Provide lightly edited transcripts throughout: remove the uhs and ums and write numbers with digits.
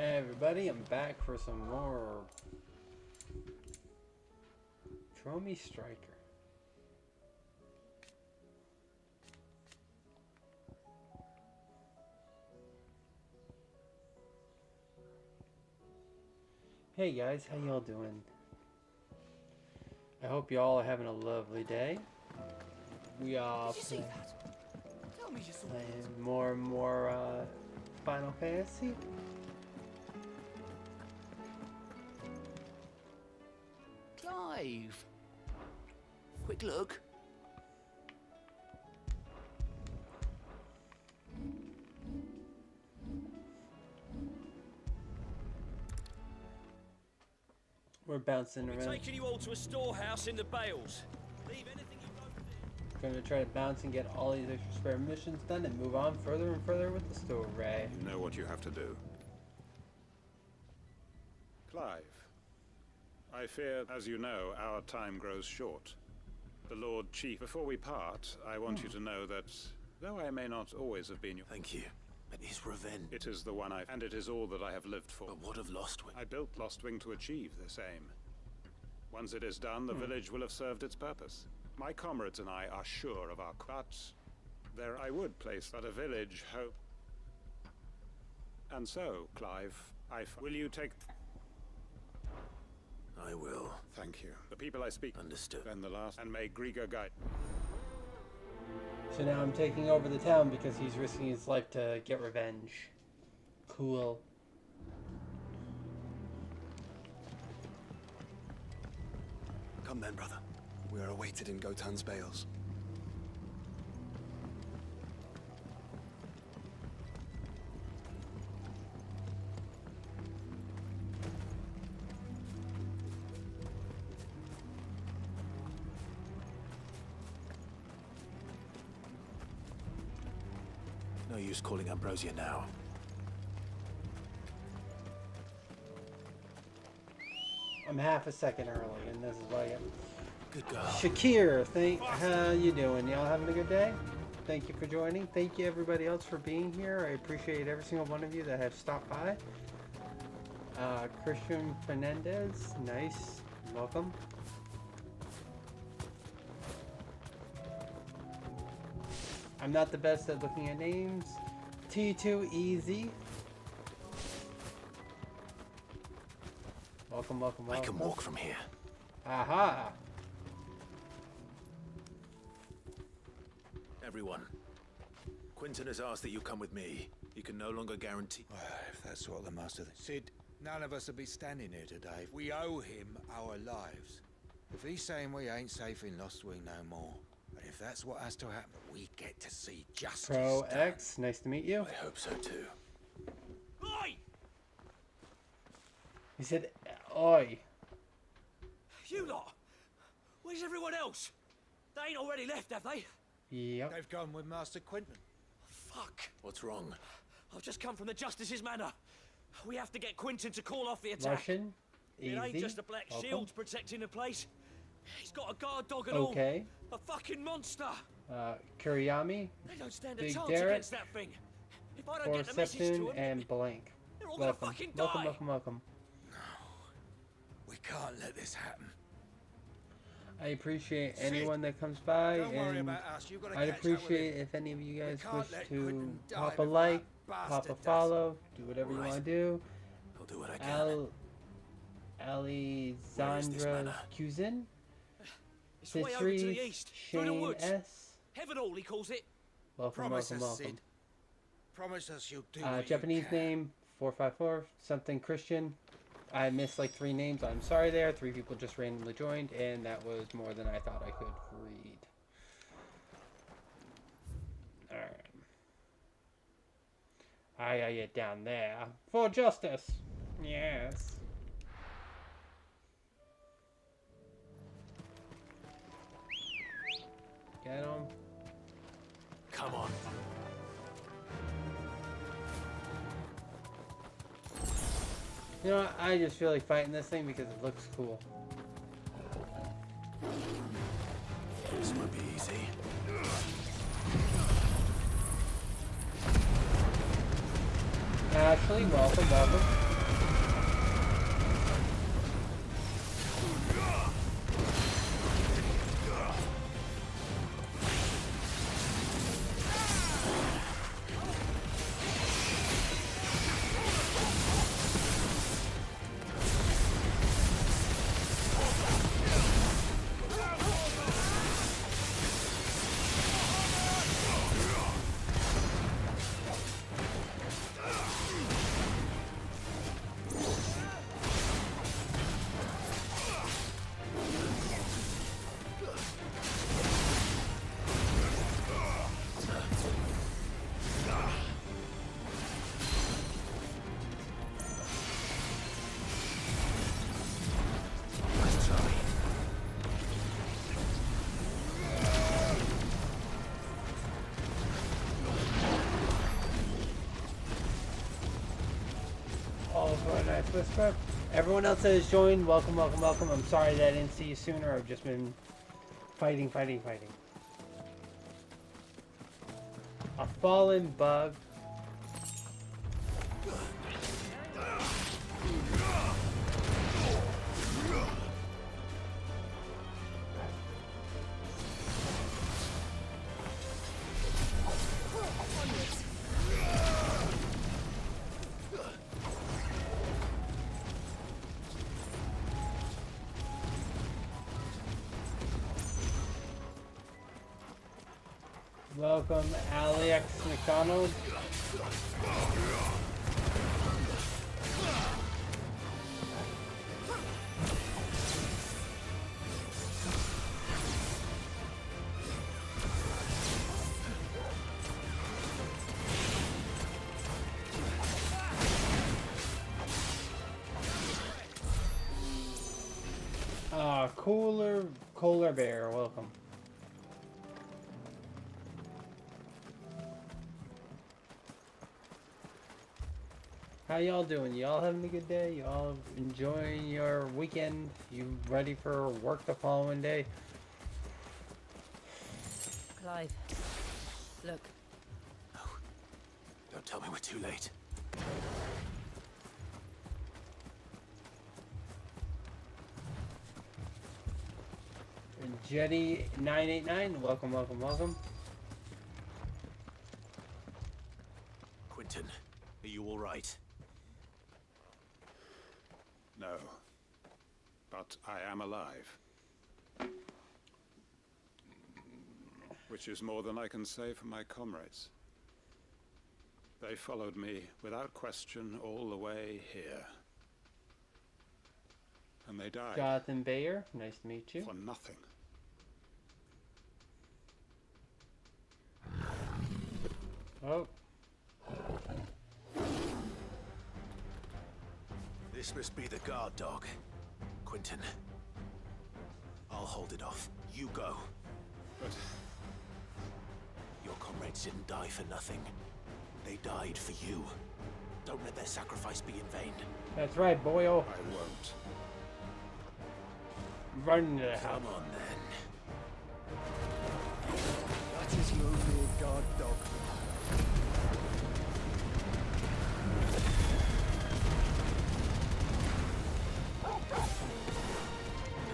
Hey everybody, I'm back for some more Dromi Striker. Hey guys, how y'all doing? I hope y'all are having a lovely day. We are playing more and more Final Fantasy. Clive! Quick look. We're bouncing We're around. taking you all to a storehouse in the Bales. Leave anything you don't do. Going to try to bounce and get all these extra spare missions done and move on further and further with the story. You know what you have to do. Clive, I fear, as you know, our time grows short. The Lord Chief, before we part, I want you to know that, though I may not always have been your... Thank you. But his revenge. It is the one and it is all that I have lived for. But what of Lostwing? I built Lostwing to achieve this aim. Once it is done, the village will have served its purpose. My comrades and I are sure of our... But there I would place that a village hope... And so, Clive, will you take... I will. Thank you. The people I speak... Understood. Then the last... And may Griga guide... So now I'm taking over the town because he's risking his life to get revenge. Cool. Come then, brother. We are awaited in Gotan's Bales. No use calling Ambrosia now. I'm half a second early, and this is why I get... Good girl. Shakir, how you doing? Y'all having a good day? Thank you for joining. Thank you everybody else for being here. I appreciate every single one of you that have stopped by. Christian Fernandez, nice. Welcome. I'm not the best at looking at names. T2 Easy. Welcome, welcome, I welcome. can walk from here. Aha! Everyone. Quinton has asked that you come with me. You can no longer guarantee... If that's what the master... Sid, none of us will be standing here today. We owe him our lives. If he's saying we ain't safe in Lostwing no more, and if that's what has to happen, we get to see justice Pro done. X, nice to meet you. I hope so too. Oi! He said, oi. You lot! Where's everyone else? They ain't already left, have they? Yep. They've gone with Master Quinton. Fuck. What's wrong? I've just come from the Justice's Manor. We have to get Quinton to call off the attack. Russian, It ain't easy. just a black Welcome. shield protecting the place. He's got a guard dog and Okay. all. A fucking monster. Kuriyami, They don't stand a Big chance Derek, against that thing. If I don't get the message to Forception, them, and Blank. they're all gonna Welcome. fucking die. Welcome, welcome, welcome. We can't let this happen. I appreciate Sid, anyone that comes by, Don't worry and about us. You've got to I'd catch up with appreciate him. if any of you guys can't wish let to Quinton die pop a before like, that pop a bastard does. follow, do whatever you Right. want to do. I'll do what I can. Alexandra manor? Kuzin, It's way over to the Citrus, east, through the Shane woods. S. Heaven all, he calls it. Welcome, Promise welcome, us, welcome. Sid. Promise us you'll do what Japanese you can. name 454 something Christian. I missed like 3 names. I'm sorry there. 3 people just randomly joined, and that was more than I thought I could read. Alright. I gotta get down there. For justice! Yes. Get him. Come on. You know what? I just feel like fighting this thing because it looks cool. This won't be easy. Ashley, welcome, welcome. Whisper. Everyone else that has joined, welcome, welcome, welcome. I'm sorry that I didn't see you sooner. I've just been fighting. A fallen bug. Welcome, Alex McDonald. Cooler Bear, welcome. How y'all doing? Y'all having a good day? Y'all enjoying your weekend? You ready for work the following day? Clive, look. Don't tell me we're too late. Jetty 989, welcome, welcome, welcome. Quentin, are you all right? No. But I am alive. Which is more than I can say for my comrades. They followed me without question all the way here. And they died. Jonathan Bayer, nice to meet you. For nothing. Oh. This must be the guard dog. Quentin. I'll hold it off. You go. But Your comrades didn't die for nothing. They died for you. Don't let their sacrifice be in vain. That's right, boyo. I won't. Run to the house. Come on, then. That is no mere guard dog.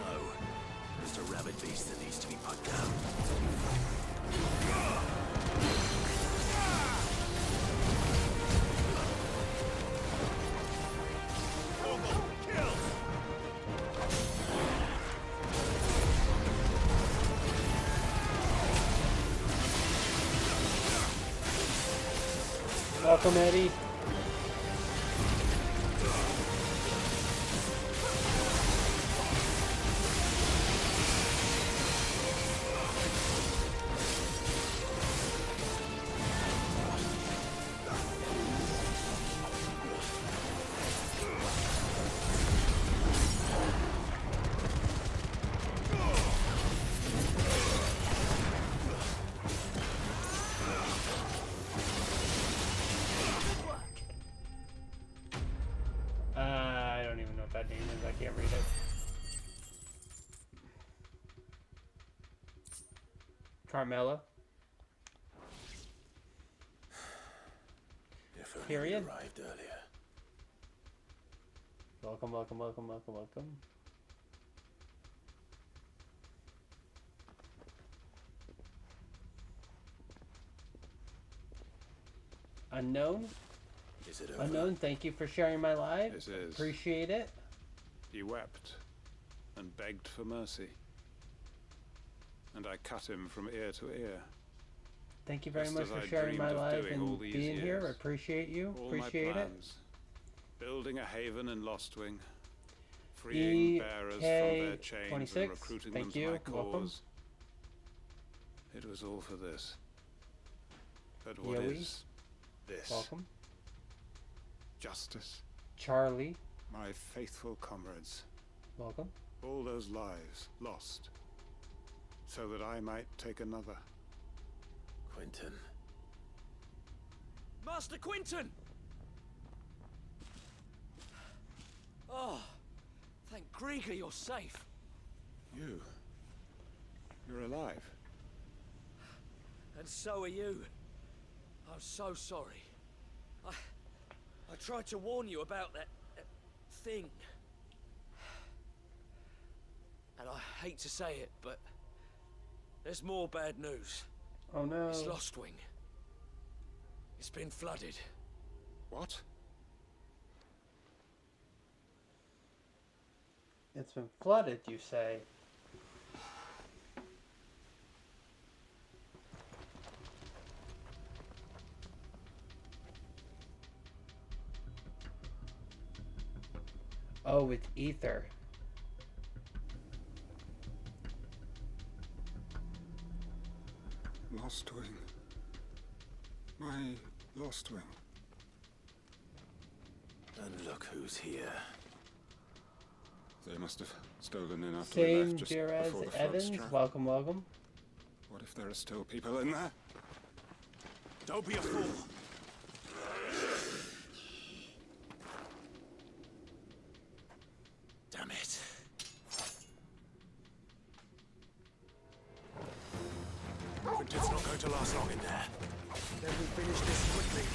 No. It's a rabid beast that needs to be put down. Welcome, Eddie. I don't even know what that name is. I can't read it. Carmela. If only Period. we arrived earlier. Welcome, welcome, welcome, welcome, welcome. Unknown. Is it over? Unknown, thank you for sharing my live. This is. Appreciate it. He wept and begged for mercy. And I cut him from ear to ear. Thank you very Just much as for I sharing my dreamed of live doing all and these being here. I years. appreciate you. All Appreciate my it. plans. Building a haven in Lostwing. Freeing bearers from their chains and 26, recruiting thank them you, to my welcome. cause. It was all for this. But what Yoey, is this? Welcome. Justice. Charlie, My faithful comrades. welcome. All those lives lost. So that I might take another. Quentin. Master Quinton! Oh, thank Grieger you're safe. You're alive. And so are you. I'm so sorry. I tried to warn you about that thing. And I hate to say it, but there's more bad news. Oh no. It's Lostwing. It's been flooded. What? It's been flooded, you say? Oh, with ether. Lostwing. My Lostwing. And look who's here. They must have stolen in after we Same left just Jerez before the flood Evans, struck. welcome, welcome. What if there are still people in there? Don't be a fool. Damn it. Quintin's not going to last long in there. Then we finish this quickly.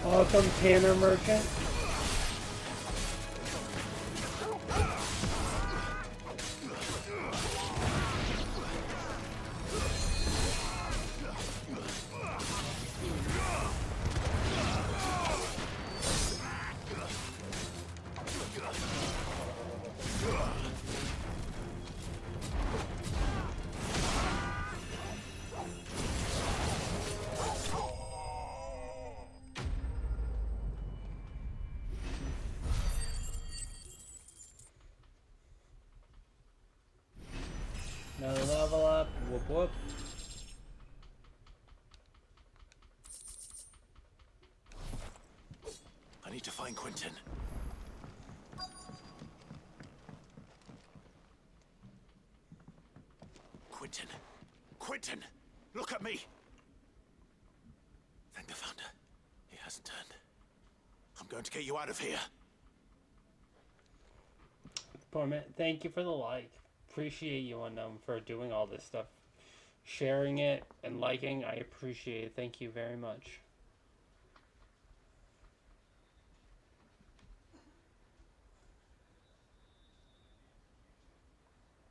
Welcome, Tanner Merchant. Another level up. Whoop whoop. I need to find Quintin. Quintin! Quintin! Look at me! Thank the Founder. He hasn't turned. I'm going to get you out of here. Poor man, thank you for the like. Appreciate you and for doing all this stuff. Sharing it and liking, I appreciate it. Thank you very much.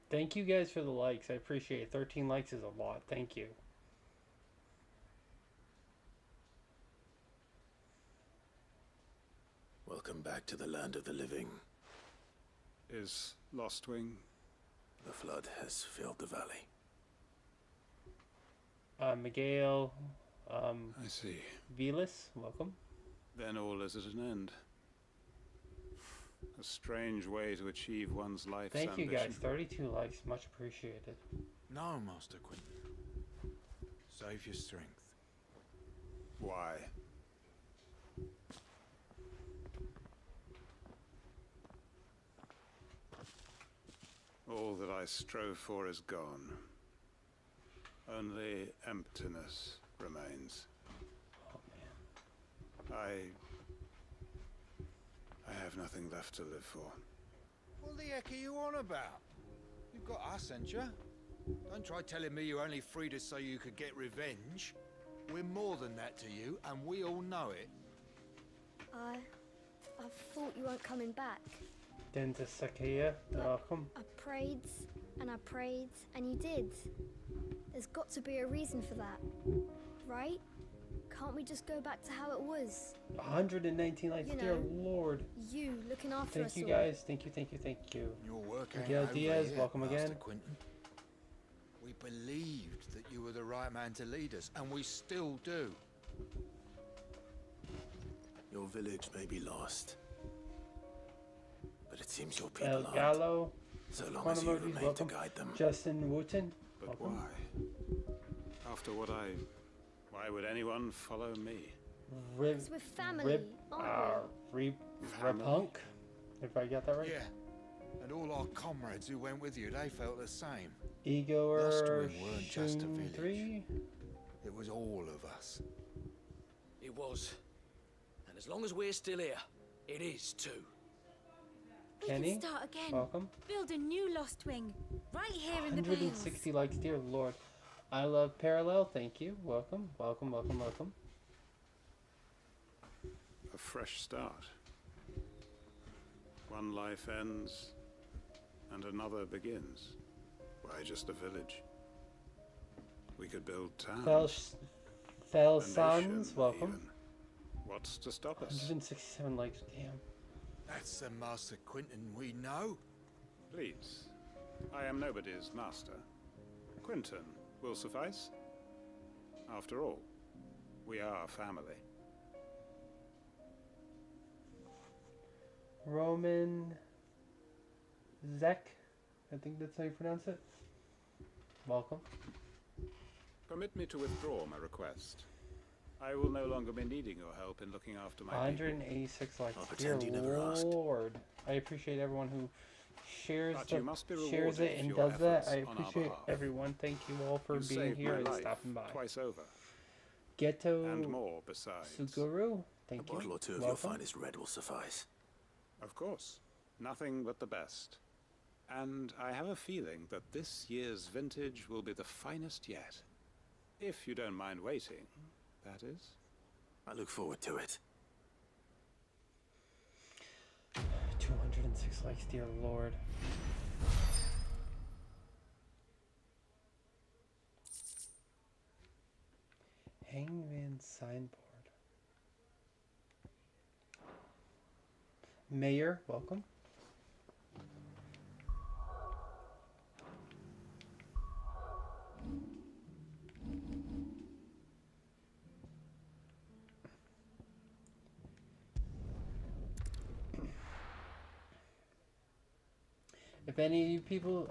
Thank you guys for the likes. I appreciate it. 13 likes is a lot. Thank you. Welcome back to the land of the living. Is Lostwing? The flood has filled the valley. Miguel, I see. Velas, welcome. Then all is at an end. A strange way to achieve one's life's Thank you ambition. guys. 32 likes. Much appreciated. No, Master Quintin. Save your strength. Why? All that I strove for is gone. Only emptiness remains. Oh man. I have nothing left to live for. What the heck are you on about? You've got us, ain't you? Don't try telling me you only freed us so you could get revenge. We're more than that to you, and we all know it. I thought you weren't coming back. Denta Sakaya, welcome. I prayed and you did. There's got to be a reason for that, right? Can't we just go back to how it was? 119 likes, You dear know, Lord. You looking after Thank us you all. guys, thank you, thank you, thank you. Your work ain't Miguel over Diaz, yet, welcome Master again. Quentin. We believed that you were the right man to lead us, and we still do. Your village may be lost, but it seems your people El aren't. Gallo, So long Corn as you emojis, remain to welcome. guide them. Justin Wooten, But welcome. why? After what why would anyone follow me? Rib, 'Cause we're family, Rib, aren't Repunk, if I got that right. Yeah. And all our comrades who went with you, they felt the same. Igor Lostwing weren't just a village. 3. It was all of us. It was. And as long as we're still here, it is too. We Kenny, can start again. welcome. Build a new Lost Wing. Right here in the Vales. 160 likes, dear Lord. I love Parallel, thank you. Welcome, welcome, welcome, welcome. A fresh start. One life ends, and another begins. Why just a village? We could build towns. Fel a Sans, nation, welcome. even. What's to stop us? 167 likes, damn. That's the Master Quentin we know. Please. I am nobody's master. Quentin will suffice. After all, we are family. Roman Zek, I think that's how you pronounce it. Welcome. Permit me to withdraw my request. I will no longer be needing your help in looking after my people. 186 likes, I'll dear pretend you never asked. Lord. I appreciate everyone who shares But you must be shares rewarded it for and your does that. efforts I on our appreciate behalf. everyone. Thank you all for You being saved here my and life stopping by. twice over, Ghetto and more besides. Suguru, A thank you. bottle or two of your Welcome. finest red will suffice. Of course, nothing but the best. And I have a feeling that this year's vintage will be the finest yet. If you don't mind waiting, that is. I look forward to it. 206 likes, dear Lord. Hangman signboard. Mayor, welcome. If any of you people,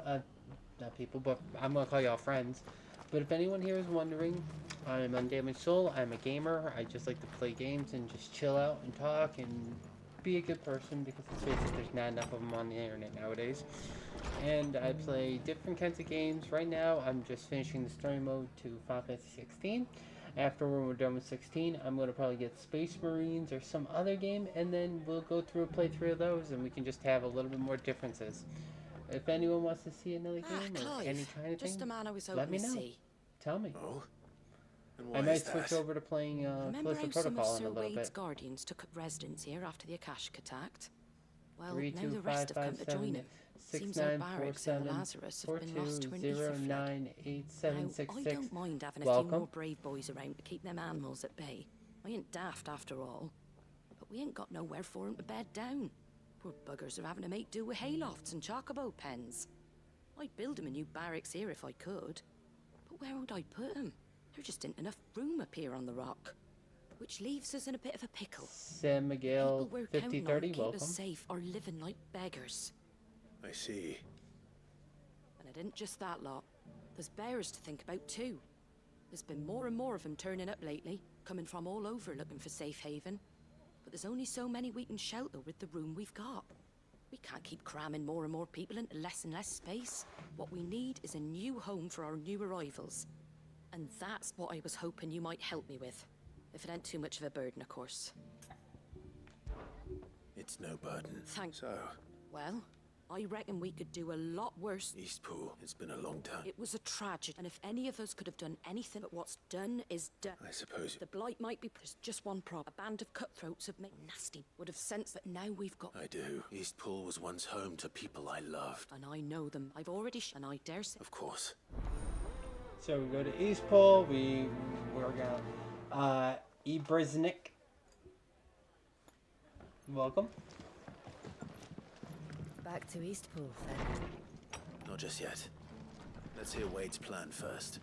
not people, but I'm gonna call y'all friends. But if anyone here is wondering, I'm Undamaged Soul. I'm a gamer. I just like to play games and just chill out and talk and be a good person because let's face it, there's not enough of them on the internet nowadays. And I play different kinds of games. Right now, I'm just finishing the story mode to Final Fantasy 16. After when we're done with 16, I'm going to probably get Space Marines or some other game, and then we'll go through a playthrough of those, and we can just have a little bit more differences. If anyone wants to see another game or Clive, any kind of just thing, a man I was let hoping me to know. see. Tell me. Oh? And why I might is switch that? over to playing Remember Callisto how some of Protocol in Sir a little Wade's bit. guardians took up residence here after the Akashic attacked? Well, Three now two the rest five have come five to join seven him. six Seems our nine four barracks in seven Lazarus four have been two lost to an zero ether flood. nine eight seven Now, six I six. don't mind having a few Welcome. more brave boys around to keep them animals at bay. I ain't daft after all. But we ain't got nowhere for 'em to bed down. Poor buggers are having to make do with haylofts and chocobo pens. I'd build 'em a new barracks here if I could. But where would I put 'em? There just ain't enough room up here on the rock. Which leaves us in a bit of a pickle. San Miguel People we're 5030, counting on to keep welcome. us safe are living like beggars. I see. And it ain't just that lot. There's bears to think about too. There's been more and more of them turning up lately. coming from all over looking for safe haven. But there's only so many we can shelter with the room we've got. We can't keep cramming more and more people into less and less space. What we need is a new home for our new arrivals. And that's what I was hoping you might help me with. If it ain't too much of a burden, of course. It's no burden. Thanks. So, Well, I reckon we could do a lot worse. Eastpool, it's been a long time. It was a tragedy, and if any of us could have done anything, but what's done is done. I suppose. The blight might be. There's just one problem. A band of cutthroats have made nasty. Would have sensed that now we've got. I do. Eastpool was once home to people I loved. And I know them. I've already. And I dare say. Of course. So we go to Eastpool. We're gonna Ebriznik. Welcome. Back to Eastpool, then. Not just yet. Let's hear Wade's plan first.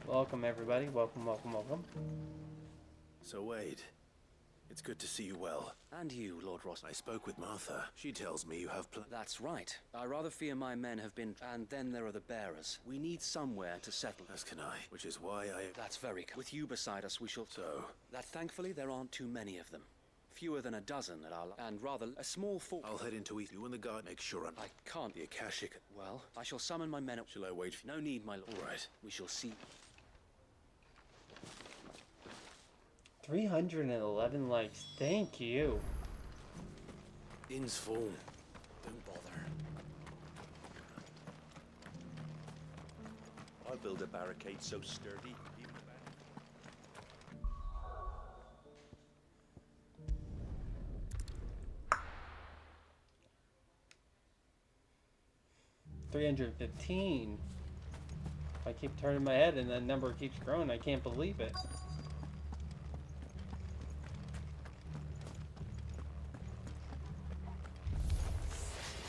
Welcome everybody. Welcome, welcome, welcome. So Wade, it's good to see you well. And you, Lord Ross. I spoke with Martha. She tells me you have That's right. I rather fear my men have been... And then there are the bearers. We need somewhere to settle. As can I, which is why I... That's very... With you beside us, we shall... So? That thankfully there aren't too many of them. Fewer than a dozen at our... And rather, a small fort... I'll head into East. You and the guard make sure I can't... The Akashic... Well, I shall summon my men... Shall I wait for... No need, my lord. All right. We shall see... 311 likes. Thank you. Inn's full. Don't bother. I'll build a barricade so sturdy. Even 315. I keep turning my head and that number keeps growing. I can't believe it.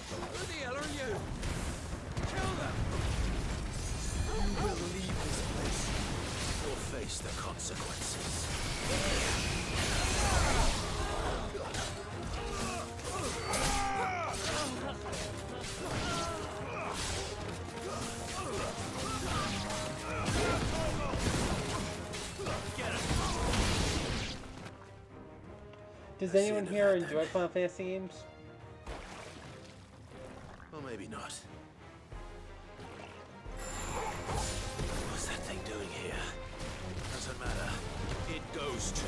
Who the hell are you? Kill them! You will leave this place. Or face the consequences. Does anyone here enjoy Final Fantasy games? Well, maybe not. What's that thing doing here? Doesn't matter. It goes to.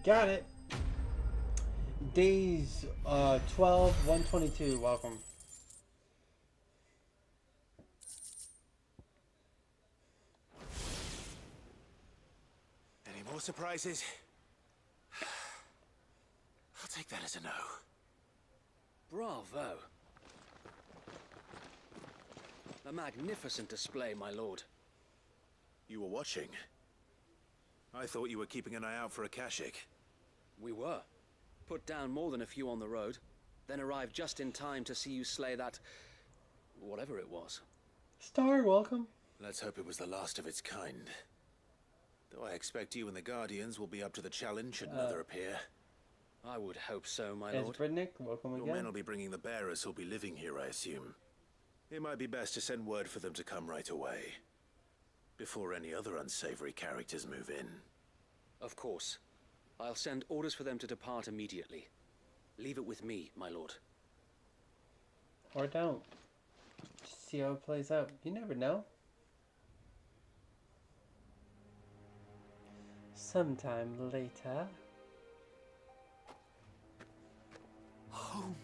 Got it. Days 12/122. Welcome. Any more surprises? I'll take that as a no. Bravo. A magnificent display, my lord. You were watching. I thought you were keeping an eye out for Akashic. We were. Put down more than a few on the road, then arrived just in time to see you slay that... whatever it was. Star, welcome. Let's hope it was the last of its kind. Though I expect you and the Guardians will be up to the challenge should another appear. I would hope so, my As lord. Bridnick, welcome Your again. men will be bringing the bearers who'll be living here, I assume. It might be best to send word for them to come right away, before any other unsavory characters move in. Of course. I'll send orders for them to depart immediately. Leave it with me, my lord. Or don't. Just see how it plays out. You never know. Sometime later. Home.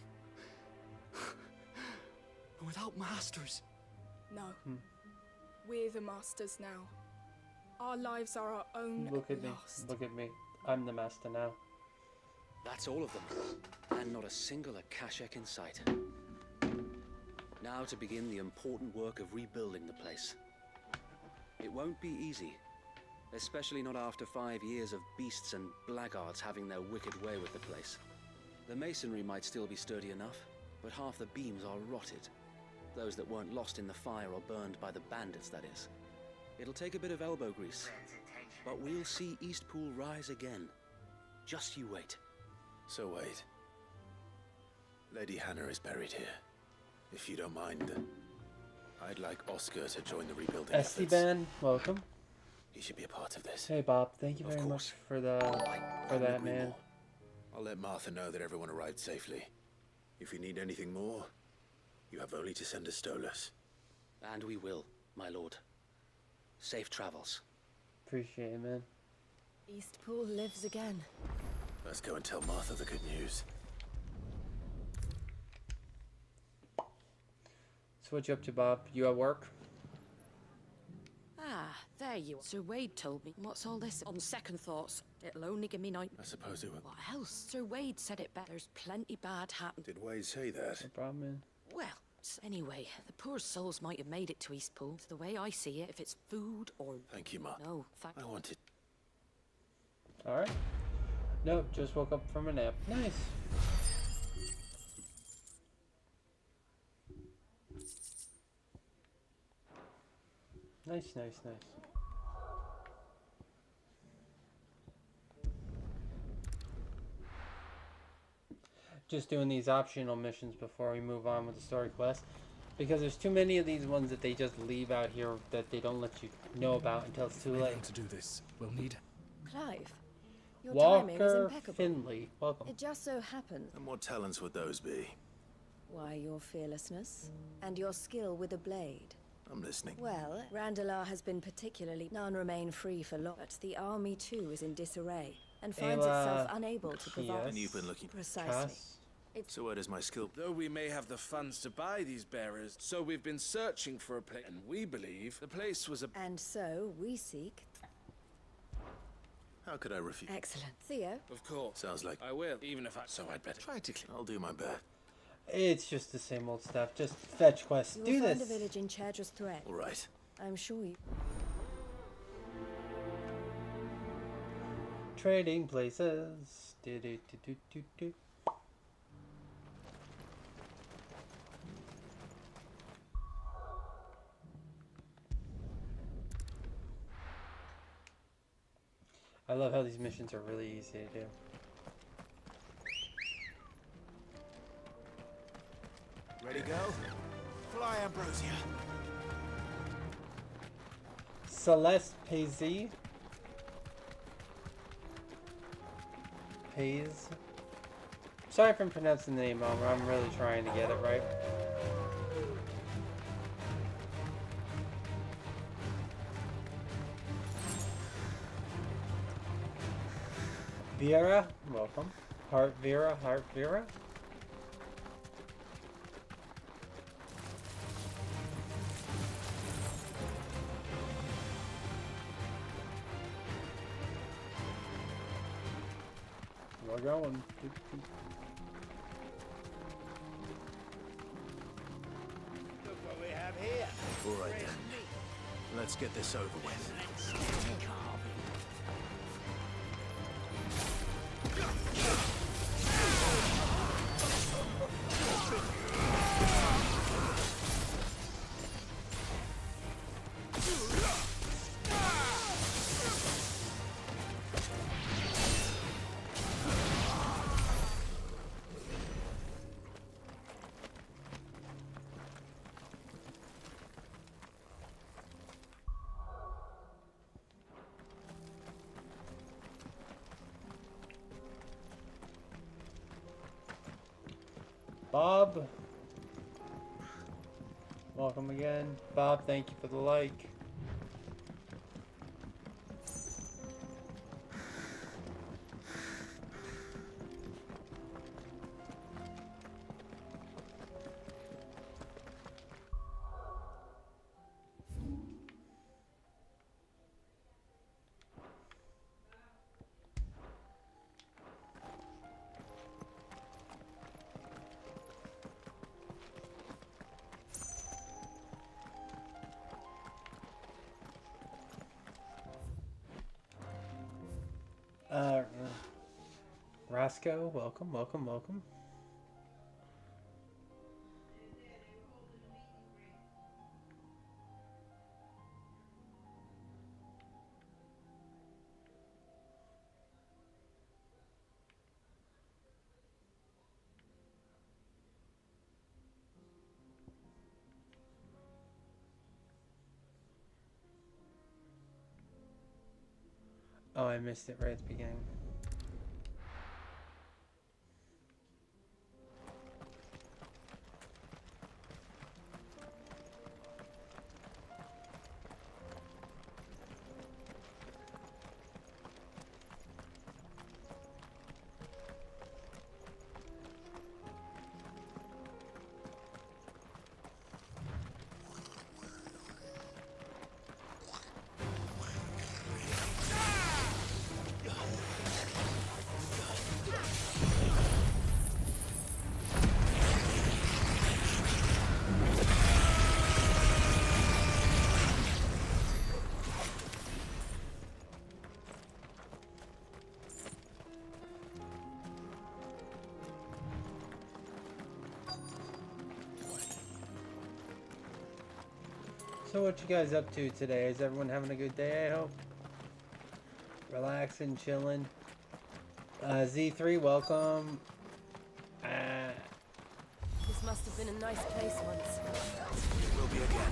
Without masters. No. We're the masters now. Our lives are our own. Look at lost. me. Look at me. I'm the master now. That's all of them. And not a single Akashek in sight. Now to begin the important work of rebuilding the place. It won't be easy. Especially not after 5 years of beasts and blackguards having their wicked way with the place. The masonry might still be sturdy enough, but half the beams are rotted. Those that weren't lost in the fire or burned by the bandits, that is. It'll take a bit of elbow grease, but we'll see Eastpool rise again. Just you wait. So wait. Lady Hannah is buried here. If you don't mind, I'd like Oscar to join the rebuilding efforts. Esteban, welcome. He should be a part of this. Hey Bob, thank you very much for that, man. More. I'll let Martha know that everyone arrived safely. If you need anything more, you have only to send a Stolas. And we will, my lord. Safe travels. Appreciate it, man. Eastpool lives again. Let's go and tell Martha the good news. So what you up to, Bob? You at work? Ah, there you are. Sir Wade told me. What's all this? On second thoughts, it'll only give me night. I suppose it would. What else? Sir Wade said it better. There's plenty bad happened. Did Wade say that? No problem, man. Well, anyway, the poor souls might have made it to Eastpool. The way I see it, if it's food or... Thank you, Ma. No, thank I wanted... Alright. Nope, just woke up from a nap. Nice. Nice, nice, nice. Just doing these optional missions before we move on with the story quest. Because there's too many of these ones that they just leave out here that they don't let you know about until it's too late. To do this, we'll need... Clive, your timing is Walker impeccable. Finley, welcome. It just so happened. And what talents would those be? Why, your fearlessness and your skill with a blade. I'm listening. Well, Randalar has been particularly... None remain free for long, but the army too is in disarray and finds itself unable to provide... And you've been looking... Precisely. So where does my skill... Though we may have the funds to buy these bearers, so we've been searching for a place, and we believe the place was a... And so we seek... How could I refuse? Excellent. Theo? Of course. Sounds like... I will, even if I... So I'd better try to... I'll do my best. It's just the same old stuff. Just fetch quests. You'll Do find this. a village in Chadra's Threat. All right. I'm sure you... Trading places. Do, do, do, do, do, do. I love how these missions are really easy to do. Ready, go? Fly, Ambrosia. Celeste Payzy. Pays. Sorry if I'm pronouncing the name wrong. I'm really trying to get it right. Vera, welcome. Heart Vera, Heart Vera. We're going. Look what we have here. All right then. Let's get this over with. Bob. Welcome again. Bob, thank you for the like. Roscoe, welcome, welcome, welcome. Oh, I missed it right at the beginning. So what you guys up to today? Is everyone having a good day, I hope? Relaxing, chilling. Z3, welcome. This must have been a nice place once. It will be again.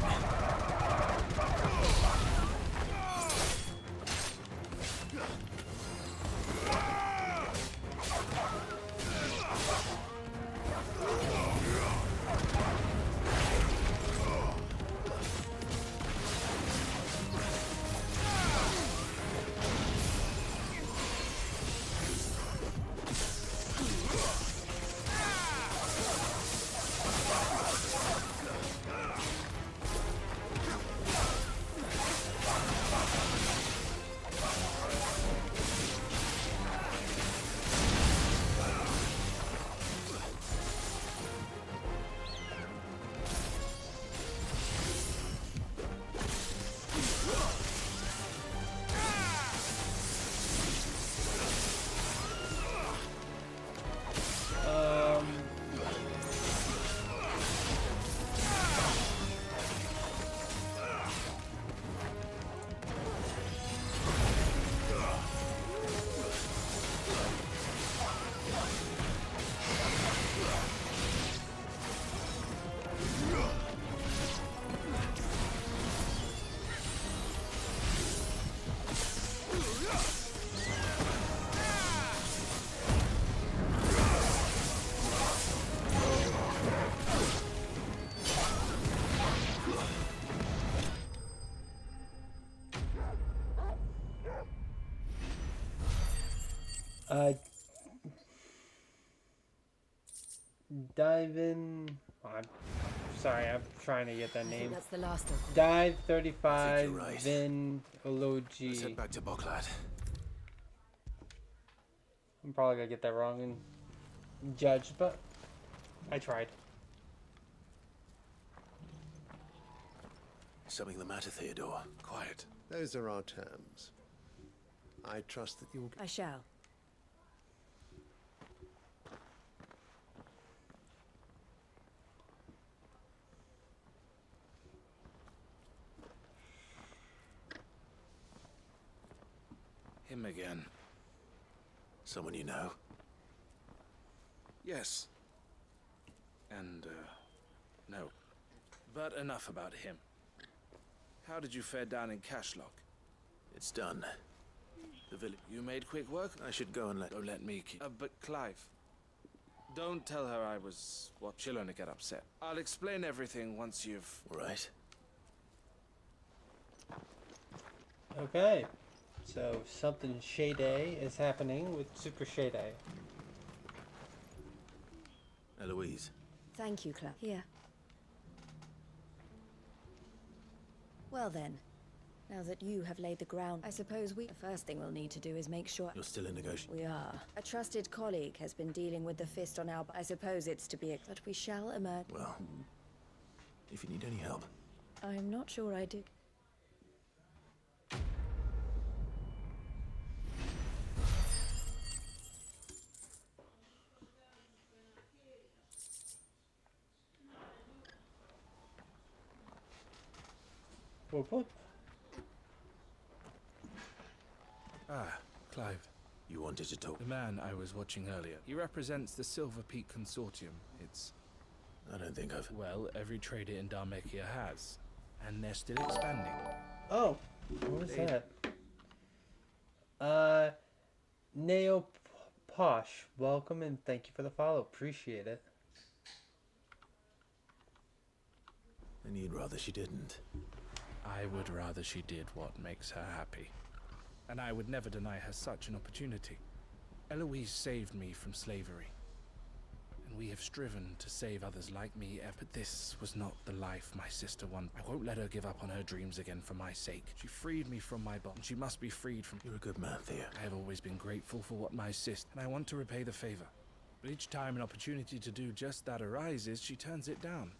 Dive in. I'm sorry, I'm trying to get that name. That's the last of them. Dive 35 right. Vin Ology. Let's head back to Boklad. I'm probably gonna get that wrong and judged, but I tried. Something the matter, Theodore? Quiet. Those are our terms. I trust that you'll... I shall. Him again. Someone you know? Yes. And, no. But enough about him. How did you fare down in Cashlock? It's done. The village... You made quick work? I should go and let... Don't let me keep... but Clive. Don't tell her I was... well, she'll only get upset. I'll explain everything once you've... Right. Okay. So, something Shade is happening with Super Shade. Eloise. Thank you, Clem. Here. Well then, now that you have laid the ground, I suppose the first thing we'll need to do is make sure... You're still in negotiation. We are. A trusted colleague has been dealing with the fist on our... I suppose it's to be... But we shall emerge... Well, if you need any help. I'm not sure I do. Whoop whoop. Ah, Clive. You wanted to talk? The man I was watching earlier. He represents the Silver Peak Consortium. It's... I don't think I've... Well, every trader in Dhalmekia has. And they're still expanding. Oh, what was that? Neo Posh, welcome and thank you for the follow. Appreciate it. And you'd rather she didn't. I would rather she did what makes her happy. And I would never deny her such an opportunity. Eloise saved me from slavery. And we have striven to save others like me, but this was not the life my sister wanted. I won't let her give up on her dreams again for my sake. She freed me from my bond. She must be freed from... You're a good man, Thea. I have always been grateful for what my sister... and I want to repay the favor. But each time an opportunity to do just that arises, she turns it down.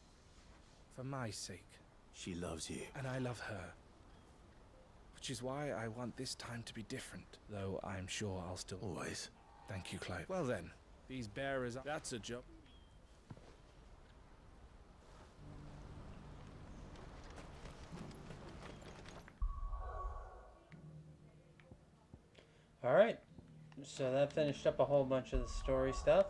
For my sake. She loves you. And I love her. Which is why I want this time to be different. Though I'm sure I'll still... Always. Thank you, Clive. Well then, these bearers... That's a job. Alright. So that finished up a whole bunch of the story stuff.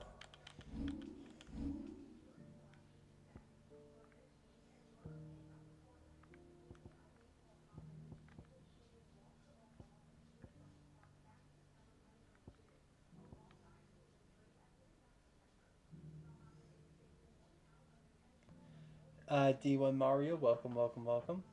D1 Mario, welcome, welcome, welcome.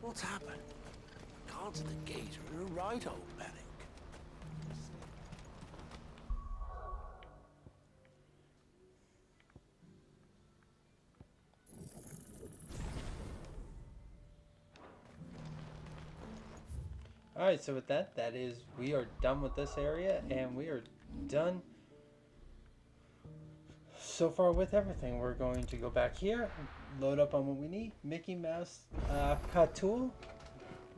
What's happened? Guards at the gate are in a right old panic. Alright, so with that is, we are done with this area, and we are done so far with everything. We're going to go back here, load up on what we need. Mickey Mouse, Katul,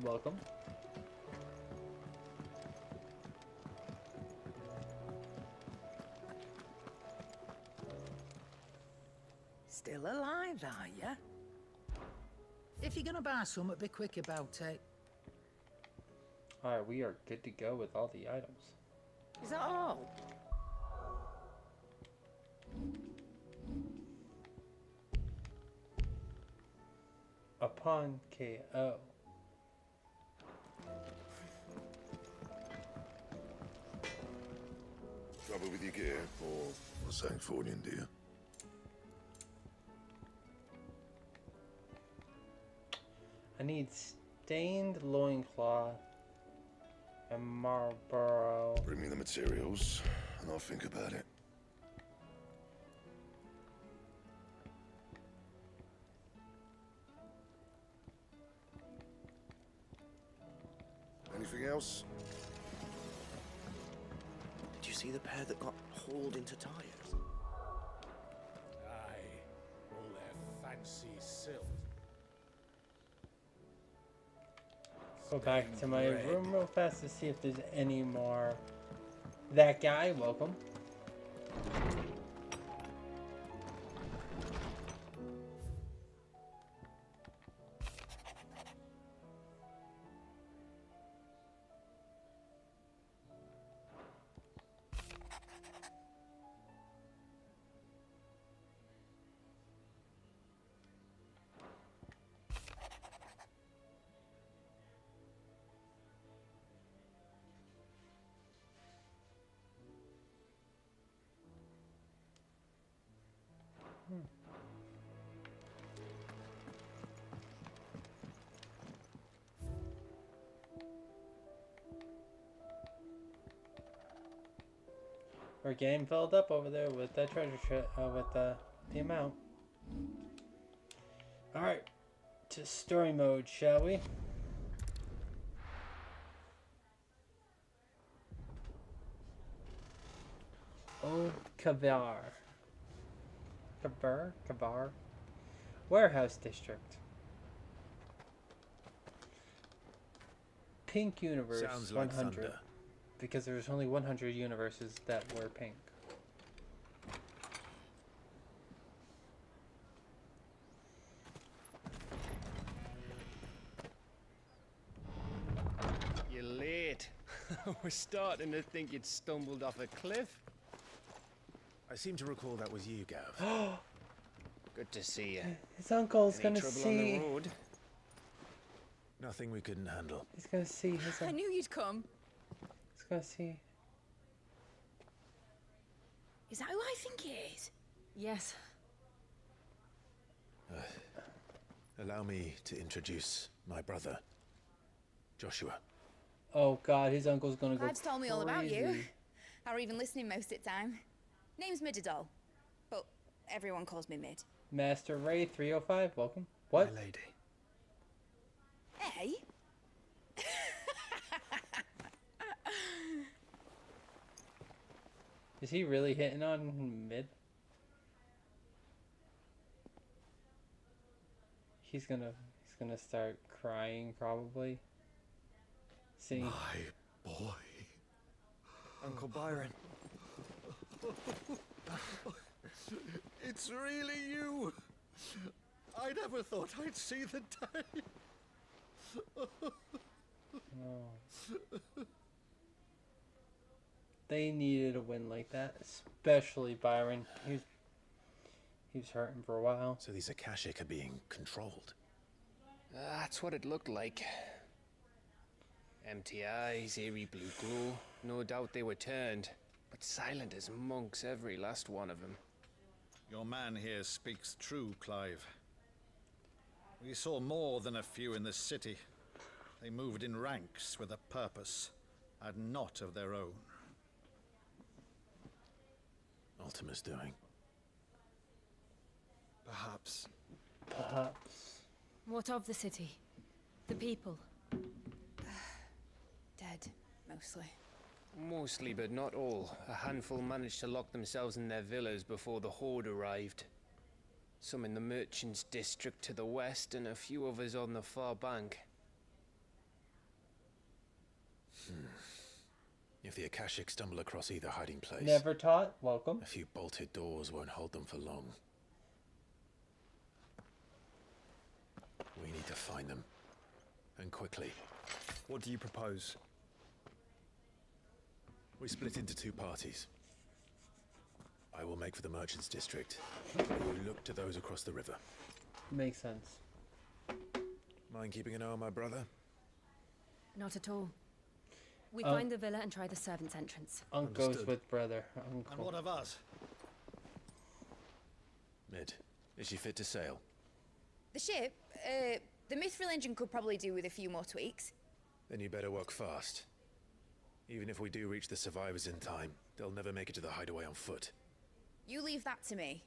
welcome. Still alive, are ya? If you're gonna buy something, be quick about it. Alright, we are good to go with all the items. Is that all? Upon KO. Trouble with your gear, or Sancfordian, dear? I need stained loincloth and Marlboro. Bring me the materials, and I'll think about it. Anything else? Did you see the pair that got hauled into tires? Aye, all their fancy silk. Go back to my room real fast to see if there's any more. That guy, welcome. We're getting filled up over there with the treasure with the amount. Alright, to story mode, shall we? Oh, Kavar. Kavar. Warehouse District. Pink Universe Sounds like 100. thunder. Because there's only 100 universes that were pink. You're late. We're starting to think you'd stumbled off a cliff. I seem to recall that was you, Gav. Good to see you. His uncle's Any gonna trouble see. on the road? Nothing we couldn't handle. He's gonna see his. I knew you'd come. He's gonna see. Is that who I think it is? Yes. Allow me to introduce my brother, Joshua. Oh God, his uncle's gonna go Clive's told me all about you. crazy. Or even listening most of the time. Name's Midadol, but everyone calls me Mid. Master Ray 305, welcome. What? My lady. Hey? Is he really hitting on Mid? He's gonna start crying probably. Seeing. My boy. Uncle Byron. It's really you. I never thought I'd see the day. No. They needed a win like that, especially Byron. He was hurting for a while. So these Akashic are being controlled. That's what it looked like. Empty eyes, eerie blue glow. No doubt they were turned, but silent as monks, every last one of them. Your man here speaks true, Clive. We saw more than a few in this city. They moved in ranks with a purpose, and not of their own. Ultima's doing. Perhaps. Perhaps. What of the city? The people? Dead, mostly. Mostly, but not all. A handful managed to lock themselves in their villas before the Horde arrived. Some in the Merchants District to the west, and a few others on the far bank. If the Akashic stumble across either hiding place... Never taught, welcome. A few bolted doors won't hold them for long. We need to find them. And quickly. What do you propose? We split into two parties. I will make for the Merchants District. You look to those across the river. Makes sense. Mind keeping an eye on my brother? Not at all. We find the villa and try the servants' entrance. Uncle's Understood. with brother. And Uncle. what of us? Mid, is she fit to sail? The ship, the Mithril engine could probably do with a few more tweaks. Then you better work fast. Even if we do reach the survivors in time, they'll never make it to the hideaway on foot. You leave that to me.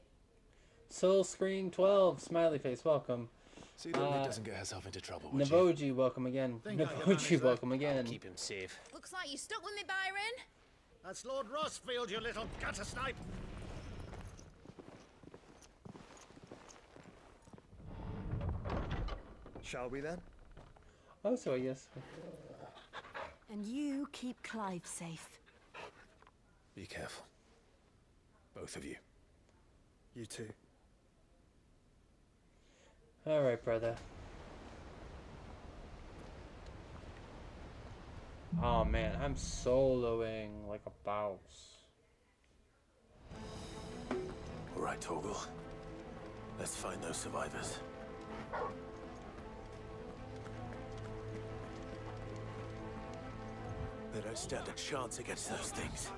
Soul Screen 12, smiley face, welcome. See that Mid doesn't get herself into trouble, would you? Navoji, welcome again. Navoji, welcome again. Keep him safe. Looks like you stuck with me, Byron. That's Lord Rossfield, you little gutter snipe! Shall we then? Also, yes. And you keep Clive safe. Be careful. Both of you. You too. Alright, brother. Oh man, I'm soloing like a boss. Alright, Torgal. Let's find those survivors. They don't stand a chance against those things.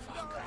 Fuck.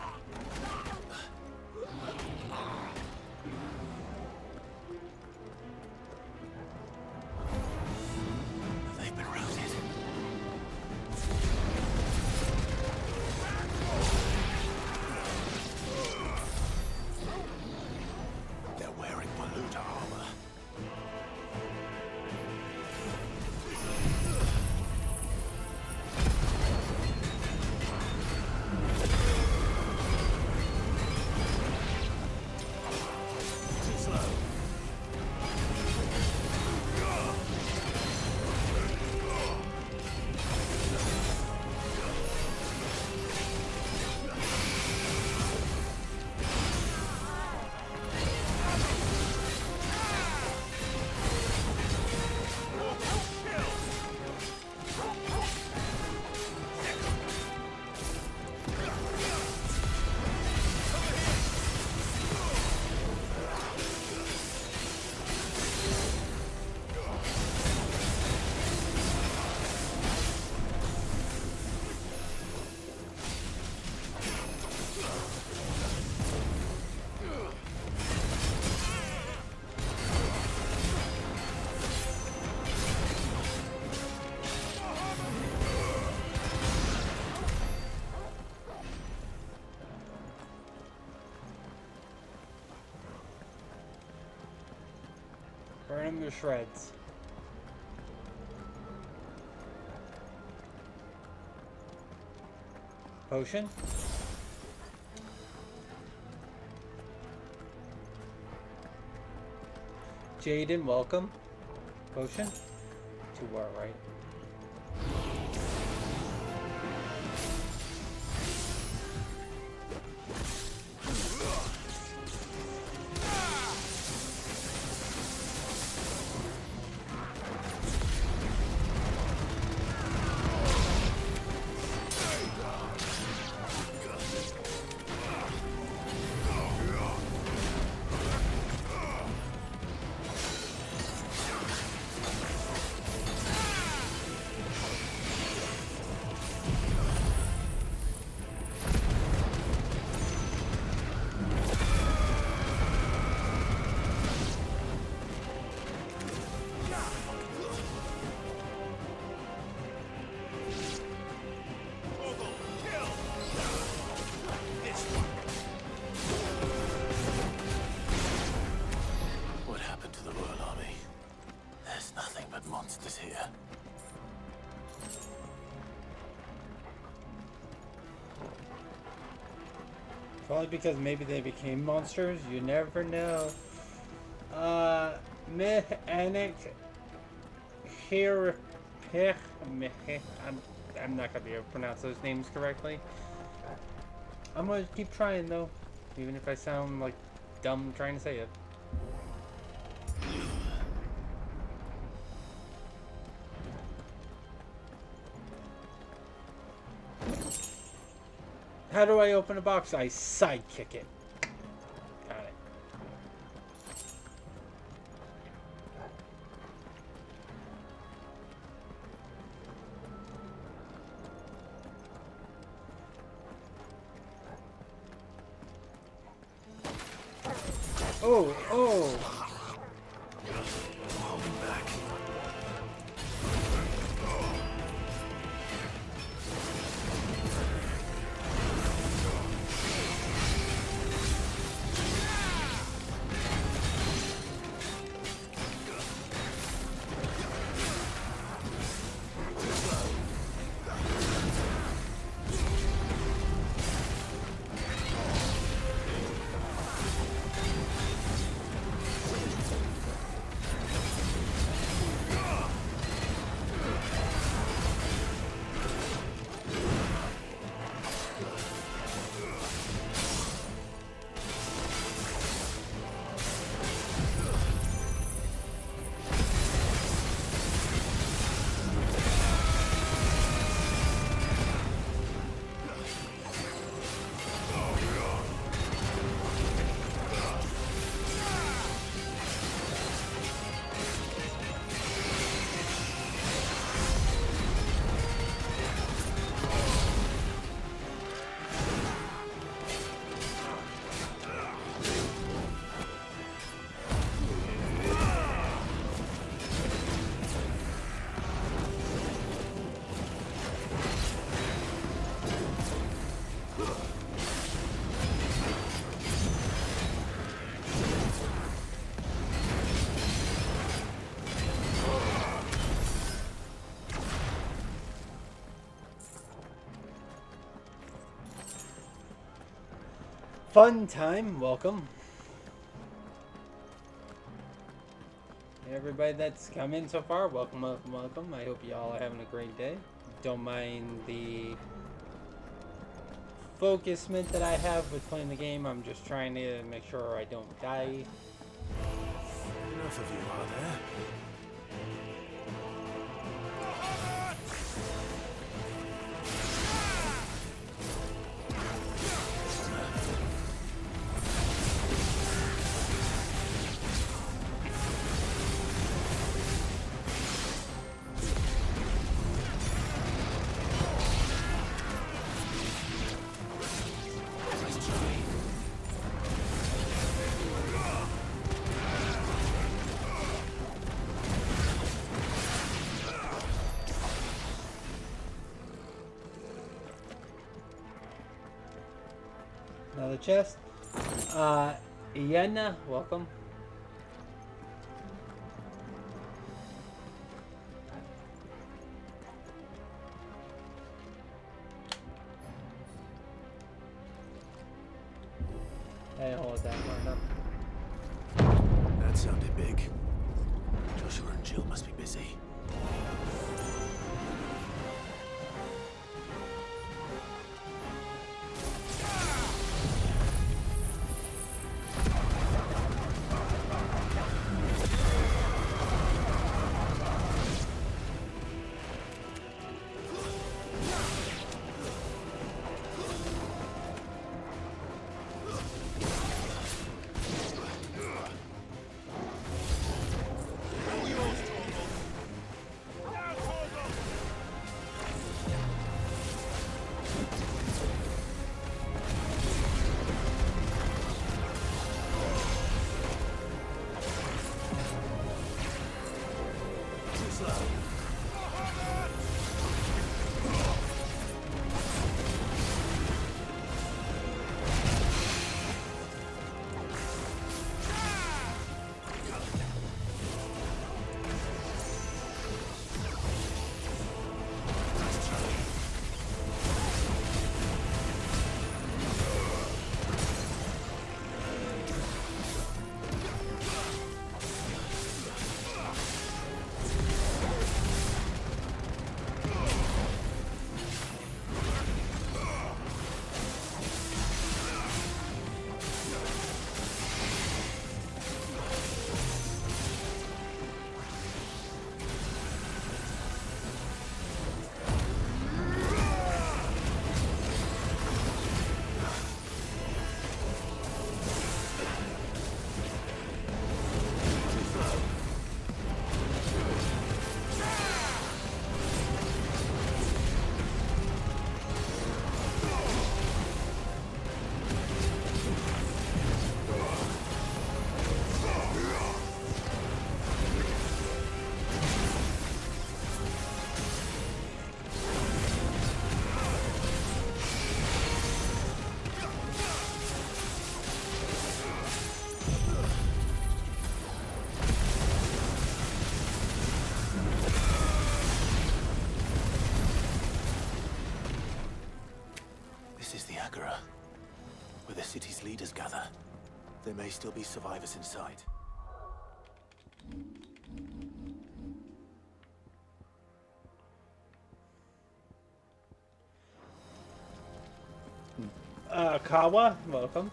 I'm your shreds. Potion? Jaden, welcome. Potion? To what, right? What happened to the Royal Army? There's nothing but monsters here. Probably because maybe they became monsters. You never know. Myth, Anik, I'm not gonna be able to pronounce those names correctly. I'm gonna keep trying though, even if I sound like dumb trying to say it. How do I open a box? I sidekick it. Got it. Oh, oh. Fun time, welcome. Everybody that's come in so far, welcome, welcome, welcome. I hope y'all are having a great day. Don't mind the focusment that I have with playing the game. I'm just trying to make sure I don't die. Enough of you, are there? Another chest. Iena, welcome. Hey, hold that one up. That sounded big. Joshua and Jill must be busy. Where the city's leaders gather. There may still be survivors inside. Kawa, welcome.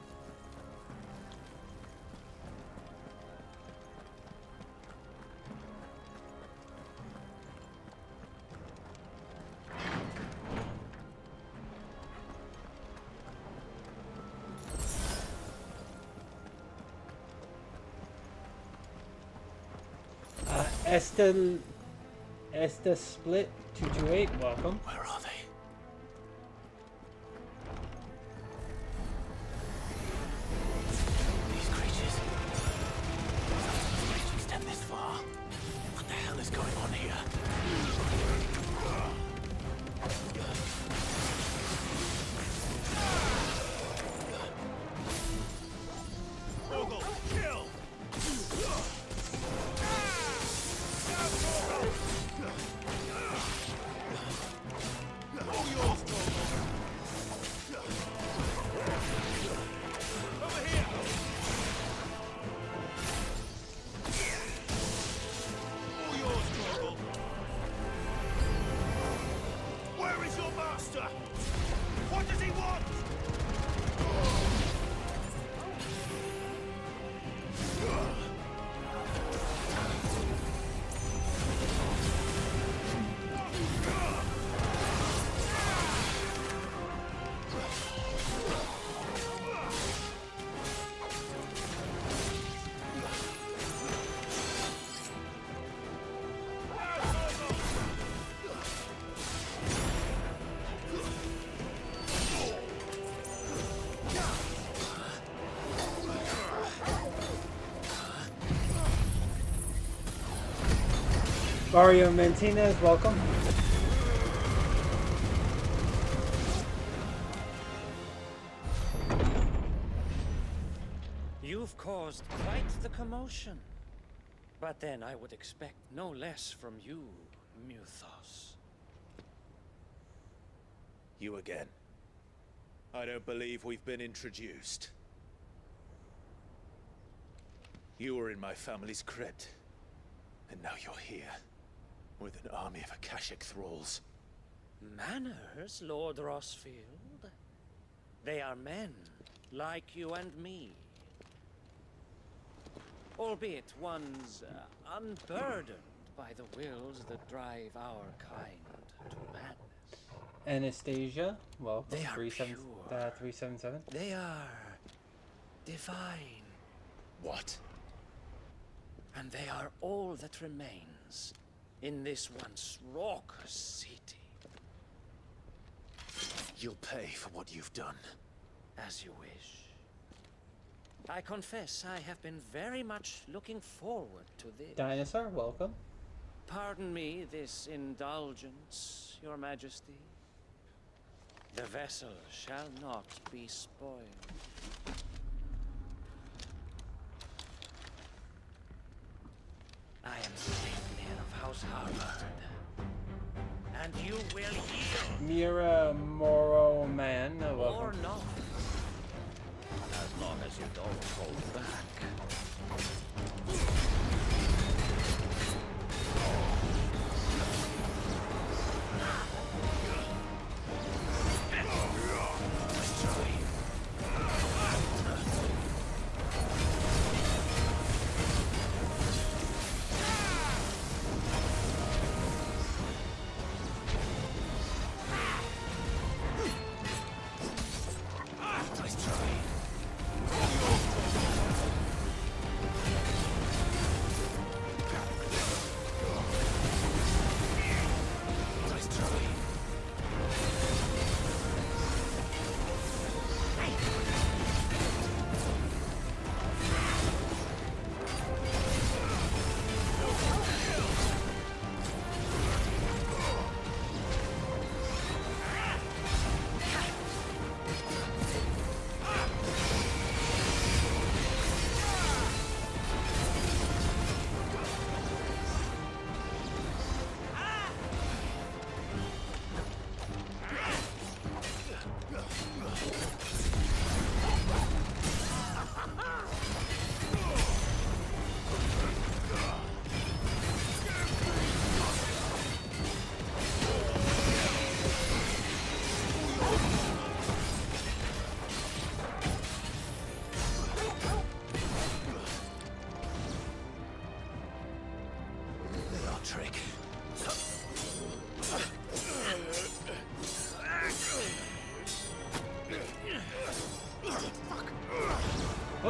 Esther Split 228, welcome. Where are they? These creatures. Some extend this far. What the hell is going on here? Mario Martinez, welcome. You've caused quite the commotion. But then I would expect no less from you, Muthos. You again. I don't believe we've been introduced. You were in my family's crypt, and now you're here, with an army of Akashic thralls. Manners, Lord Rossfield? They are men, like you and me. Albeit ones unburdened by the wills that drive our kind to madness. Anastasia, welcome. They are 377. They are divine. What? And they are all that remains in this once raucous city. You'll pay for what you've done. As you wish. I confess I have been very much looking forward to this. Dinosaur, welcome. Pardon me this indulgence, Your Majesty. The vessel shall not be spoiled. I am Sleipnir of House Harvard. And you will yield. Mira Moroman, welcome. Or not. As long as you don't hold back.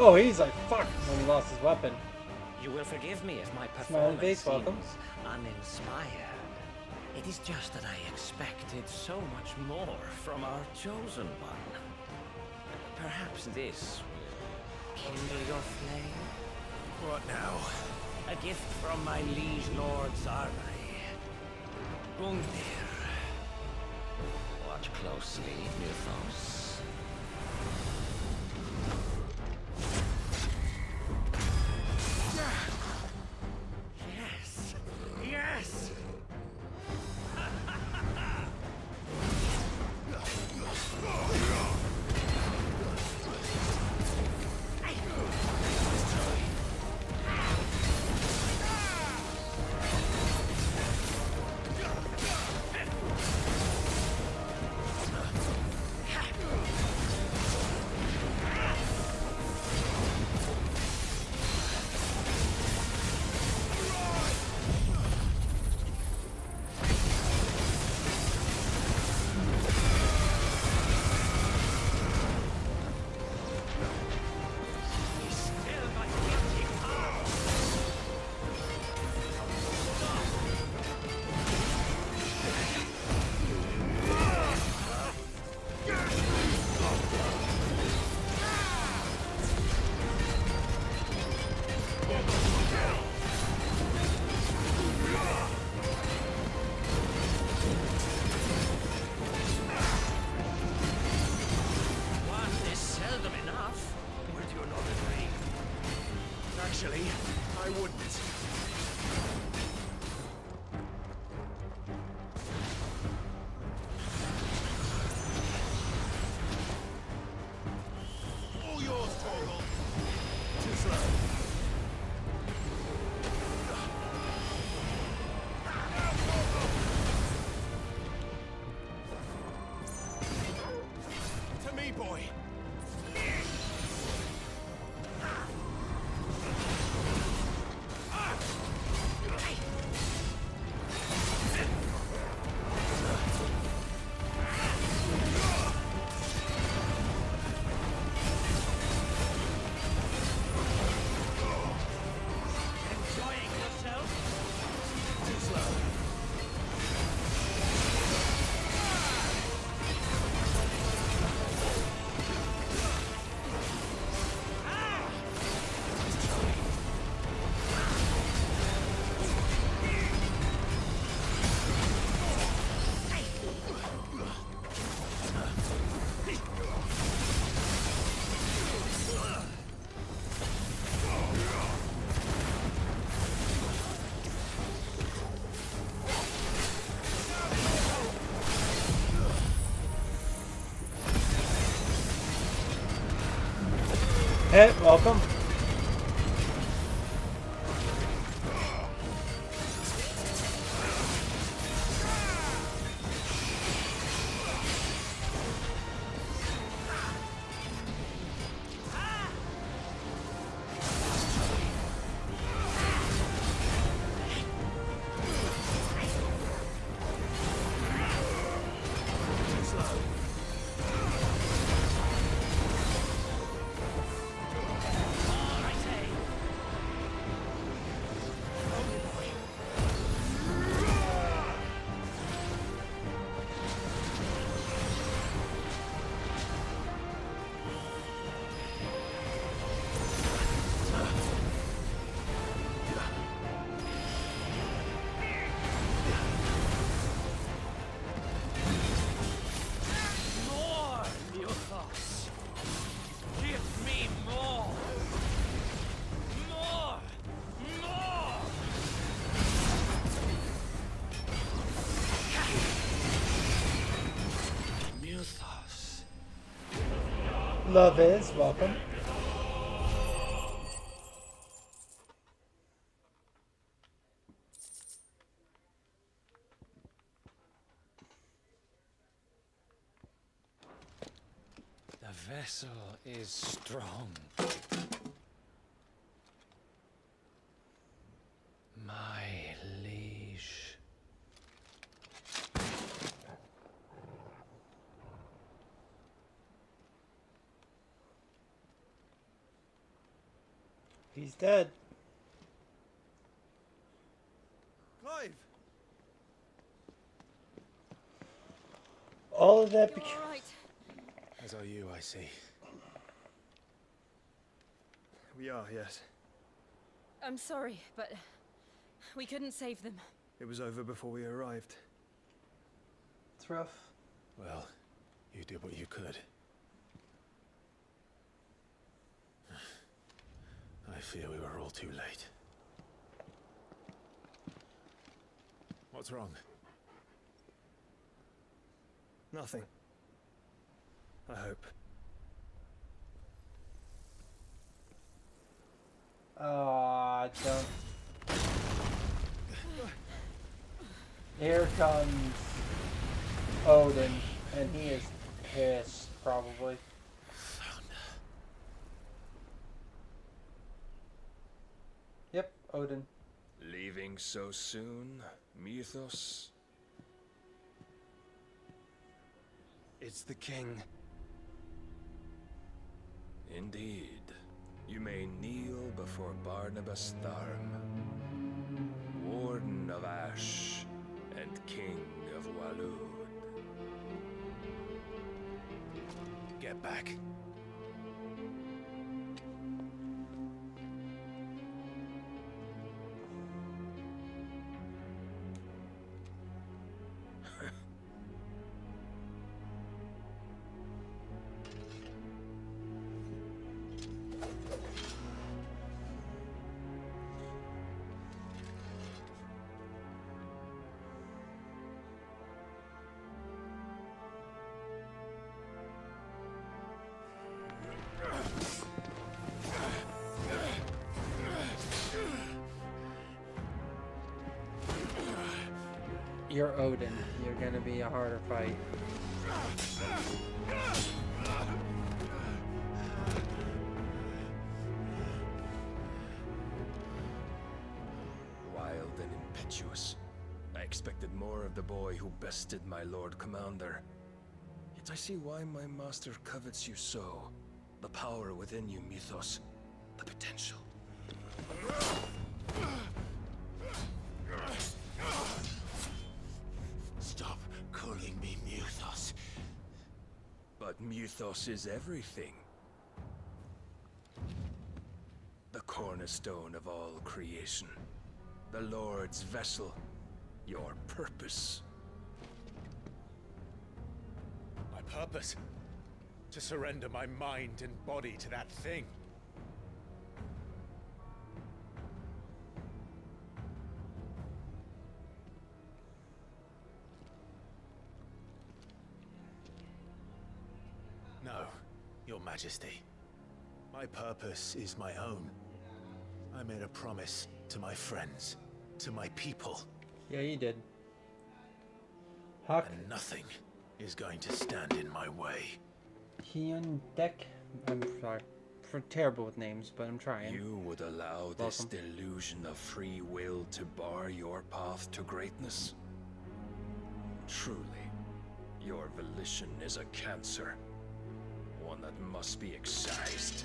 Oh, he's like, fuck, when he lost his weapon. You will forgive me if my Smiling performance face, seems welcome. uninspired. It is just that I expected so much more from our chosen one. Perhaps this will kindle your flame? What now? A gift from my liege lord Zarmari. Gungnir. Watch closely, Mythos. Yes! Yes! boy. Enjoying yourself? Too slow. Hey, welcome. More, Muthos. Give me more. More. More. Muthos. Love is welcome. The vessel is strong. My liege. He's dead. Clive! All of that You're all right. As are you, I see. We are, yes. I'm sorry, but we couldn't save them. It was over before we arrived. It's rough. Well, you did what you could. I fear we were all too late. What's wrong? Nothing. I hope. Oh, don't. Here comes Odin, and he is pissed, probably. Yep, Odin. Leaving so soon, Mythos? It's the king. Indeed. You may kneel before Barnabas Tharm, Warden of Ash and King of Waloed. Get back. You're Odin. You're gonna be a harder fight. of the boy who bested my Lord Commander. Yet I see why my master covets you so. The power within you, Mythos. The potential. Stop calling me Mythos. But Mythos is everything. The cornerstone of all creation. The Lord's vessel. Your purpose. My purpose? To surrender my mind and body to that thing. No, Your Majesty. My purpose is my own. I made a promise to my friends, to my people. Yeah, you did. Huck. And nothing is going to stand in my way. Hyundek. I'm sorry. For terrible with names, but I'm trying. You would allow this delusion of free will to bar your path to greatness? Truly, your volition is a cancer. One that must be excised.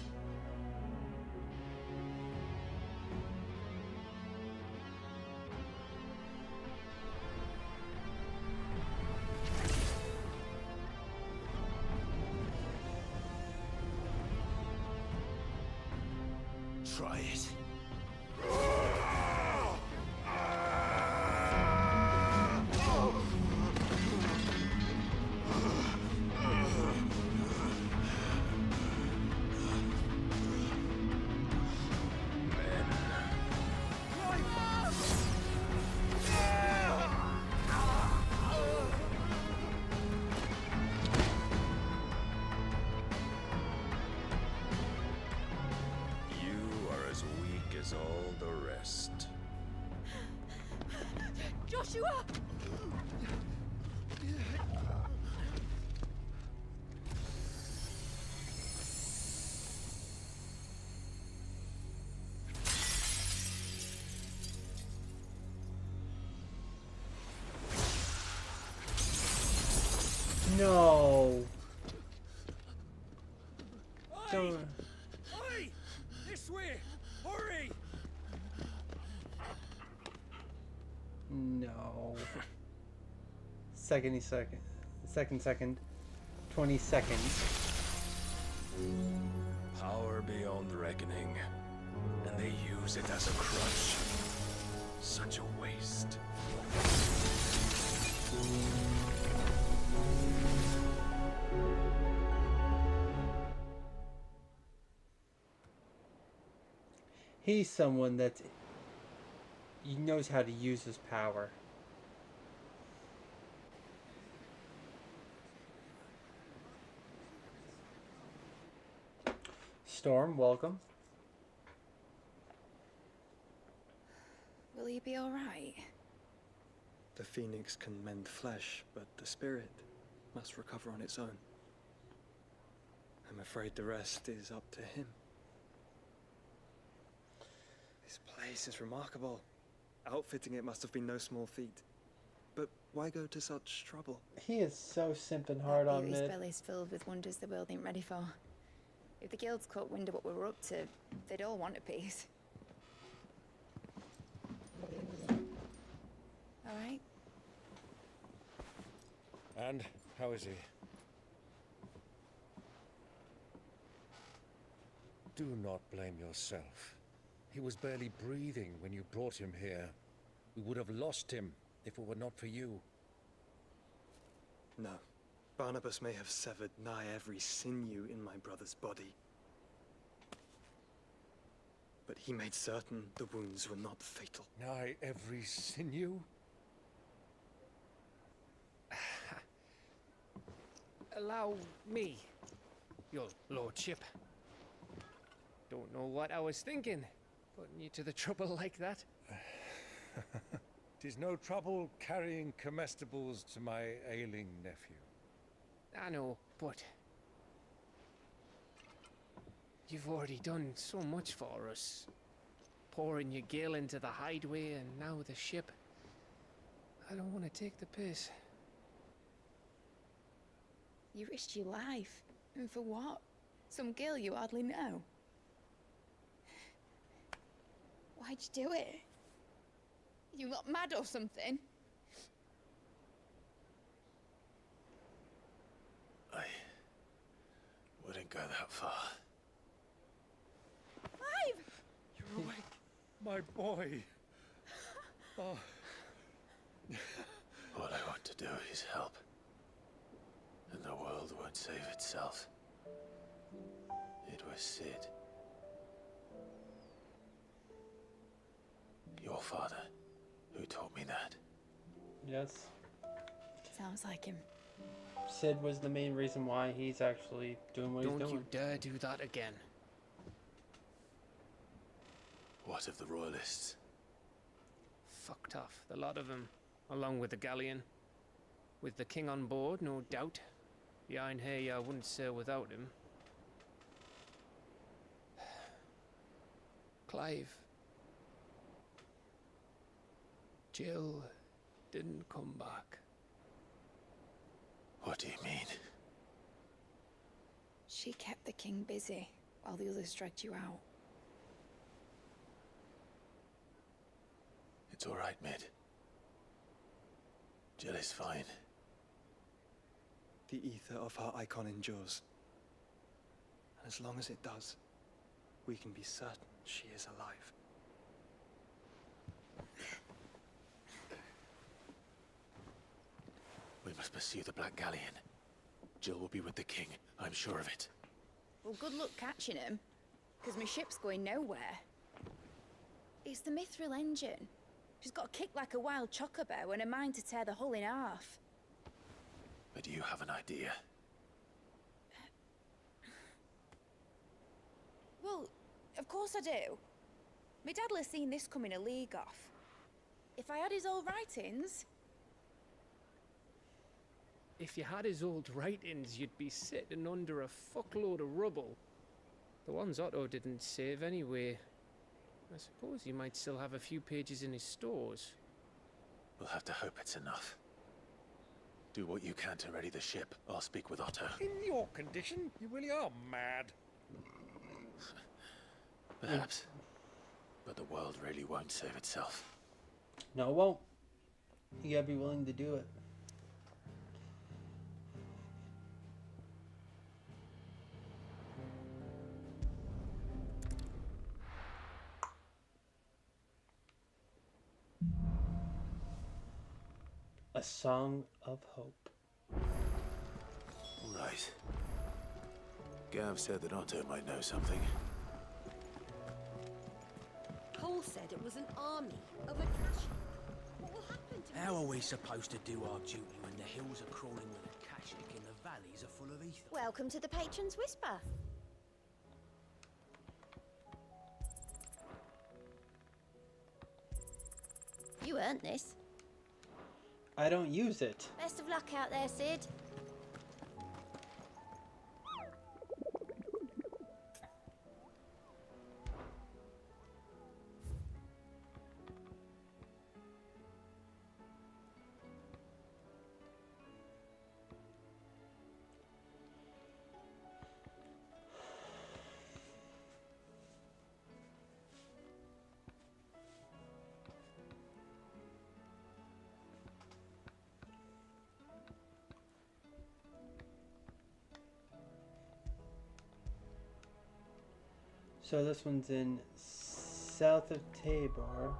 Try it. All the rest. Joshua! No. Oi! Oi! This way! Hurry! No. Second. 20 seconds. Power beyond reckoning. And they use it as a crutch. Such a waste. He's someone that he knows how to use his power. Storm, welcome. Will you be alright? The phoenix can mend flesh, but the spirit must recover on its own. I'm afraid the rest is up to him. This place is remarkable. Outfitting it must have been no small feat. But why go to such trouble? He is so simping hard on Beauty's Mid. belly's filled with wonders the world ain't ready for. If the guilds caught wind of what we were up to, they'd all want a piece. Alright? And how is he? Do not blame yourself. He was barely breathing when you brought him here. We would have lost him if it were not for you. No. Barnabas may have severed nigh every sinew in my brother's body. But he made certain the wounds were not fatal. Nigh every sinew? Allow me, your lordship. Don't know what I was thinking, putting you to the trouble like that. 'Tis no trouble carrying comestibles to my ailing nephew. I know, but you've already done so much for us. Pouring your gil into the hideaway and now the ship. I don't want to take the piss. You risked your life. And for what? Some girl you hardly know. Why'd you do it? You got mad or something? I wouldn't go that far. Clive! You're awake, my boy. Oh. All I want to do is help. And the world won't save itself. It was Sid. Your father, who taught me that. Yes. Sounds like him. Sid was the main reason why he's actually doing what he's doing. Don't you dare do that again. What of the Royalists? Fucked off, the lot of them, along with the galleon. With the king on board, no doubt. The Iron Hair wouldn't sail without him. Clive. Jill didn't come back. What do you mean? She kept the king busy while the others dragged you out. It's all right, Mid. Jill is fine. The ether of her icon endures. And as long as it does, we can be certain she is alive. We must pursue the Black Galleon. Jill will be with the king, I'm sure of it. Well, good luck catching him, because my ship's going nowhere. It's the Mithril engine. She's got a kick like a wild chocobo and a mind to tear the hull in half. But you have an idea. Well, of course I do. My dad'll have seen this coming a league off. If I had his old writings... If you had his old writings, you'd be sitting under a fuckload of rubble. The ones Otto didn't save anyway. I suppose he might still have a few pages in his stores. We'll have to hope it's enough. Do what you can to ready the ship. I'll speak with Otto. In your condition, you really are mad. Perhaps. But the world really won't save itself. No, it won't. You gotta be willing to do it. A Song of Hope. Right. Gav said that Otto might know something. Cole said it was an army of a cash. What will happen to How are we supposed to do our duty when the hills are crawling with a Kashik and the valleys are full of ether? Welcome to the Patron's Whisper. You earned this. I don't use it. Best of luck out there, Sid. So this one's in south of Tabor.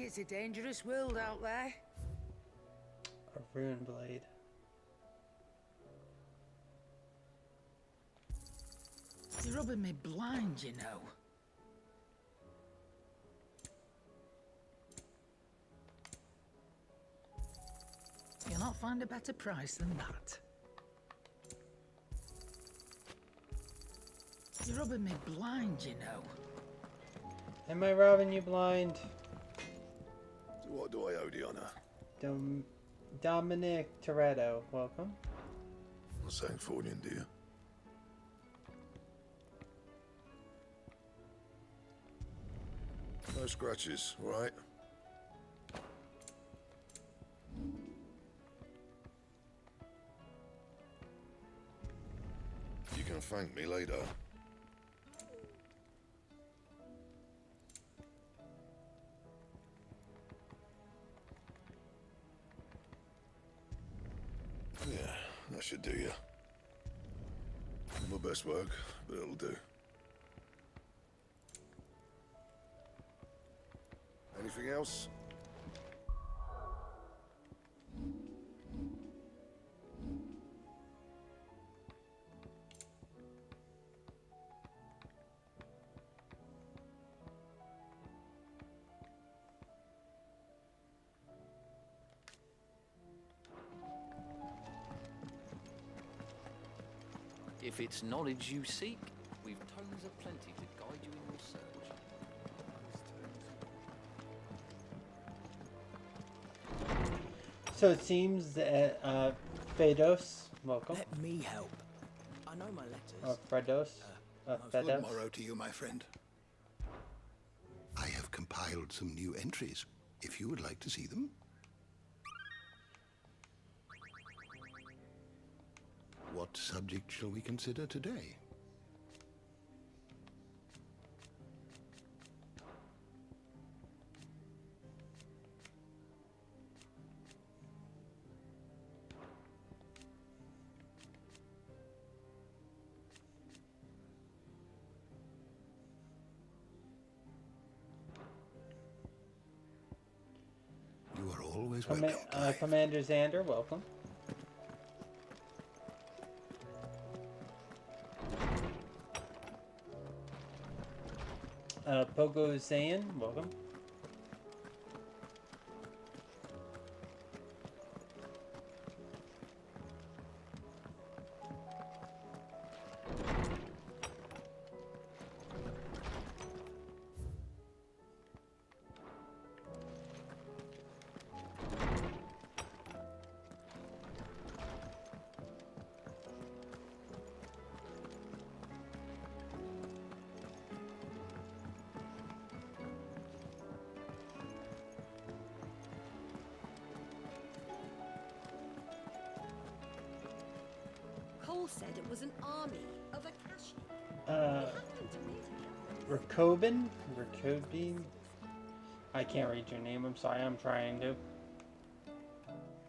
it's a dangerous world out there. A rune blade. You're rubbing me blind, you know. You'll not find a better price than that. You're rubbing me blind, you know. Am I robbing you blind? So what do I owe the honor? Dominic Toretto, welcome. A Sanfordine dear. No scratches, all right? You can thank me later. Yeah, that should do you. My best work, but it'll do. Anything else? If it's knowledge you seek, we've tomes aplenty to guide you in your search. So it seems that Phaedos, welcome. Let me help. I know my letters. Fredos. Most Phaedos. good Morrow to you, my friend. I have compiled some new entries, if you would like to see them. What subject shall we consider today? You are always welcome. Commander Xander, welcome. Pogo Zayn, welcome. Cole said it was an army of Akashi. Rakobin? I can't read your name, I'm sorry, I'm trying to.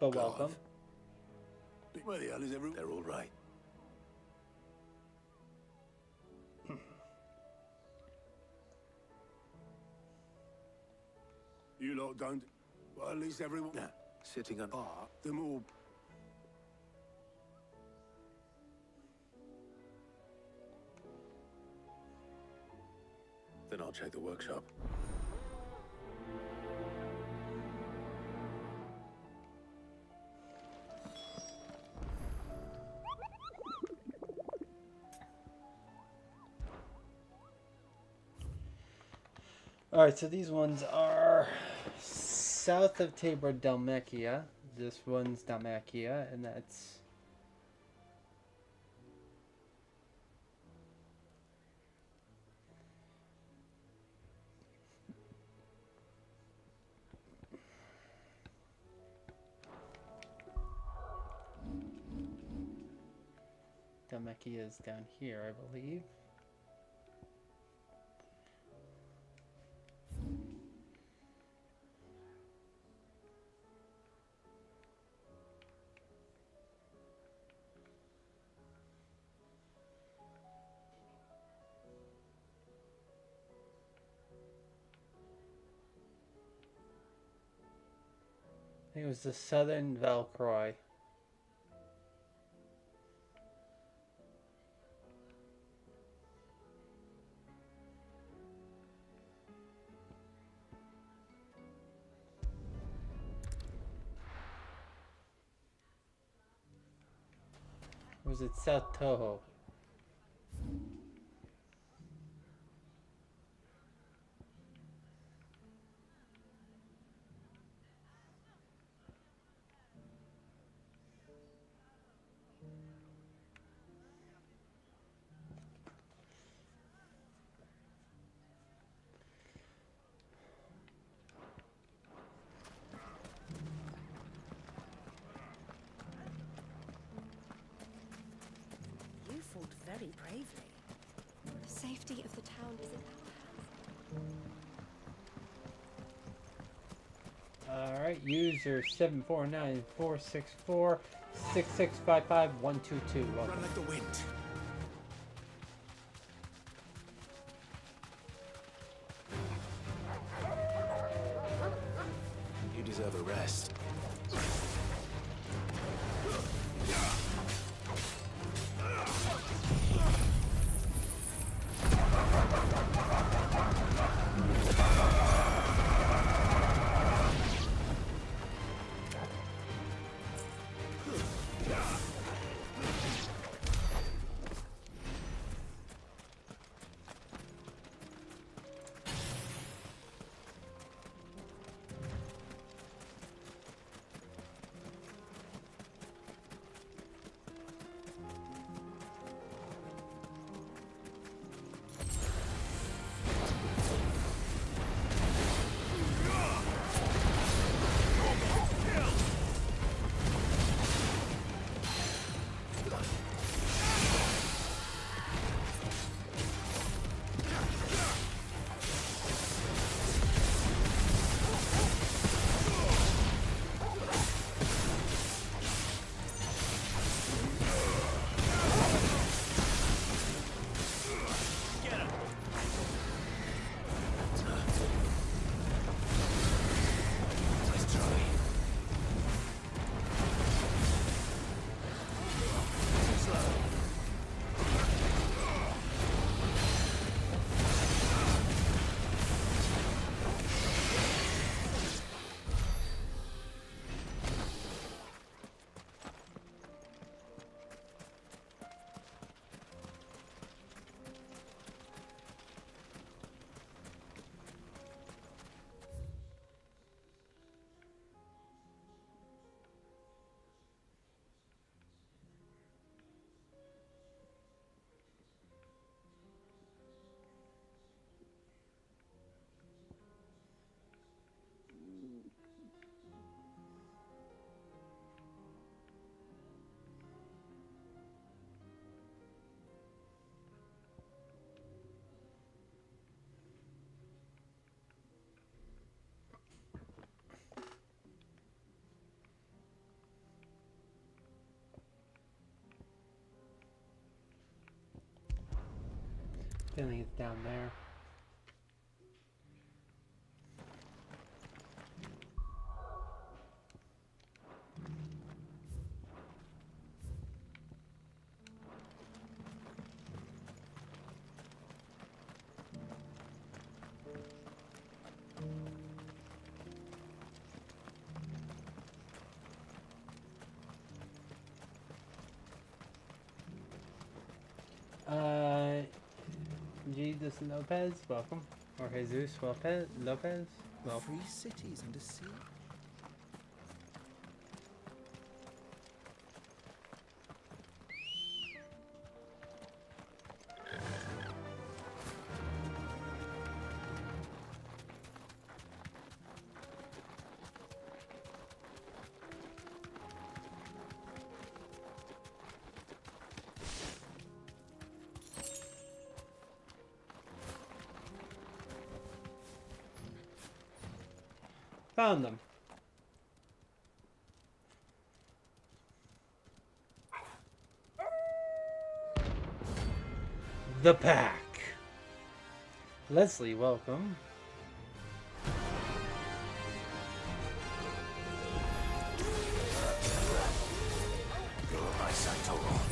But welcome. Where the hell is everyone? They're all right. You lot don't... Well, at least everyone... Nah, sitting on... Them all... Then I'll check the workshop. Alright, so these ones are south of Tabor Dalmacia. This one's Dalmacia, and that's... Dalmacia is down here, I believe. think it was the Southern Valcroy. Or was it South Toho? You fought very bravely. The safety of the town is in our hands. Alright, user 749-464-6655-122. Run like the wind. You deserve a rest. Feeling it's down there. Jesus Lopez, welcome. Or Jesus Lopez, welcome. Free cities and a sea. Found them. The pack. Leslie, welcome. total.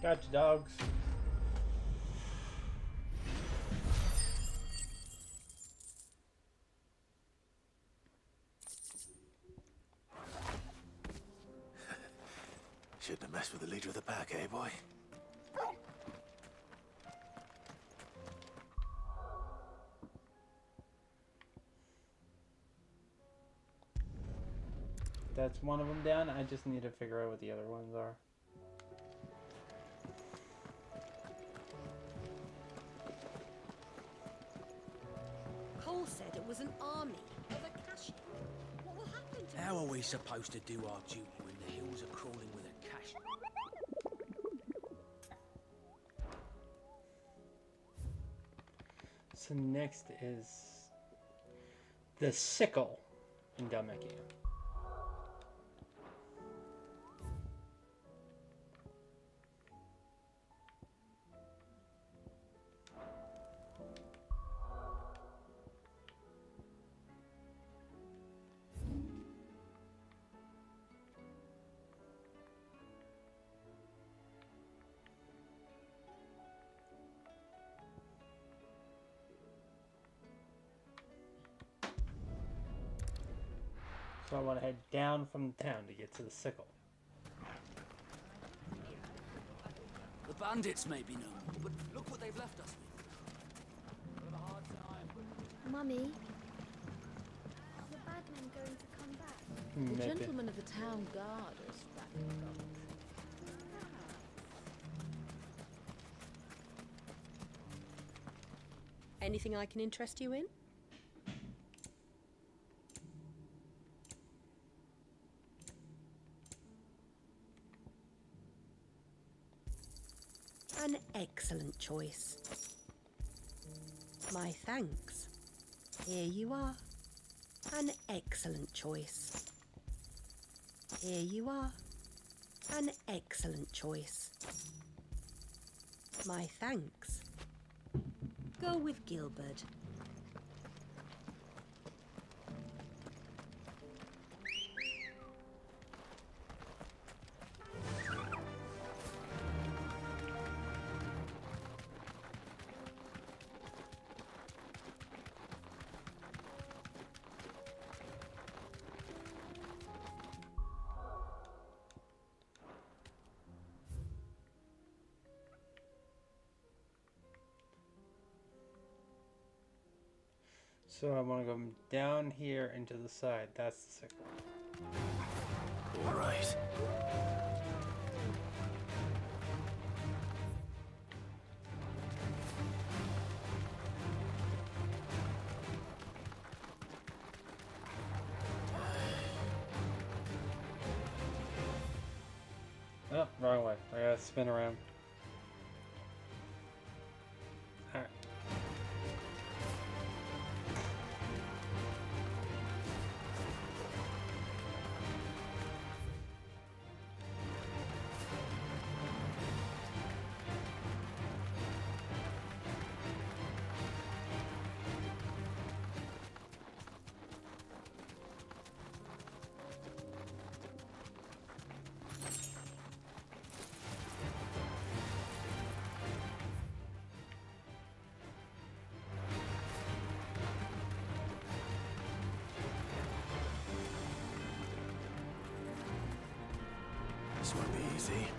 Gotcha, dogs. Shouldn't have messed with the leader of the pack, eh, boy? That's one of them down. I just need to figure out what the other ones are. Cole said it was an army of Akashi. What will happen to How are we supposed to do our duty when the hills are crawling with Akashi? So next is the sickle in Dhalmekia. So I want to head down from town to get to the sickle. The bandits may be no more, but look what they've left us with. We'll have a hard time. Mummy, are the bad men going to come back? The Maybe. gentlemen of the town guard are strapping up. Anything I can interest you in? An excellent choice. My thanks. Here you are. An excellent choice. Here you are. An excellent choice. My thanks. Go with Gilbert. So I want to go down here into the side. That's the sickle. All right. Oh, wrong way. I gotta spin around. Alright. easy.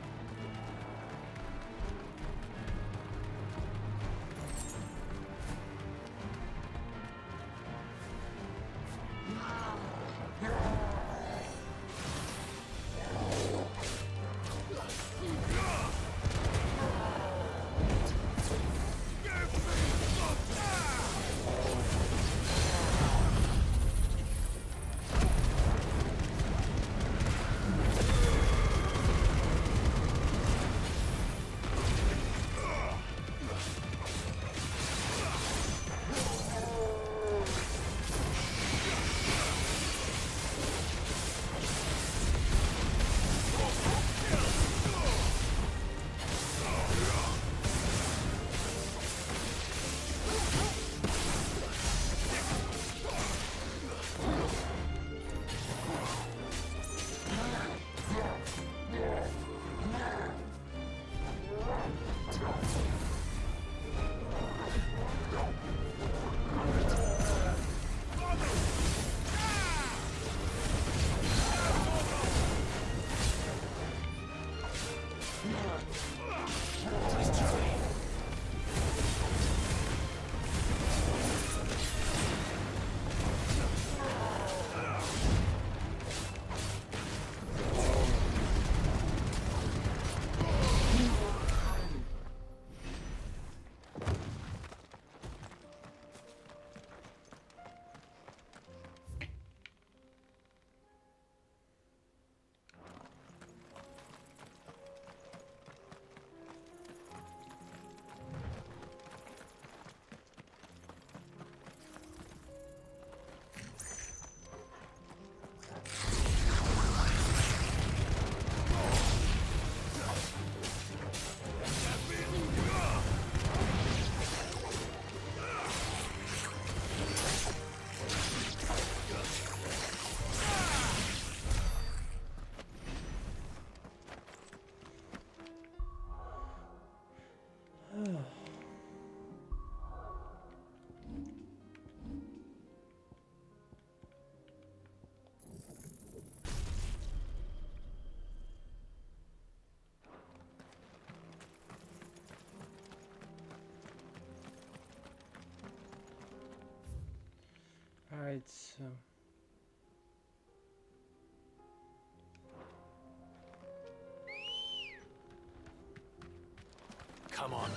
Alright, so... Come on.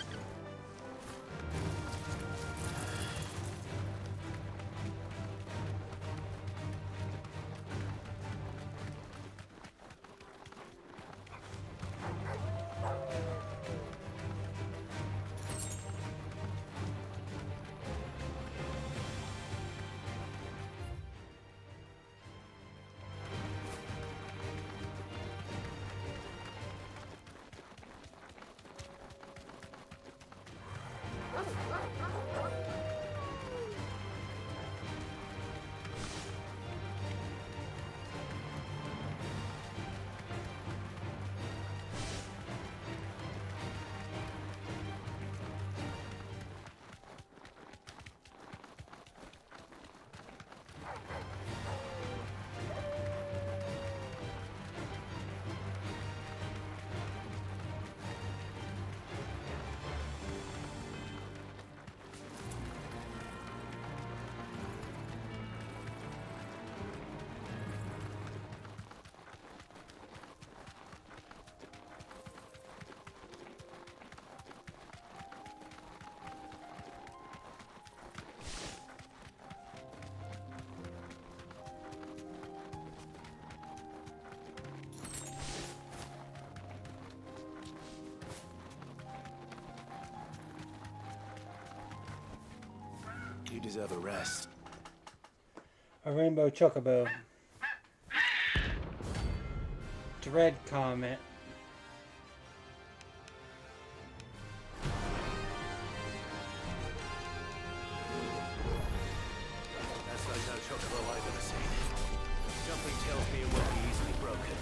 You deserve a rest. A rainbow chocobo. Dread comment. That's like no chocobo I've ever seen. Jumping tells me it won't be easily broken.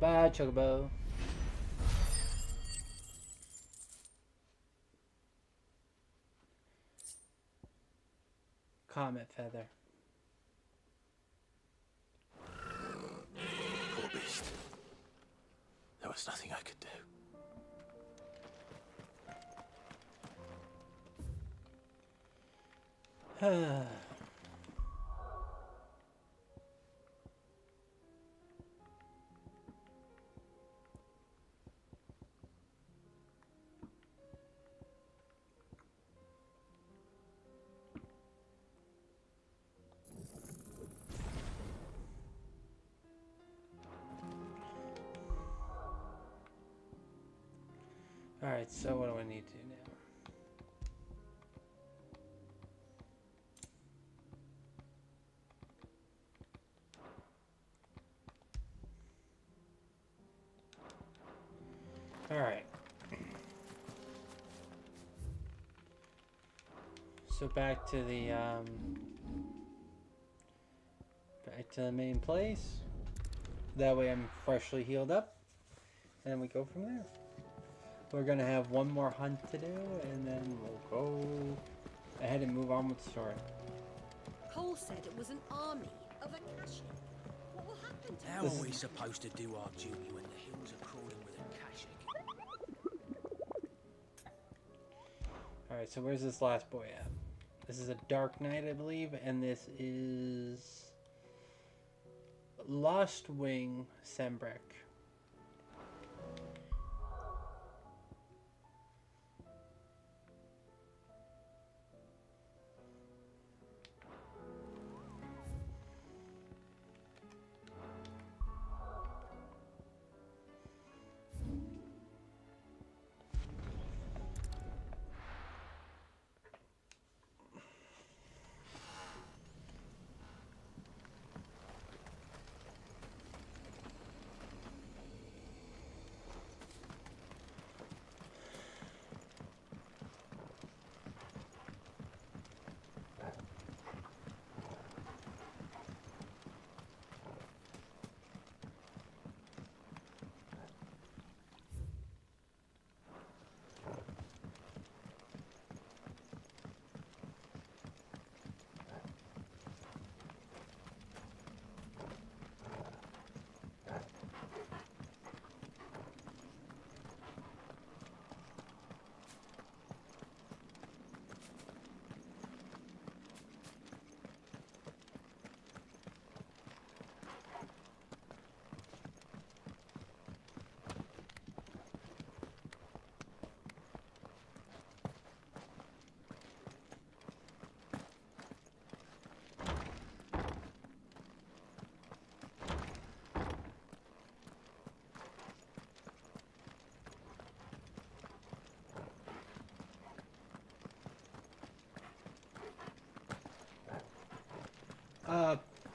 Goodbye, Chocobo. Comet feather. Poor beast. There was nothing I could do. Alright, so what do I need to do now? Alright. So back to the main place. That way I'm freshly healed up. And we go from there. We're gonna have one more hunt to do, and then we'll go ahead and move on with the story. Cole said it was an army of Akashic. What will happen to How are we supposed to do our duty when the hills are crawling with Akashic? Alright, so where's this last boy at? This is a Dark Knight, I believe, and this is Lost Wing Sembrek.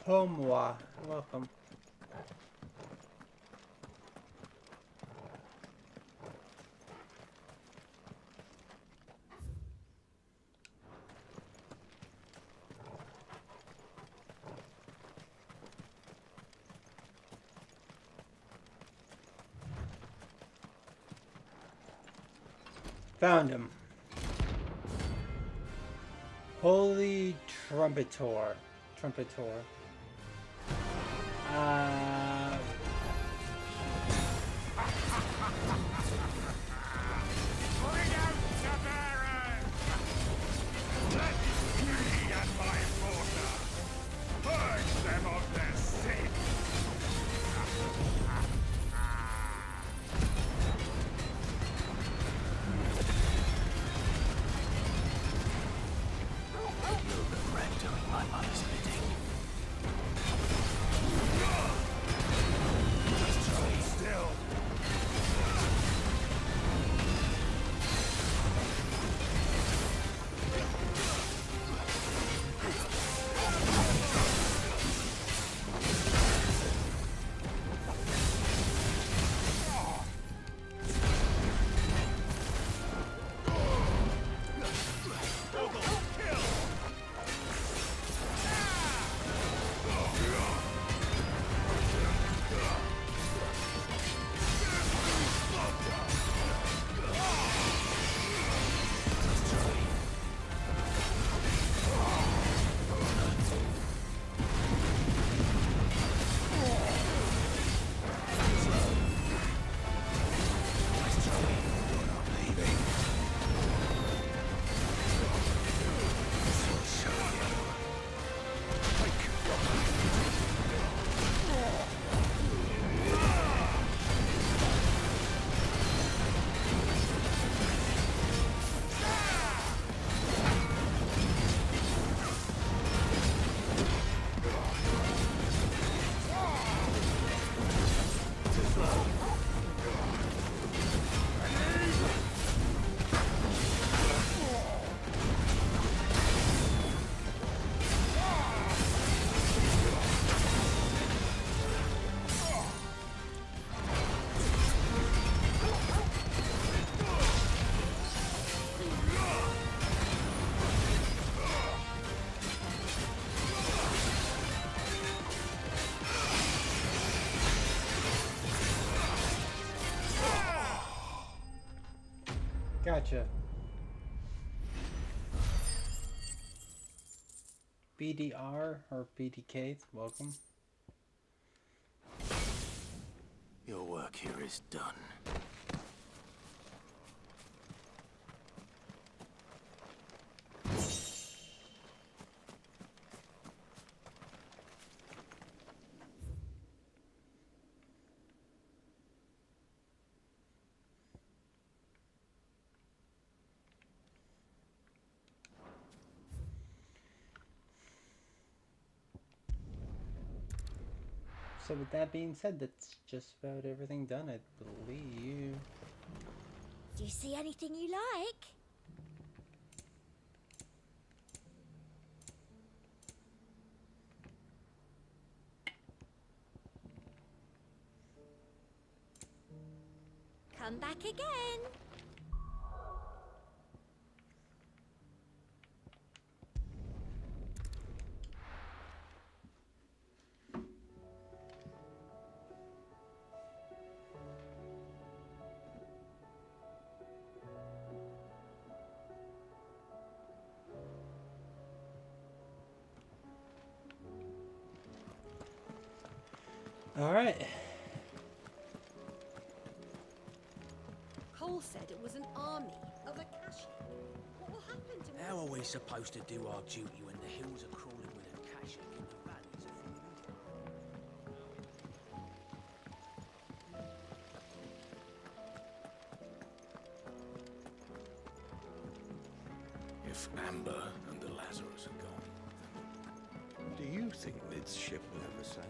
Pomwa, welcome. Found him. Holy Trumpetor. Gotcha. BDR or BDK, welcome. Your work here is done. So with that being said, that's just about everything done, I believe. Do you see anything you like? Come back again. Alright. Cole said it was an army of Akashi. What will happen to How are we supposed to do our duty when the hills are crawling with Akashic and the valleys are full of If Amber and the Lazarus are gone, then do you think Mid's ship will ever sail?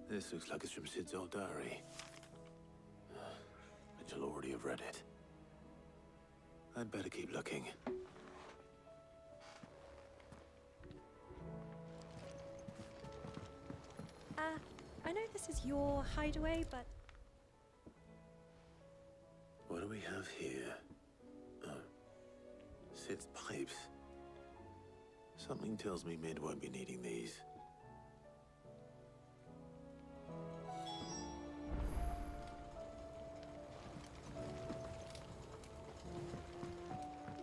This looks like it's from Sid's old diary. But you'll already have read it. I'd better keep looking. I know this is your hideaway, but... What do we have here? Oh. Sid's pipes. Something tells me Mid won't be needing these.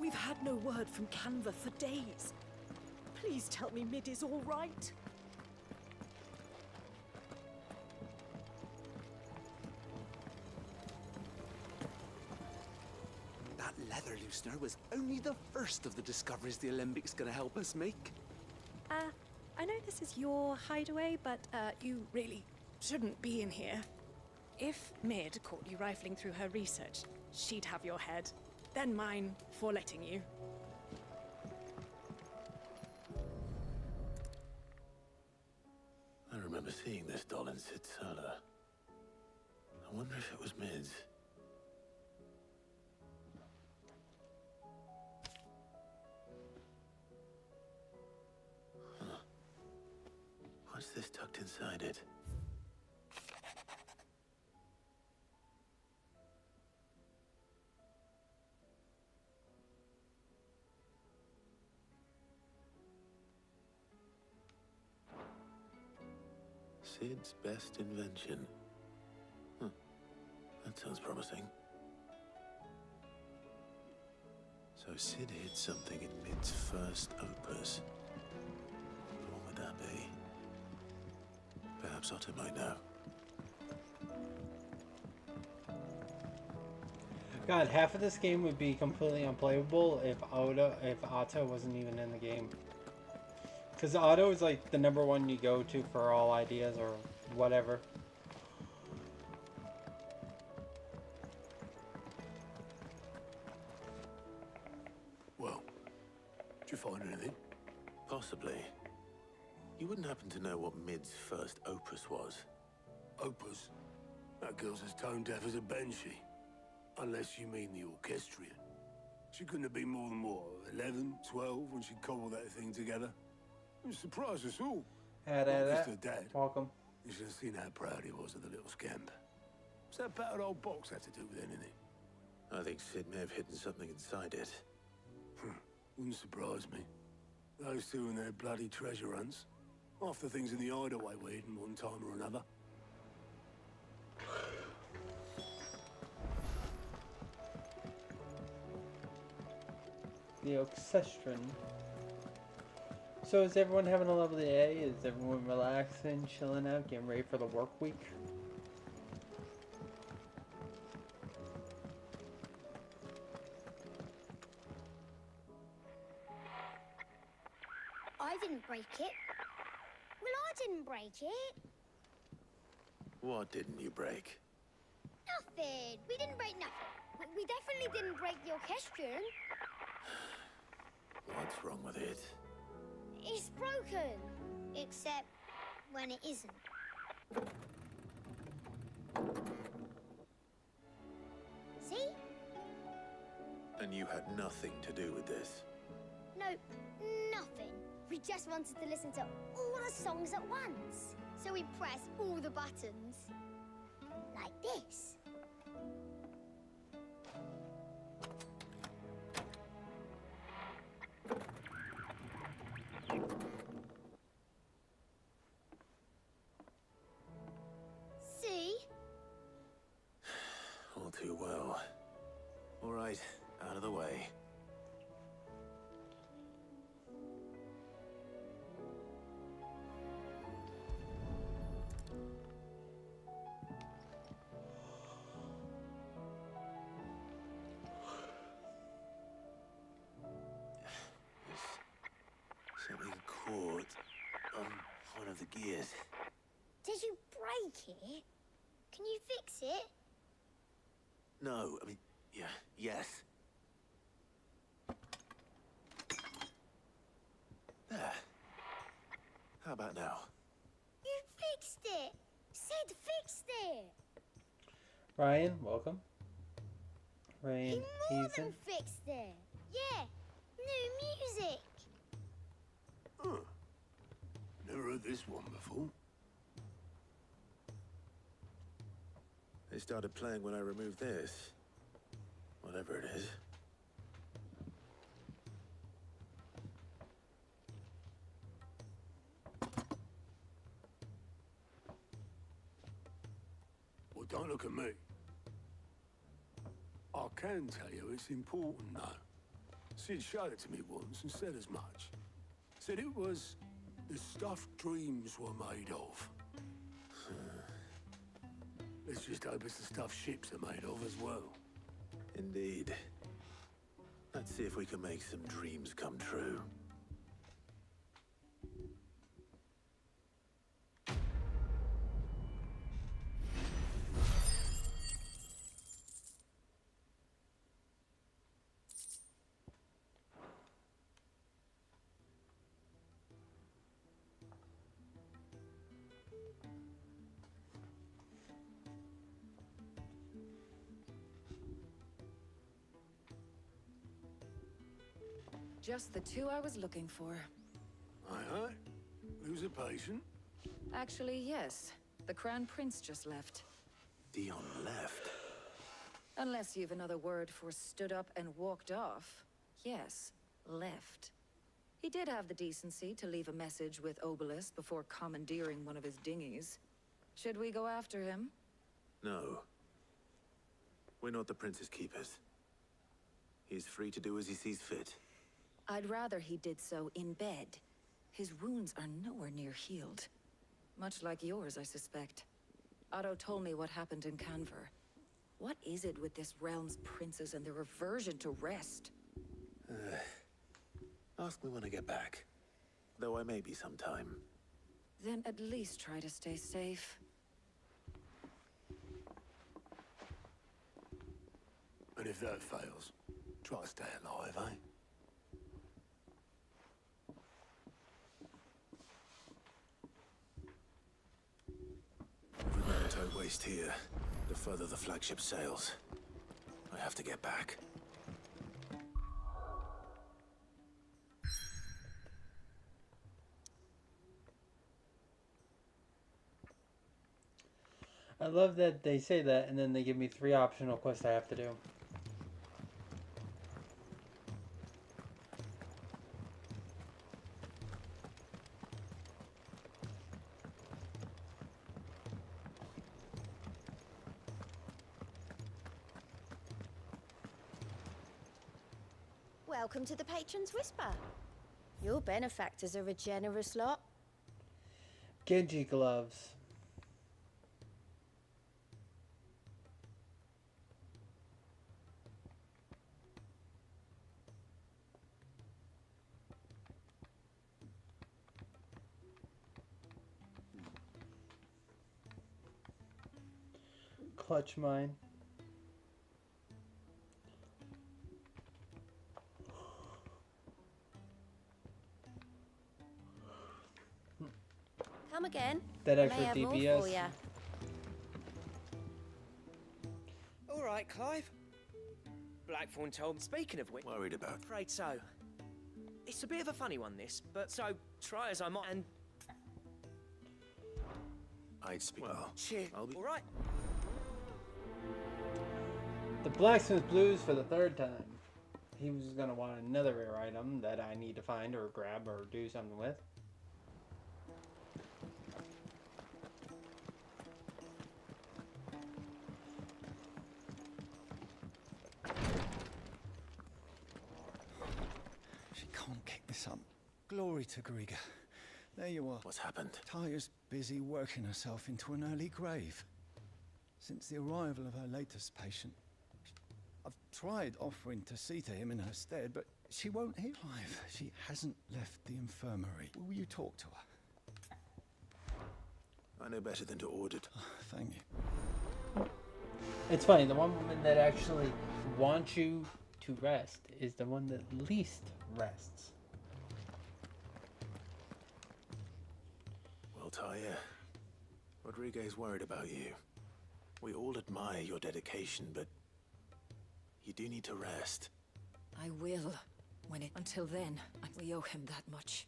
We've had no word from Canva for days. Please tell me Mid is all right. That leather loosener was only the first of the discoveries the Alembic's gonna help us make. I know this is your hideaway, but you really shouldn't be in here. If Mid caught you rifling through her research, she'd have your head. Then mine for letting you. I remember seeing this doll in Sid's cellar. I wonder if it was Mid's. Huh. What's this tucked inside it? Sid's best invention. Huh. That sounds promising. So Sid hid something in Mid's first opus. What would that be? Perhaps Otto might know. God, half of this game would be completely unplayable if Otto wasn't even in the game. Because Otto is like the #1 you go to for all ideas or whatever. Well, did you find anything? Possibly. You wouldn't happen to know what Mid's first opus was? Opus? That girl's as tone deaf as a banshee. Unless you mean the orchestrion. She couldn't have been more than, what, 11, 12 when she cobbled that thing together? It surprised us all. Not just her dad. Welcome. You should have seen how proud he was of the little scamp. What's that battered old box have to do with anything? I think Sid may have hidden something inside it. Wouldn't surprise me. Those two and their bloody treasure hunts. Half the things in the hideaway were hidden one time or another. The Oxestron. So is everyone having a lovely day? Is everyone relaxing, chilling out, getting ready for the work week? I didn't break it. Well, I didn't break it. What didn't you break? Nothing. We didn't break nothing. We definitely didn't break the orchestrion. What's wrong with it? It's broken. Except when it isn't. See? And you had nothing to do with this? Nope, nothing. We just wanted to listen to all the songs at once. So we pressed all the buttons. Like this. See? All too well. All right, out of the way. Something caught on one of the gears. Did you break it? Can you fix it? No, I mean, yes. There. How about now? You fixed it! Sid fixed it! Ryan, welcome. Ryan, He more he's than in. fixed it! Yeah! New music! Huh. Never heard this one before. They started playing when I removed this. Whatever it is. Well, don't look at me. I can tell you it's important, though. Sid showed it to me once and said as much. Said it was the stuff dreams were made of. Let's just hope it's the stuff ships are made of as well. Indeed. Let's see if we can make some dreams come true. Just the two I was looking for. Aye, aye. Lose a patient? Actually, yes. The Crown Prince just left. Dion left? Unless you've another word for stood up and walked off. Yes, left. He did have the decency to leave a message with Obelisk before commandeering one of his dinghies. Should we go after him? No. We're not the Prince's keepers. He's free to do as he sees fit. I'd rather he did so in bed. His wounds are nowhere near healed. Much like yours, I suspect. Otto told me what happened in Canver. What is it with this realm's princes and their aversion to rest? Ask me when I get back. Though I may be sometime. Then at least try to stay safe. And if that fails, try to stay alive, eh? Every minute I waste here, the further the flagship sails. I have to get back. I love that they say that and then they give me 3 optional quests I have to do. Welcome to the Patron's Whisper. Your benefactors are a generous lot. Genji gloves. Clutch mine. Come again. That I extra may have more DPS. for ya. All right, Clive. Blackthorn told me. Speaking of which, Worried about? afraid so. It's a bit of a funny one, this, but so try as I might. And I'd speak. Well, cheer. I'll be All right. The Blacksmith Blues for the third time. He was gonna want another rare item that I need to find or grab or do something with. She can't kick this up. Glory to Griga. There you are. What's happened? Taya's busy working herself into an early grave. Since the arrival of her latest patient, I've tried offering to see to him in her stead, but she won't hear. Clive, she hasn't left the infirmary. Will you talk to her? I know better than to order it. Thank you. It's funny, the one woman that actually wants you to rest is the one that least rests. Well, Taya, Rodriguez worried about you. We all admire your dedication, but you do need to rest. I will. Until then, we owe him that much.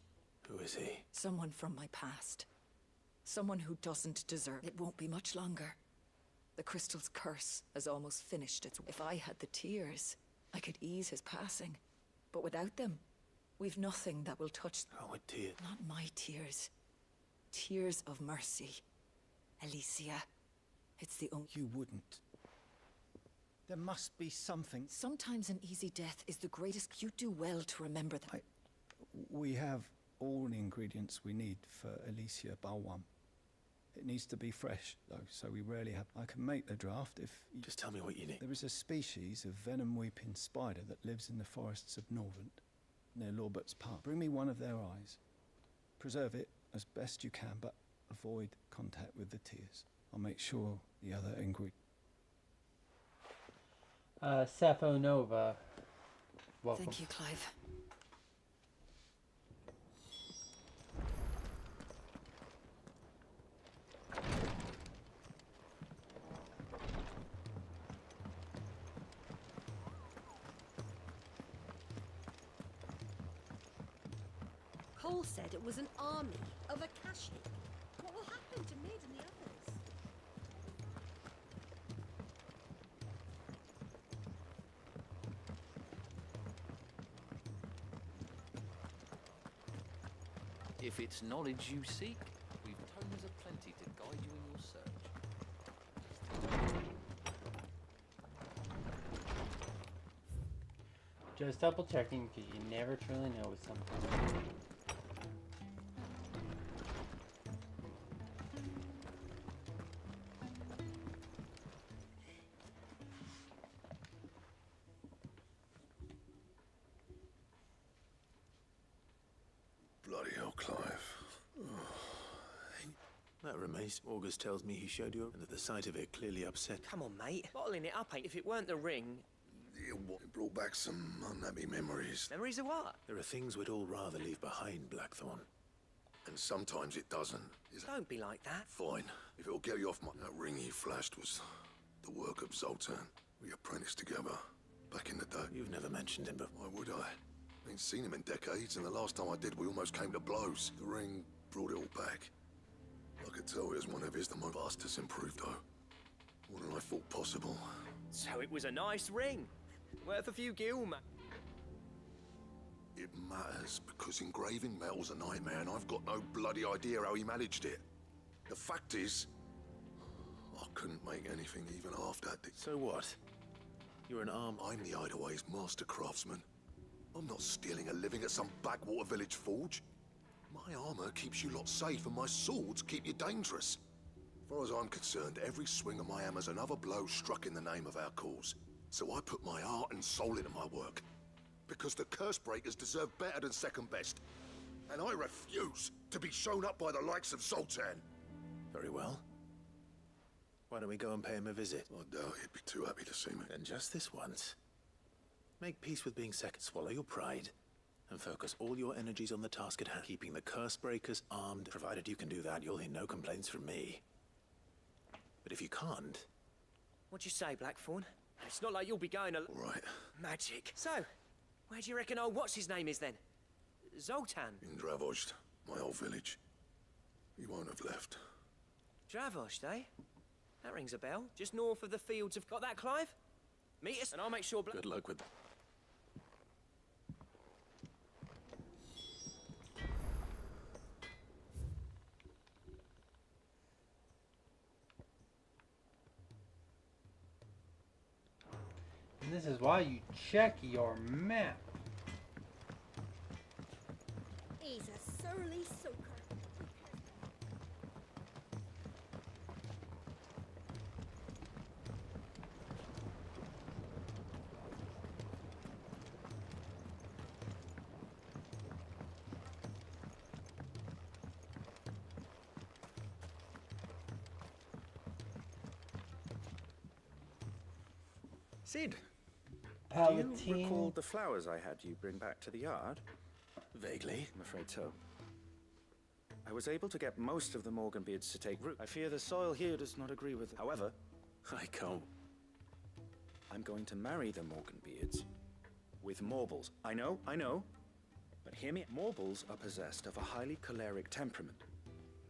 Who is he? Someone from my past. Someone who doesn't deserve. It won't be much longer. The crystal's curse has almost finished its. If I had the tears, I could ease his passing. But without them, we've nothing that will touch. Oh, what tears? Not my tears. Tears of mercy. Alicia. It's the only. You wouldn't. There must be something. Sometimes an easy death is the greatest. You do well to remember that. We have all the ingredients we need for Alicia Balwam. It needs to be fresh, though, so we rarely have. I can make the draft if. Just tell me what you need. There is a species of venom-weeping spider that lives in the forests of Norvent, near Lorbert's Park. Bring me one of their eyes. Preserve it as best you can, but avoid contact with the tears. I'll make sure the other ingredients. Sappho Nova. Welcome. Thank you, Clive. Cole said it was an army of Akashi. What will happen to Mid and the others? If it's knowledge you seek, we've tomes of plenty to guide you in your search. Just double checking because you never truly know with something. Bloody hell, Clive. That remains. August tells me he showed you, and that the sight of it clearly upset. Come on, mate. Bottling it up ain't. If it weren't the ring. It brought back some unhappy memories. Memories of what? There are things we'd all rather leave behind, Blackthorn. And sometimes it doesn't. Don't be like that. Fine. If it'll get you off my... That ring he flashed was the work of Zoltan. We apprenticed together back in the day. You've never mentioned him before. Why would I? I ain't seen him in decades, and the last time I did, we almost came to blows. The ring brought it all back. I could tell it was one of his. The most vast has improved, though. More than I thought possible. So it was a nice ring. Worth a few gil, man. It matters, because engraving metal's a nightmare, and I've got no bloody idea how he managed it. The fact is, I couldn't make anything even half that. So what? You're an arm. I'm the Hideaway's master craftsman. I'm not stealing a living at some backwater village forge. My armor keeps you lot safe and my swords keep you dangerous. As far as I'm concerned, every swing of my hammer's another blow struck in the name of our cause. So I put my heart and soul into my work. Because the curse breakers deserve better than second best. And I refuse to be shown up by the likes of Zoltan. Very well. Why don't we go and pay him a visit? I doubt he'd be too happy to see me. And just this once. Make peace with being second. Swallow your pride. And focus all your energies on the task at hand. Keeping the curse breakers armed. Provided you can do that, you'll hear no complaints from me. But if you can't... What'd you say, Blackthorn? It's not like you'll be going All right. Magic. So, where do you reckon old what's-his-name is then? Zoltan? In Dravost, my old village. He won't have left. Dravost, eh? That rings a bell. Just north of the fields of... Got that, Clive? Meet us and I'll make sure... Good luck with... And this is why you check your map. He's a surly soaker. Sid, do Palatine. you recall the flowers I had you bring back to the yard? Vaguely. I'm afraid so. I was able to get most of the Morganbeards to take root. I fear the soil here does not agree with it. However, I can't. I'm going to marry the Morganbeards with Morbles. I know. But hear me, Morbles are possessed of a highly choleric temperament.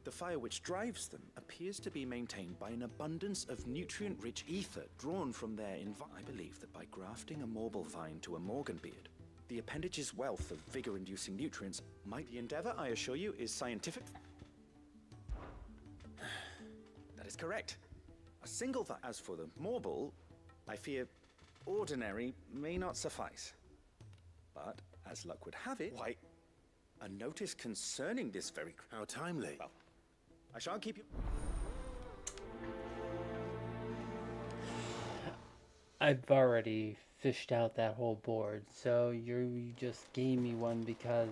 The fire which drives them appears to be maintained by an abundance of nutrient-rich ether drawn from their environment. I believe that by grafting a Morble vine to a Morganbeard, the appendage's wealth of vigor-inducing nutrients might... The endeavor, I assure you, is scientific. That is correct. A single vine. As for the Morble, I fear ordinary may not suffice. But, as luck would have it, why, a notice concerning this very... How timely. Well, I shan't keep you... I've already fished out that whole board, so you just gave me one because...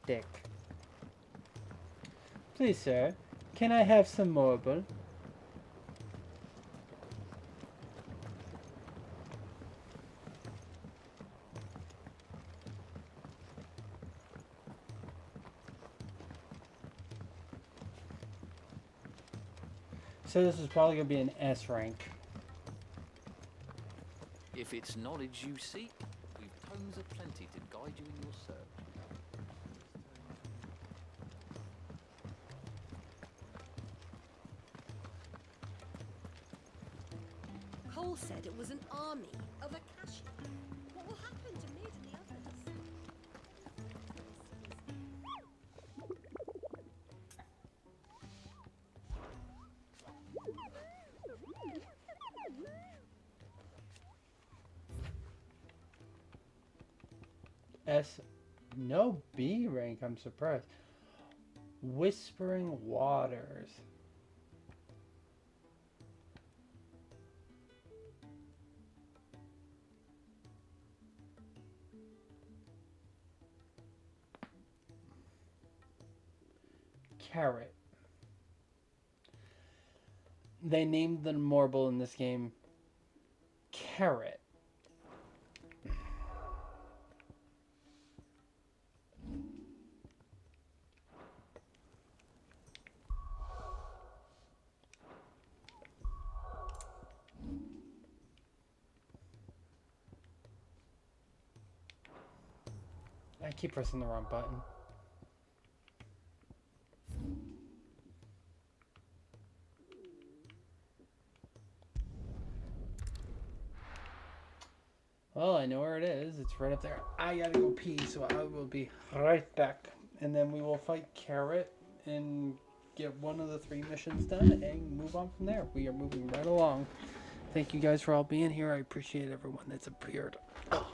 Dick. Please, sir, can I have some marble? So this is probably going to be an S rank. If it's knowledge you seek, we've tomes aplenty to guide you in your search. Cole said it was an army of Akashi. What will happen to Mid and the others? S, no B rank, I'm surprised. Whispering Waters. Carrot. They named the Morble in this game Carrot. I keep pressing the wrong button. Well, I know where it is. It's right up there. I gotta go pee, so I will be right back. And then we will fight Carrot and get one of the 3 missions done and move on from there. We are moving right along. Thank you guys for all being here. I appreciate everyone that's appeared. Oh.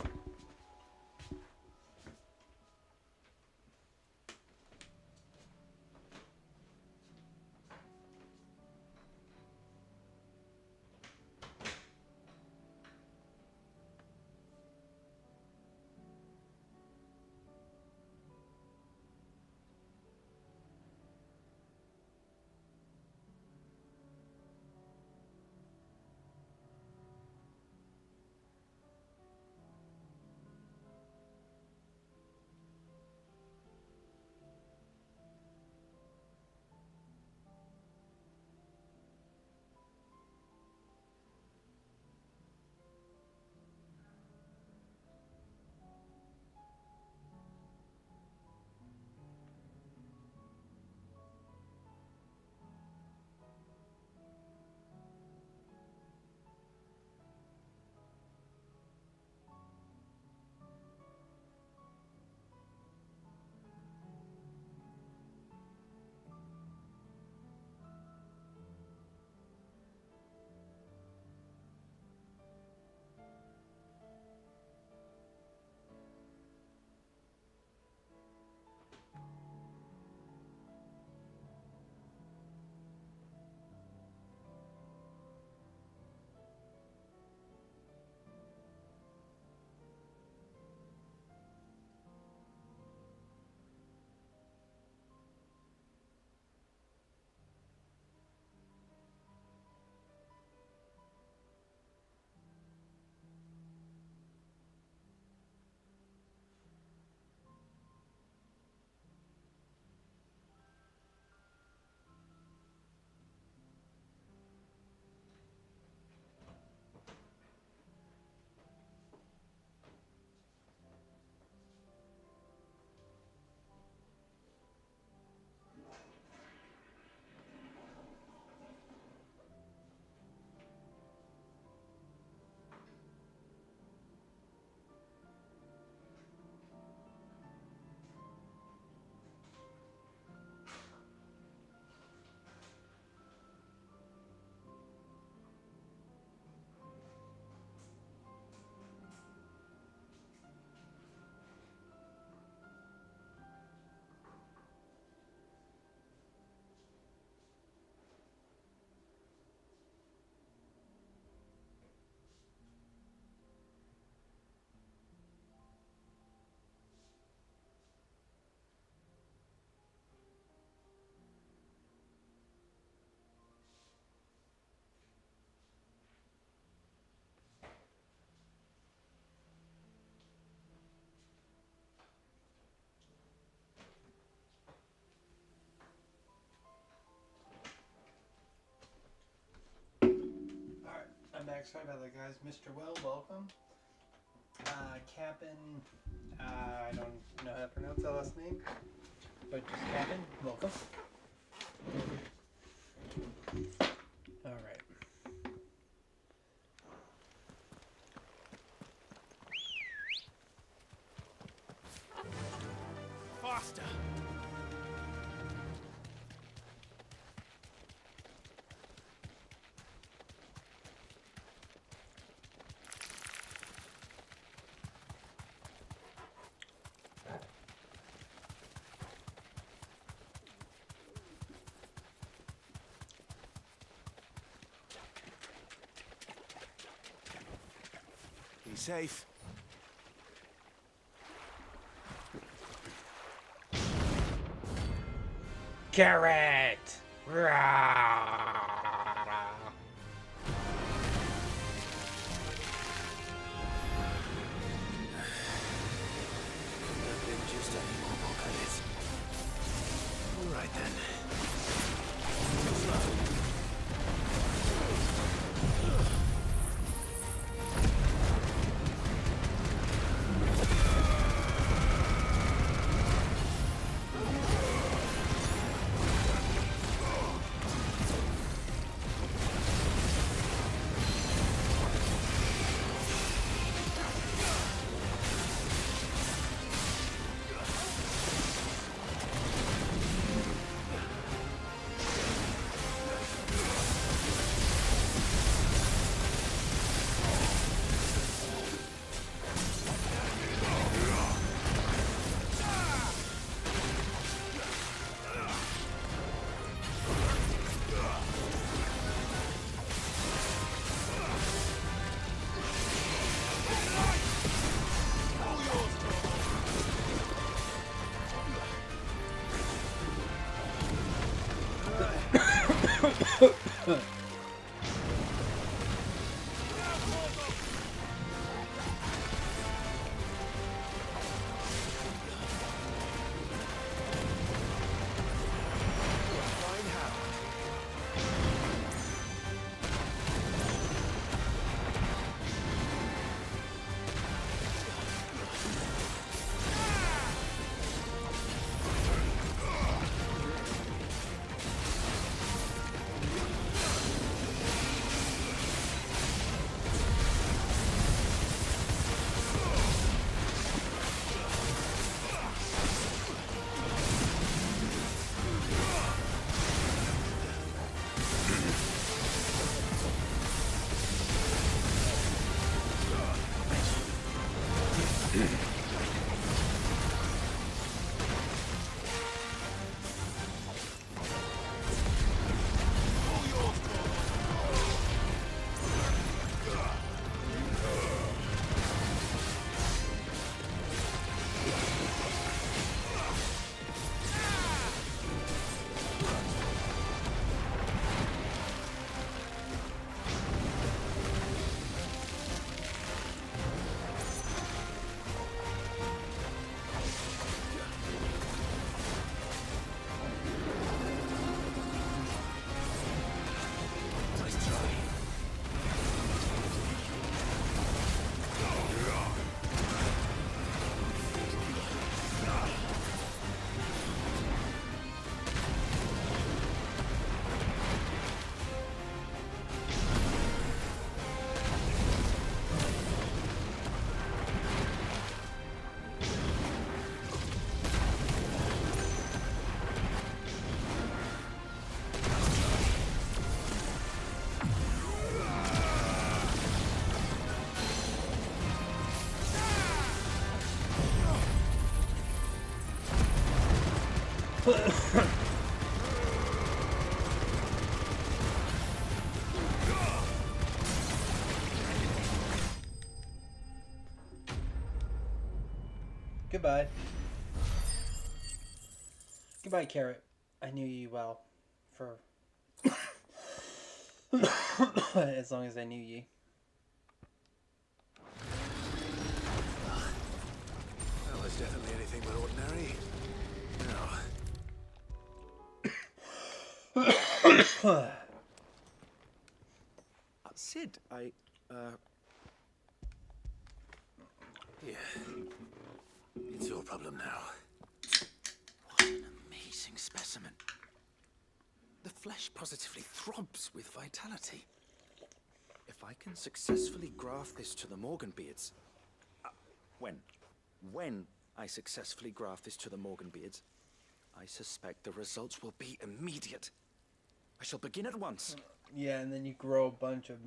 I'm back. Sorry about that, guys. Mr. Well, welcome. Captain, I don't know how to pronounce that last name, but just Captain, welcome. All right. Faster! Be safe. Carrot! Just any more bullets. All right then. Goodbye. Goodbye, Carrot. I knew you well for as long as I knew ye. That was definitely anything but ordinary. No. Sid, Yeah. It's your problem now. What an amazing specimen. The flesh positively throbs with vitality. If I can successfully graft this to the Morganbeards... when I successfully graft this to the Morganbeards, I suspect the results will be immediate. I shall begin at once. Yeah, and then you grow a bunch of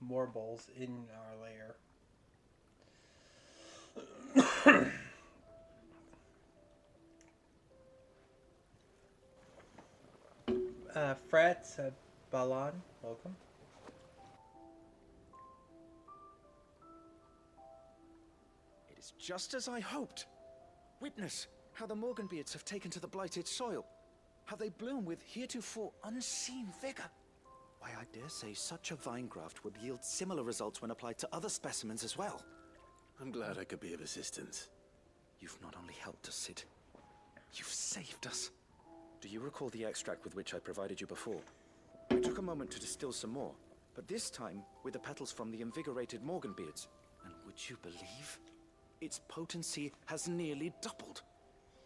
Morbles in our lair. Frats Balan, welcome. It is just as I hoped. Witness how the Morganbeards have taken to the blighted soil. How they bloom with heretofore unseen vigor. Why, I dare say such a vine graft would yield similar results when applied to other specimens as well. I'm glad I could be of assistance. You've not only helped us, Sid, you've saved us. Do you recall the extract with which I provided you before? I took a moment to distill some more, but this time with the petals from the invigorated Morganbeards. And would you believe? Its potency has nearly doubled.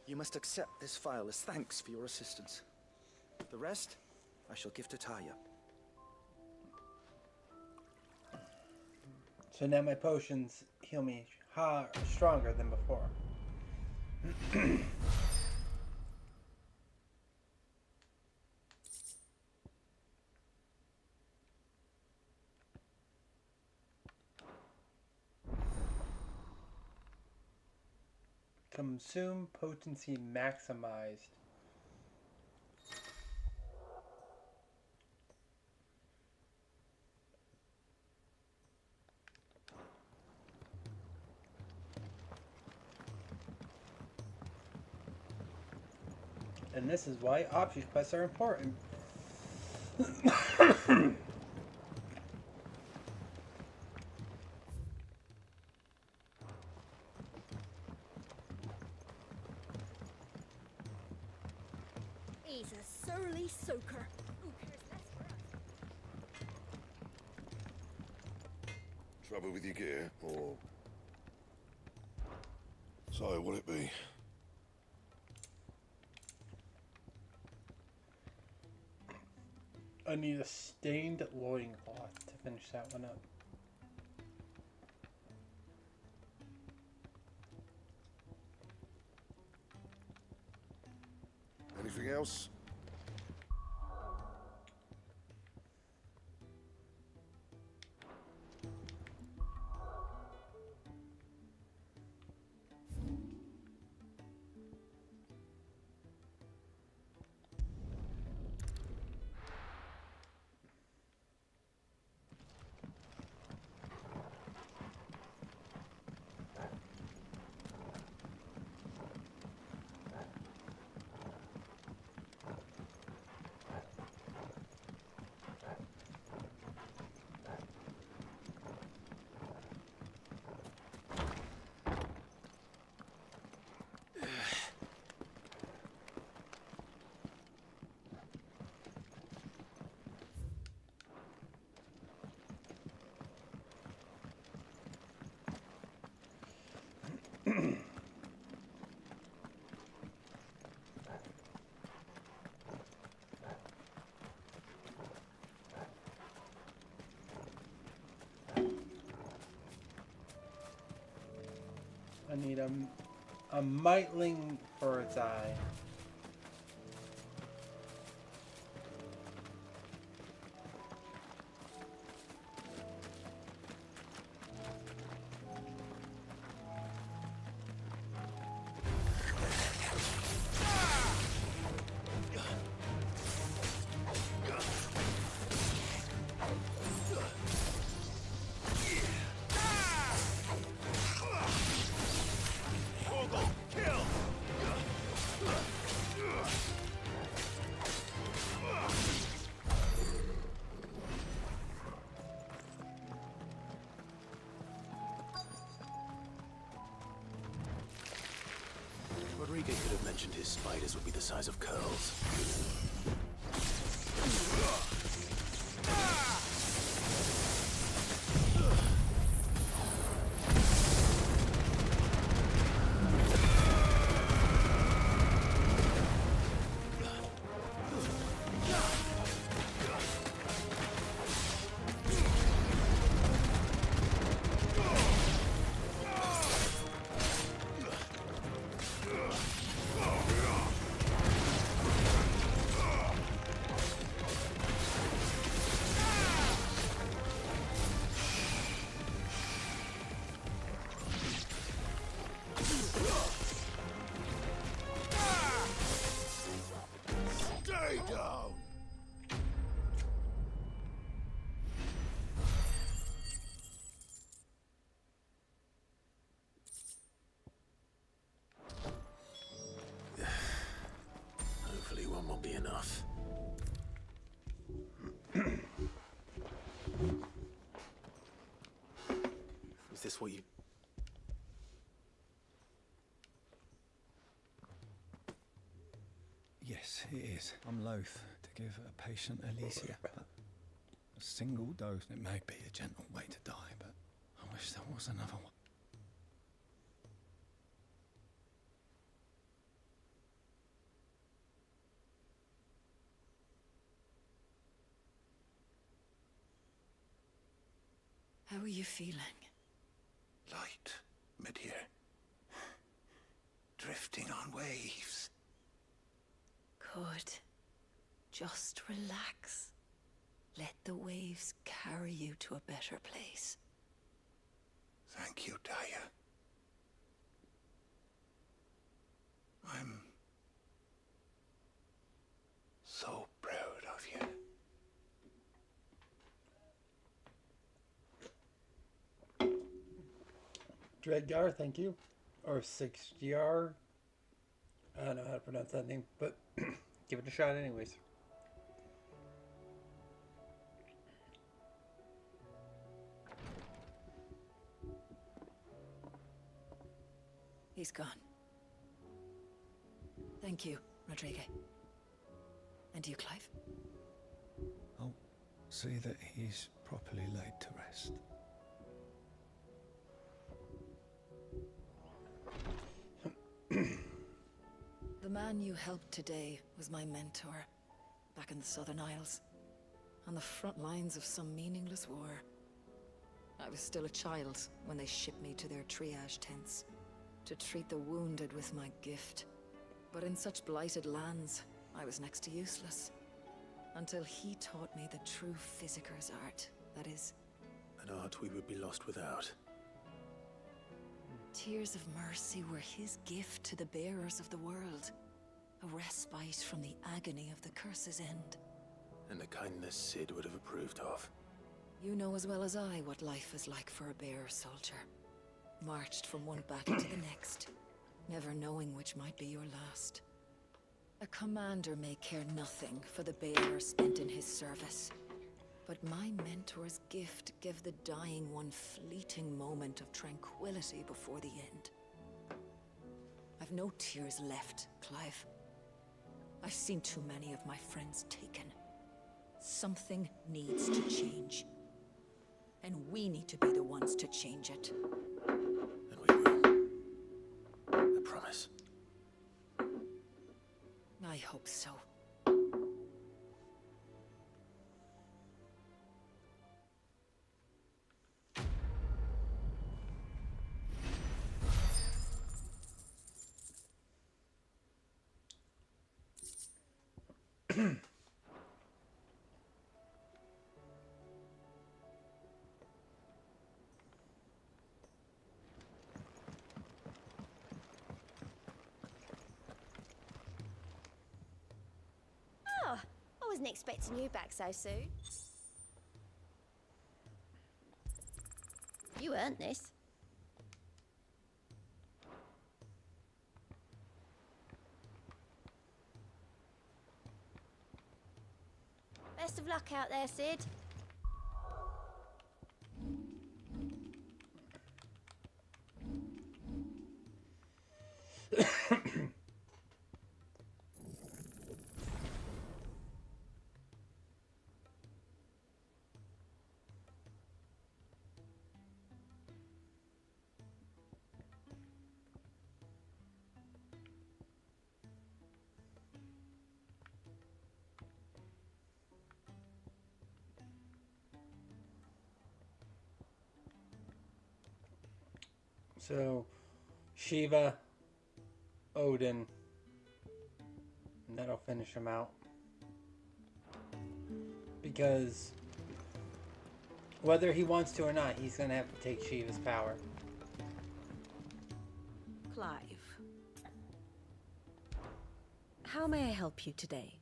You must accept this vial as thanks for your assistance. The rest, I shall give to Taya. So now my potions heal me stronger than before. Consume potency maximized. And this is why object quests are important. He's a surly soaker. Who cares less for us? Trouble with your gear, or... So, what'll it be? I need a stained loincloth to finish that one up. Anything else? I need a Mightling for its eye. Rodrigo could have mentioned his spiders would be the size of curls. Stay down! Hopefully one won't be enough. Is this what you... Yes, it is. I'm loath to give a patient Elysia, but a single dose, it may be a gentle way to die, but I wish there was another one. How are you feeling? Light, Medhir. Drifting on waves. Good. Just relax. Let the waves carry you to a better place. Thank you, Daya. I'm so proud of you. Dreadgar, thank you. Or 6GR. I don't know how to pronounce that name, but give it a shot anyways. He's gone. Thank you, Rodrigo. And you, Clive? I'll see that he's properly laid to rest. The man you helped today was my mentor, back in the Southern Isles, on the front lines of some meaningless war. I was still a child when they shipped me to their triage tents, to treat the wounded with my gift. But in such blighted lands, I was next to useless, until he taught me the true Physicker's art, that is... An art we would be lost without. Tears of mercy were his gift to the bearers of the world. A respite from the agony of the curse's end. And a kindness Sid would have approved of. You know as well as I what life is like for a bearer soldier. Marched from one battle to the next, never knowing which might be your last. A commander may care nothing for the bearer spent in his service. But my mentor's gift gave the dying one fleeting moment of tranquility before the end. I've no tears left, Clive. I've seen too many of my friends taken. Something needs to change. And we need to be the ones to change it. And we will. I promise. I hope so. Oh, I wasn't expecting you back so soon. You earned this. Best of luck out there, Sid. So, Shiva, Odin, and that'll finish him out. Because whether he wants to or not, he's gonna have to take Shiva's power. Clive. How may I help you today?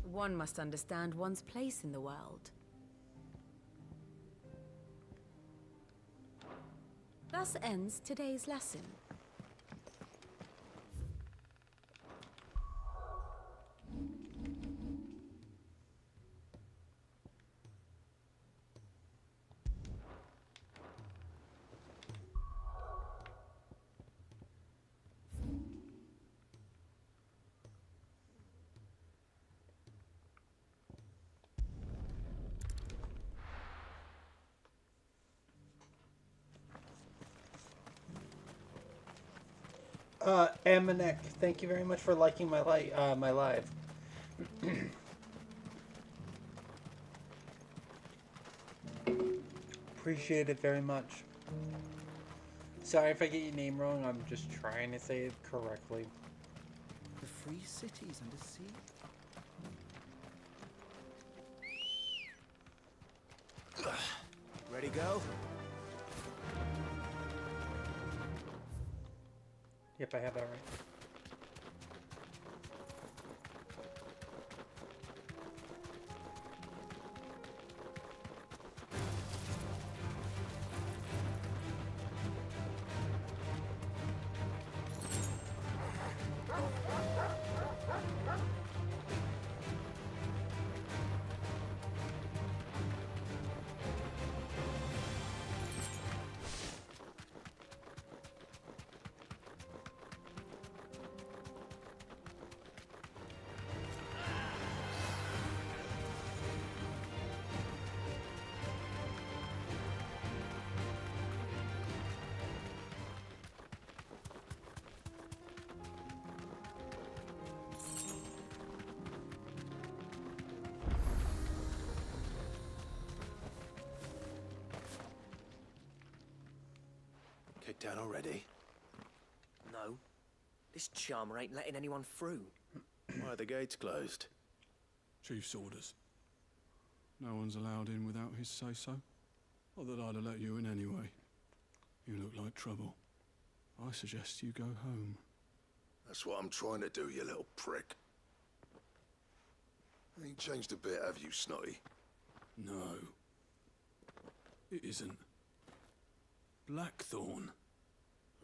One must understand one's place in the world. Thus ends today's lesson. Amanek, thank you very much for liking my my live. Appreciate it very much. Sorry if I get your name wrong, I'm just trying to say it correctly. The free cities and the sea. Ready, go? Yep, I have that right. Kicked down already? No. This charmer ain't letting anyone through. Why are the gates closed? Chief's orders. No one's allowed in without his say-so. Not that I'd have let you in anyway. You look like trouble. I suggest you go home. That's what I'm trying to do, you little prick. Ain't changed a bit, have you, Snotty? No. It isn't. Blackthorn.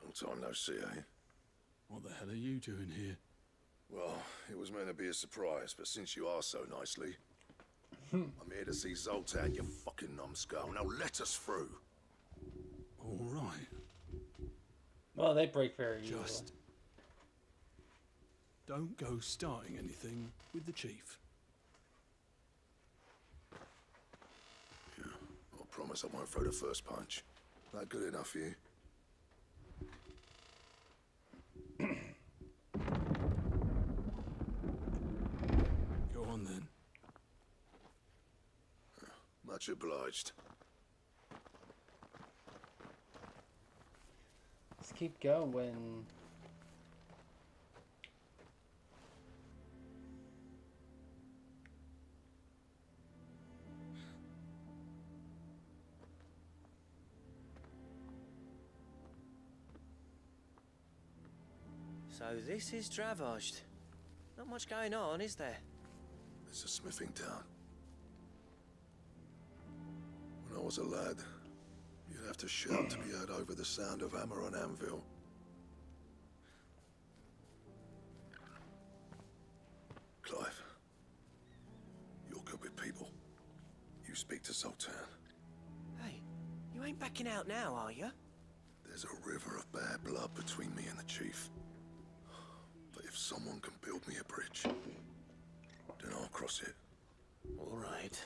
Long time no see, eh? What the hell are you doing here? Well, it was meant to be a surprise, but since you asked so nicely, I'm here to see Zoltan, you fucking numbskull. Now let us through. All right. Well, they break very easily. Just don't go starting anything with the chief. Yeah, I promise I won't throw the first punch. That good enough for you? Go on then. Much obliged. Let's keep going. So this is Dravozd. Not much going on, is there? It's a smithing town. When I was a lad, you'd have to shout to be heard over the sound of hammer on anvil. Clive, you're good with people. You speak to Zoltan. Hey, you ain't backing out now, are you? There's a river of bad blood between me and the chief. But if someone can build me a bridge, then I'll cross it. All right.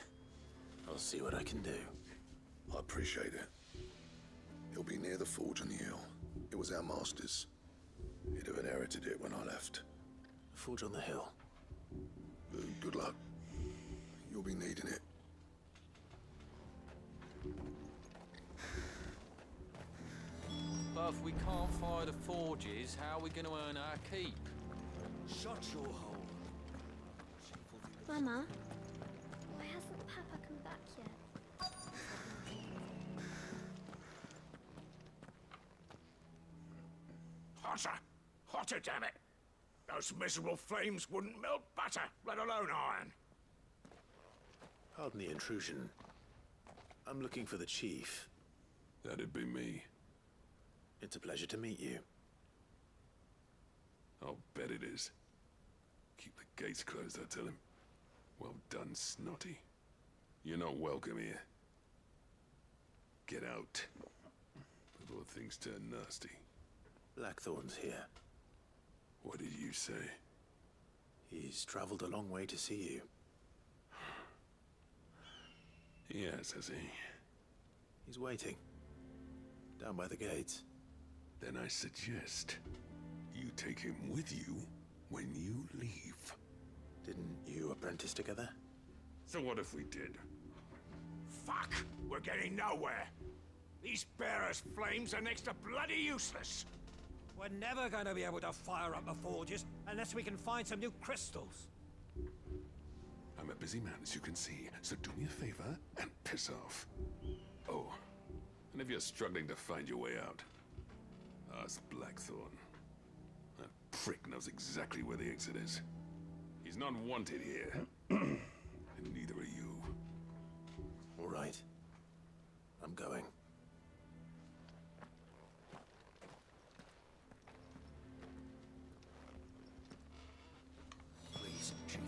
I'll see what I can do. I appreciate it. It'll be near the forge on the hill. It was our master's. He'd have inherited it when I left. Forge on the hill. Good luck. You'll be needing it. But if we can't fire the forges, how are we going to earn our keep? Shut your hole. Mama, why hasn't Papa come back yet? Hotter! Hotter, damn it! Those miserable flames wouldn't melt butter, let alone iron. Pardon the intrusion. I'm looking for the chief. That'd be me. It's a pleasure to meet you. I'll bet it is. Keep the gates closed, I tell him. Well done, Snotty. You're not welcome here. Get out. Before things turn nasty. Blackthorn's here. What did you say? He's traveled a long way to see you. Yes, has he? He's waiting. Down by the gates. Then I suggest you take him with you when you leave. Didn't you apprentice together? So what if we did? Fuck! We're getting nowhere. These bearers' flames are next to bloody useless. We're never going to be able to fire up the forges unless we can find some new crystals. I'm a busy man, as you can see, so do me a favor and piss off. Oh, and if you're struggling to find your way out, ask Blackthorn. That prick knows exactly where the exit is. He's not wanted here, and neither are you. All right. I'm going. Please, Chief.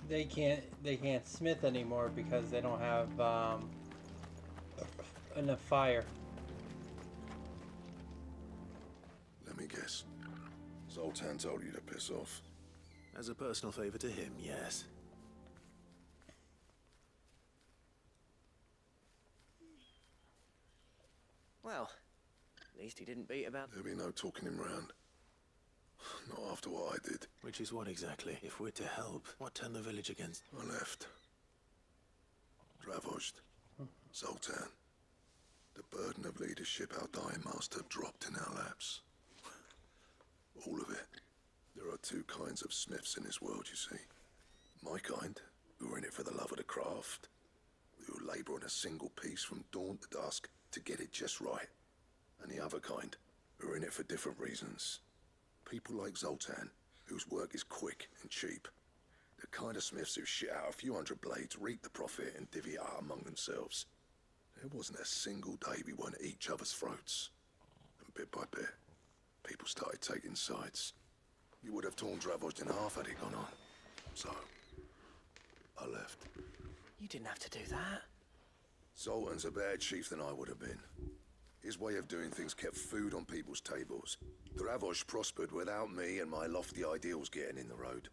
They can't smith anymore because they don't have enough fire. Let me guess. Zoltan told you to piss off. As a personal favor to him, yes. Well, at least he didn't beat about... There'll be no talking him round. Not after what I did. Which is what exactly? If we're to help, what turned the village against? I left. Dravozd. Zoltan. The burden of leadership our dying master dropped in our laps. All of it. There are two kinds of smiths in this world, you see. My kind, who are in it for the love of the craft, who labour on a single piece from dawn to dusk to get it just right. And the other kind, who are in it for different reasons. People like Zoltan, whose work is quick and cheap. The kind of smiths who shit out a few hundred blades, reap the profit, and divvy it out among themselves. There wasn't a single day we weren't at each other's throats. And bit by bit, people started taking sides. You would have torn Dravozd in half had it gone on. So, I left. You didn't have to do that. Zoltan's a better chief than I would have been. His way of doing things kept food on people's tables. Dravozd prospered without me and my lofty ideals getting in the road.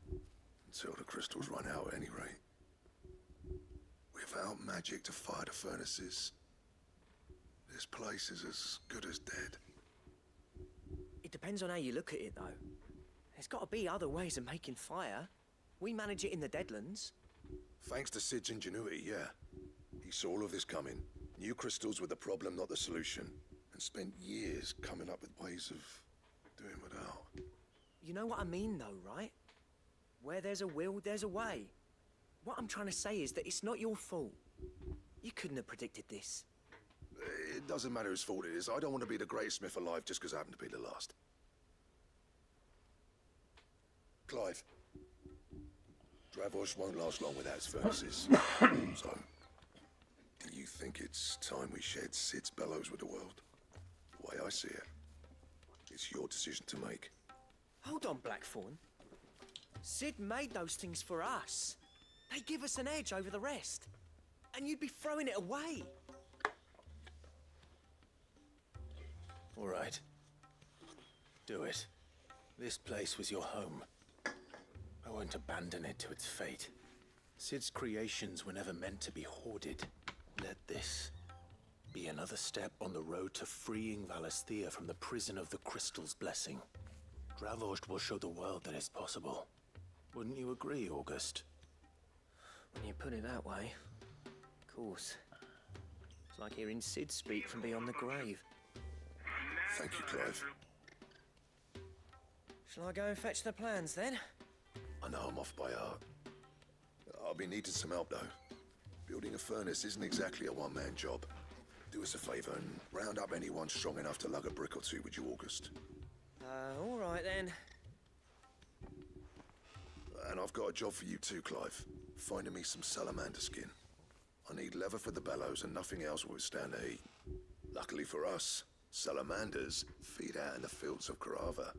Until the crystals run out at any rate. Without magic to fire the furnaces, this place is as good as dead. It depends on how you look at it, though. There's got to be other ways of making fire. We manage it in the Deadlands. Thanks to Sid's ingenuity, yeah. He saw all of this coming. Knew crystals were the problem, not the solution. And spent years coming up with ways of doing without. You know what I mean, though, right? Where there's a will, there's a way. What I'm trying to say is that it's not your fault. You couldn't have predicted this. It doesn't matter whose fault it is. I don't want to be the greatest smith alive just because I happen to be the last. Clive. Dravosh won't last long without his furnaces. So, do you think it's time we shared Sid's bellows with the world? The way I see it, it's your decision to make. Hold on, Blackthorn. Sid made those things for us. They give us an edge over the rest. And you'd be throwing it away. All right. Do it. This place was your home. I won't abandon it to its fate. Sid's creations were never meant to be hoarded. Let this be another step on the road to freeing Valisthea from the prison of the Crystal's blessing. Dravost will show the world that it's possible. Wouldn't you agree, August? When you put it that way, of course. It's like hearing Sid speak from beyond the grave. Thank you, Clive. Shall I go and fetch the plans, then? I know I'm off by heart. I'll be needing some help, though. Building a furnace isn't exactly a one-man job. Do us a favor and round up anyone strong enough to lug a brick or two, would you, August? All right, then. And I've got a job for you too, Clive. Finding me some salamander skin. I need leather for the bellows and nothing else will withstand the heat. Luckily for us, salamanders feed out in the fields of Karava.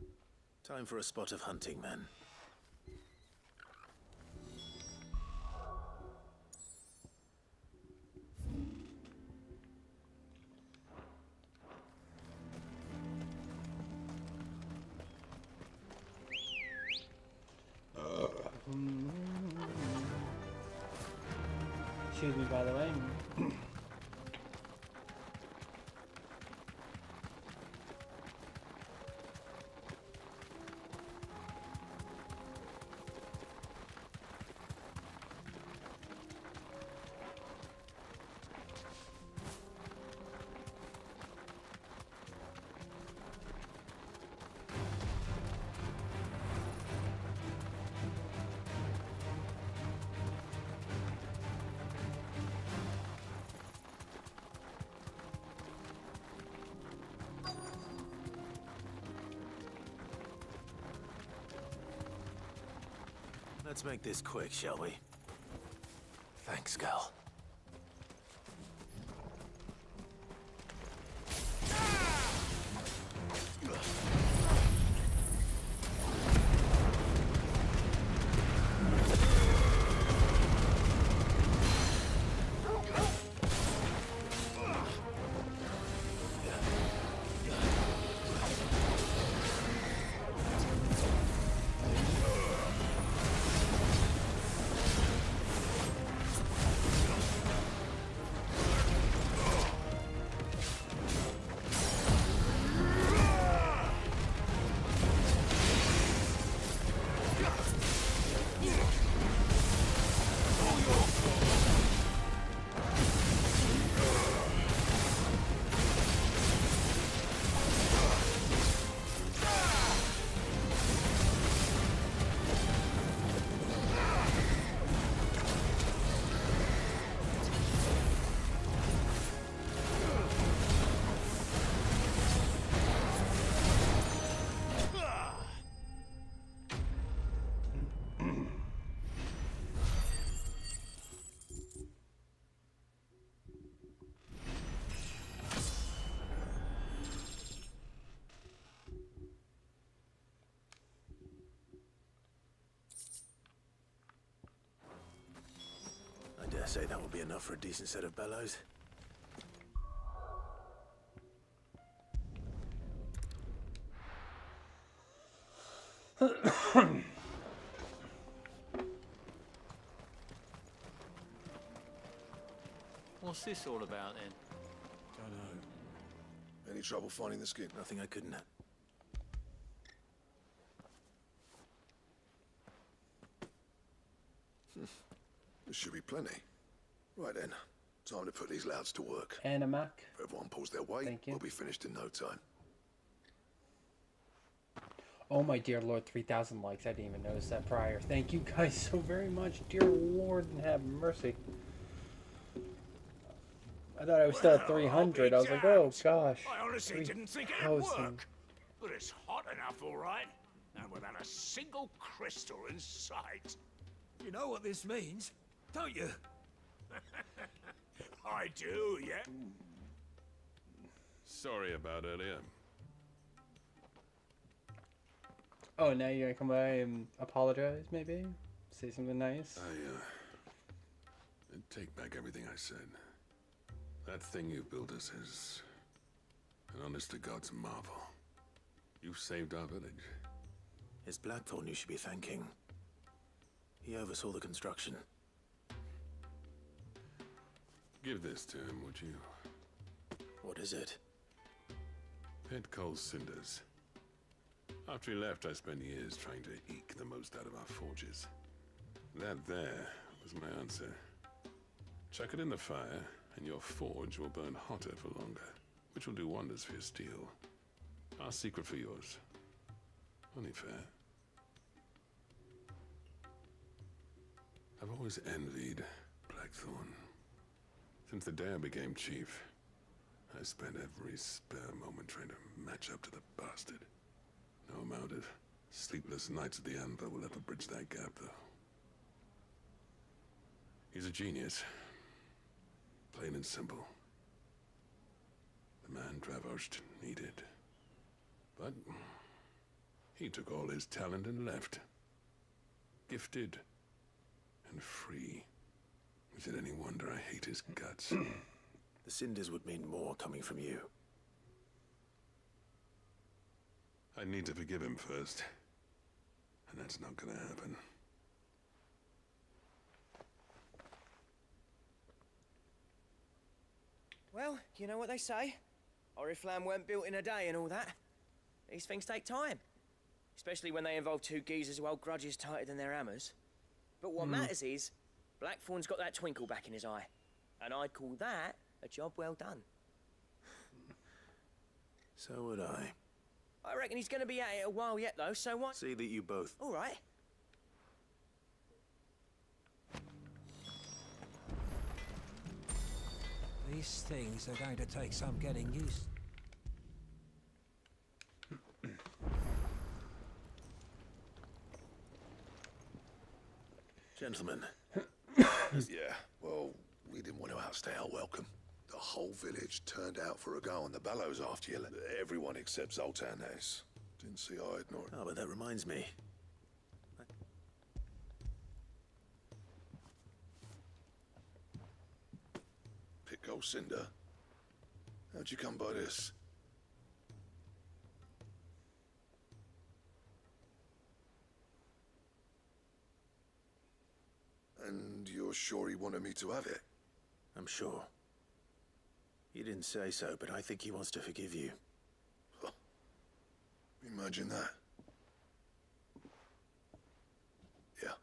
Time for a spot of hunting, then. Excuse me, by the way. Let's make this quick, shall we? Thanks, Gal. I dare say that will be enough for a decent set of bellows. What's this all about, then? Don't know. Any trouble finding the skin? Nothing I couldn't. There should be plenty. Right then, time to put these louds to work. And a Mac. If everyone pulls their weight, Thank you. we'll be finished in no time. Oh my dear Lord, 3,000 likes. I didn't even notice that prior. Thank you guys so very much. Dear Lord, and have mercy. I thought I was still at 300. I was like, oh gosh. I honestly didn't think it'd 3,000. work. But it's hot enough, all right. And without a single crystal in sight. You know what this means, don't you? I do, yeah. Sorry about earlier. Oh, now you're gonna come by and apologize, maybe? Say something nice? I take back everything I said. That thing you built us is an honest-to-God's marvel. You've saved our village. It's Blackthorn you should be thanking. He oversaw the construction. Give this to him, would you? What is it? Pet Cole's cinders. After he left, I spent years trying to eke the most out of our forges. That there was my answer. Chuck it in the fire, and your forge will burn hotter for longer, which will do wonders for your steel. Our secret for yours. Only fair. I've always envied Blackthorn. Since the day I became chief, I spent every spare moment trying to match up to the bastard. No amount of sleepless nights at the Anvil will ever bridge that gap, though. He's a genius. Plain and simple. The man Dravosht needed. But he took all his talent and left. Gifted and free. Is it any wonder I hate his guts? The cinders would mean more coming from you. I need to forgive him first. And that's not gonna happen. Well, you know what they say. Oriflamme weren't built in a day and all that. These things take time. Especially when they involve two geezers who hold grudges tighter than their hammers. But what matters is, Blackthorn's got that twinkle back in his eye. And I'd call that a job well done. So would I. I reckon he's gonna be at it a while yet though, so what? See that you both... All right. These things are going to take some getting used. Gentlemen. Yeah, well, we didn't want to outstay our welcome. The whole village turned out for a go on the bellows after you left. Everyone except Zoltan, that is. Didn't see I'd nor... Oh, but that reminds me. Pitco Cinder? How'd you come by this? And you're sure he wanted me to have it? I'm sure. You didn't say so, but I think he wants to forgive you. Huh. Imagine that. Yeah.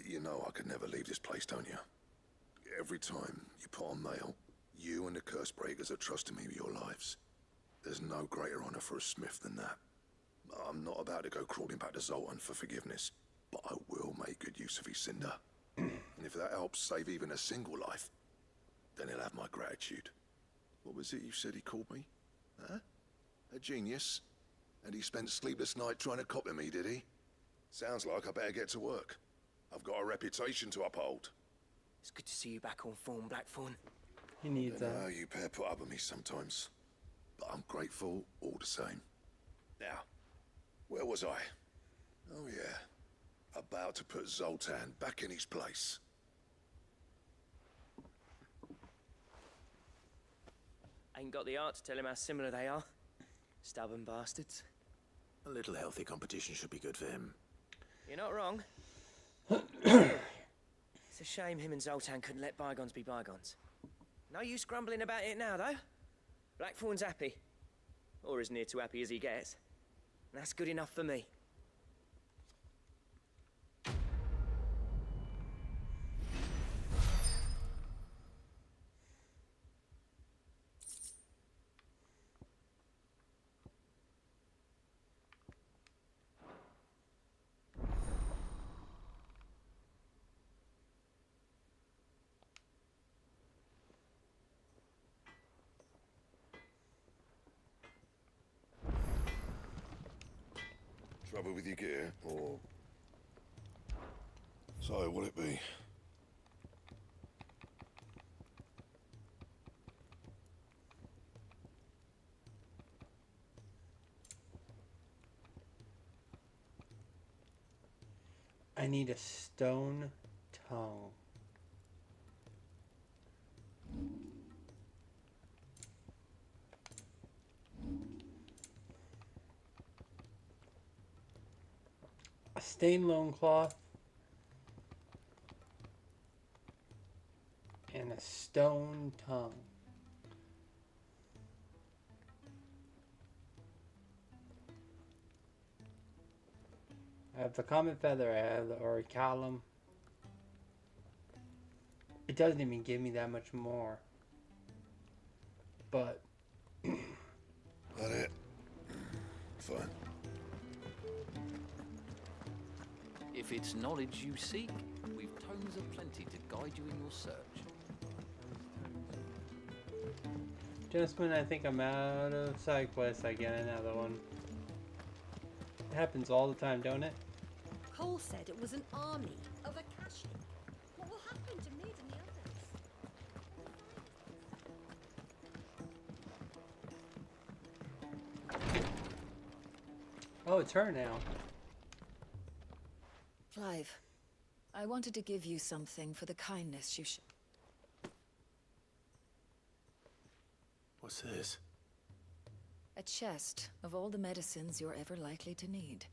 You know I could never leave this place, don't you? Every time you put on mail, you and the Cursebreakers are trusting me with your lives. There's no greater honor for a smith than that. I'm not about to go crawling back to Zoltan for forgiveness, but I will make good use of his cinder. And if that helps save even a single life, then he'll have my gratitude. What was it you said he called me? Huh? A genius? And he spent sleepless night trying to copy me, did he? Sounds like I better get to work. I've got a reputation to uphold. It's good to see you back on form, Blackthorn. He needs that. I know you pair put up with me sometimes, but I'm grateful all the same. Now, where was I? Oh yeah, about to put Zoltan back in his place. Ain't got the art to tell him how similar they are. Stubborn bastards. A little healthy competition should be good for him. You're not wrong. It's a shame him and Zoltan couldn't let bygones be bygones. No use grumbling about it now, though. Blackthorn's happy. Or as near to happy as he gets. And that's good enough for me. Trouble with your gear, or... So, what'll it be? I need a stone tongue. A stained loincloth. And a stone tongue. I have the common feather, I have the orichalcum. It doesn't even give me that much more. But That it? Fine. If it's knowledge you seek, we've tomes aplenty to guide you in your search. Gentlemen, I think I'm out of side quests. I get another one. It happens all the time, don't it? Cole said it was an army of Akashi. What will happen to Mid and the others? Oh, it's her now. Clive, I wanted to give you something for the kindness you showed. What's this? A chest of all the medicines you're ever likely to need.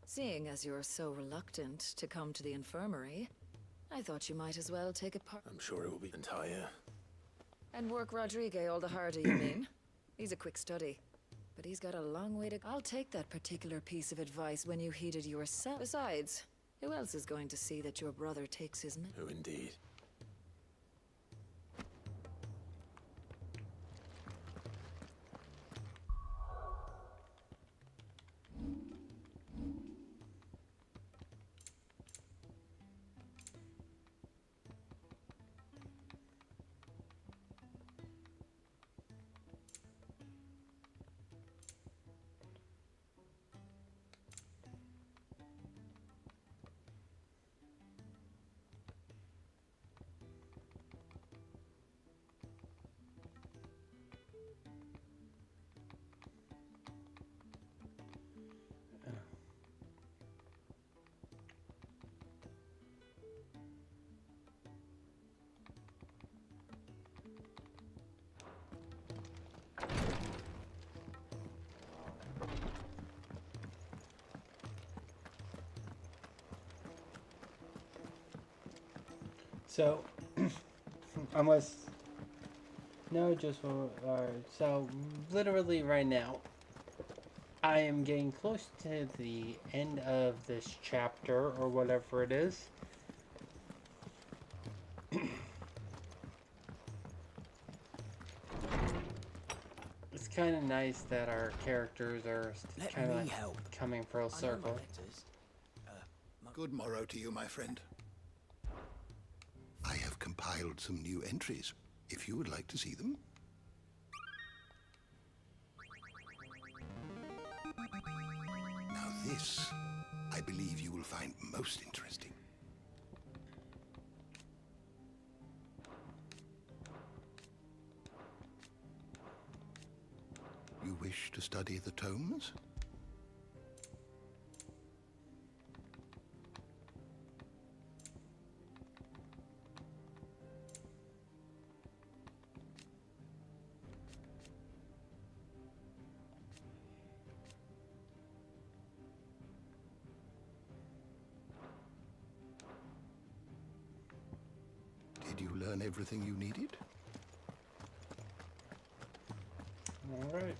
Seeing as you're so reluctant to come to the infirmary, I thought you might as well take it part. I'm sure it will be entire. And work Rodrigue all the harder, you mean? He's a quick study. But he's got a long way to... I'll take that particular piece of advice when you heed it yourself. Besides, who else is going to see that your brother takes his... Who indeed? So, unless... No, just for... so, literally right now, I am getting close to the end of this chapter, or whatever it is. It's kind of nice that our characters are kind of coming full circle. Good morrow to you, my friend. I have compiled some new entries, if you would like to see them. Now this, I believe you will find most interesting. You wish to study the tomes? Did you learn everything you needed? All right.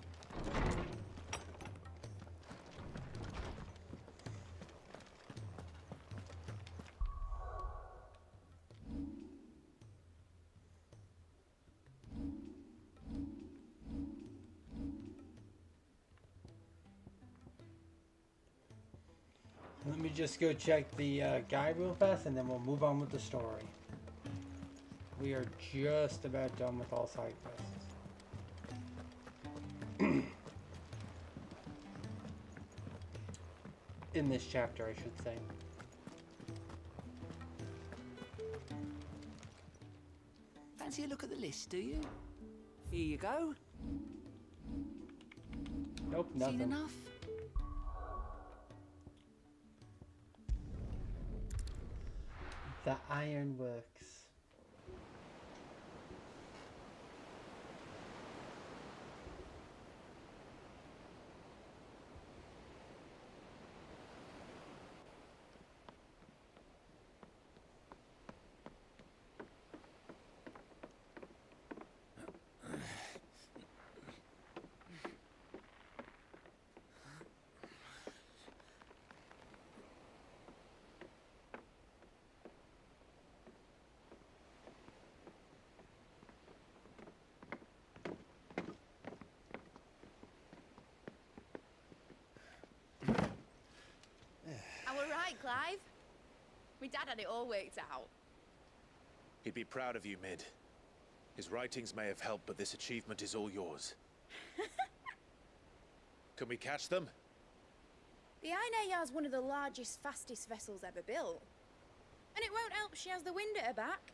Let me just go check the guide real fast, and then we'll move on with the story. We are just about done with all side quests. In this chapter, I should say. Fancy a look at the list, do you? Here you go. Nope, nothing. Seen enough? The Ironworks. I were right, Clive. My dad had it all worked out. He'd be proud of you, Mid. His writings may have helped, but this achievement is all yours. Can we catch them? The Aina is one of the largest, fastest vessels ever built. And it won't help she has the wind at her back.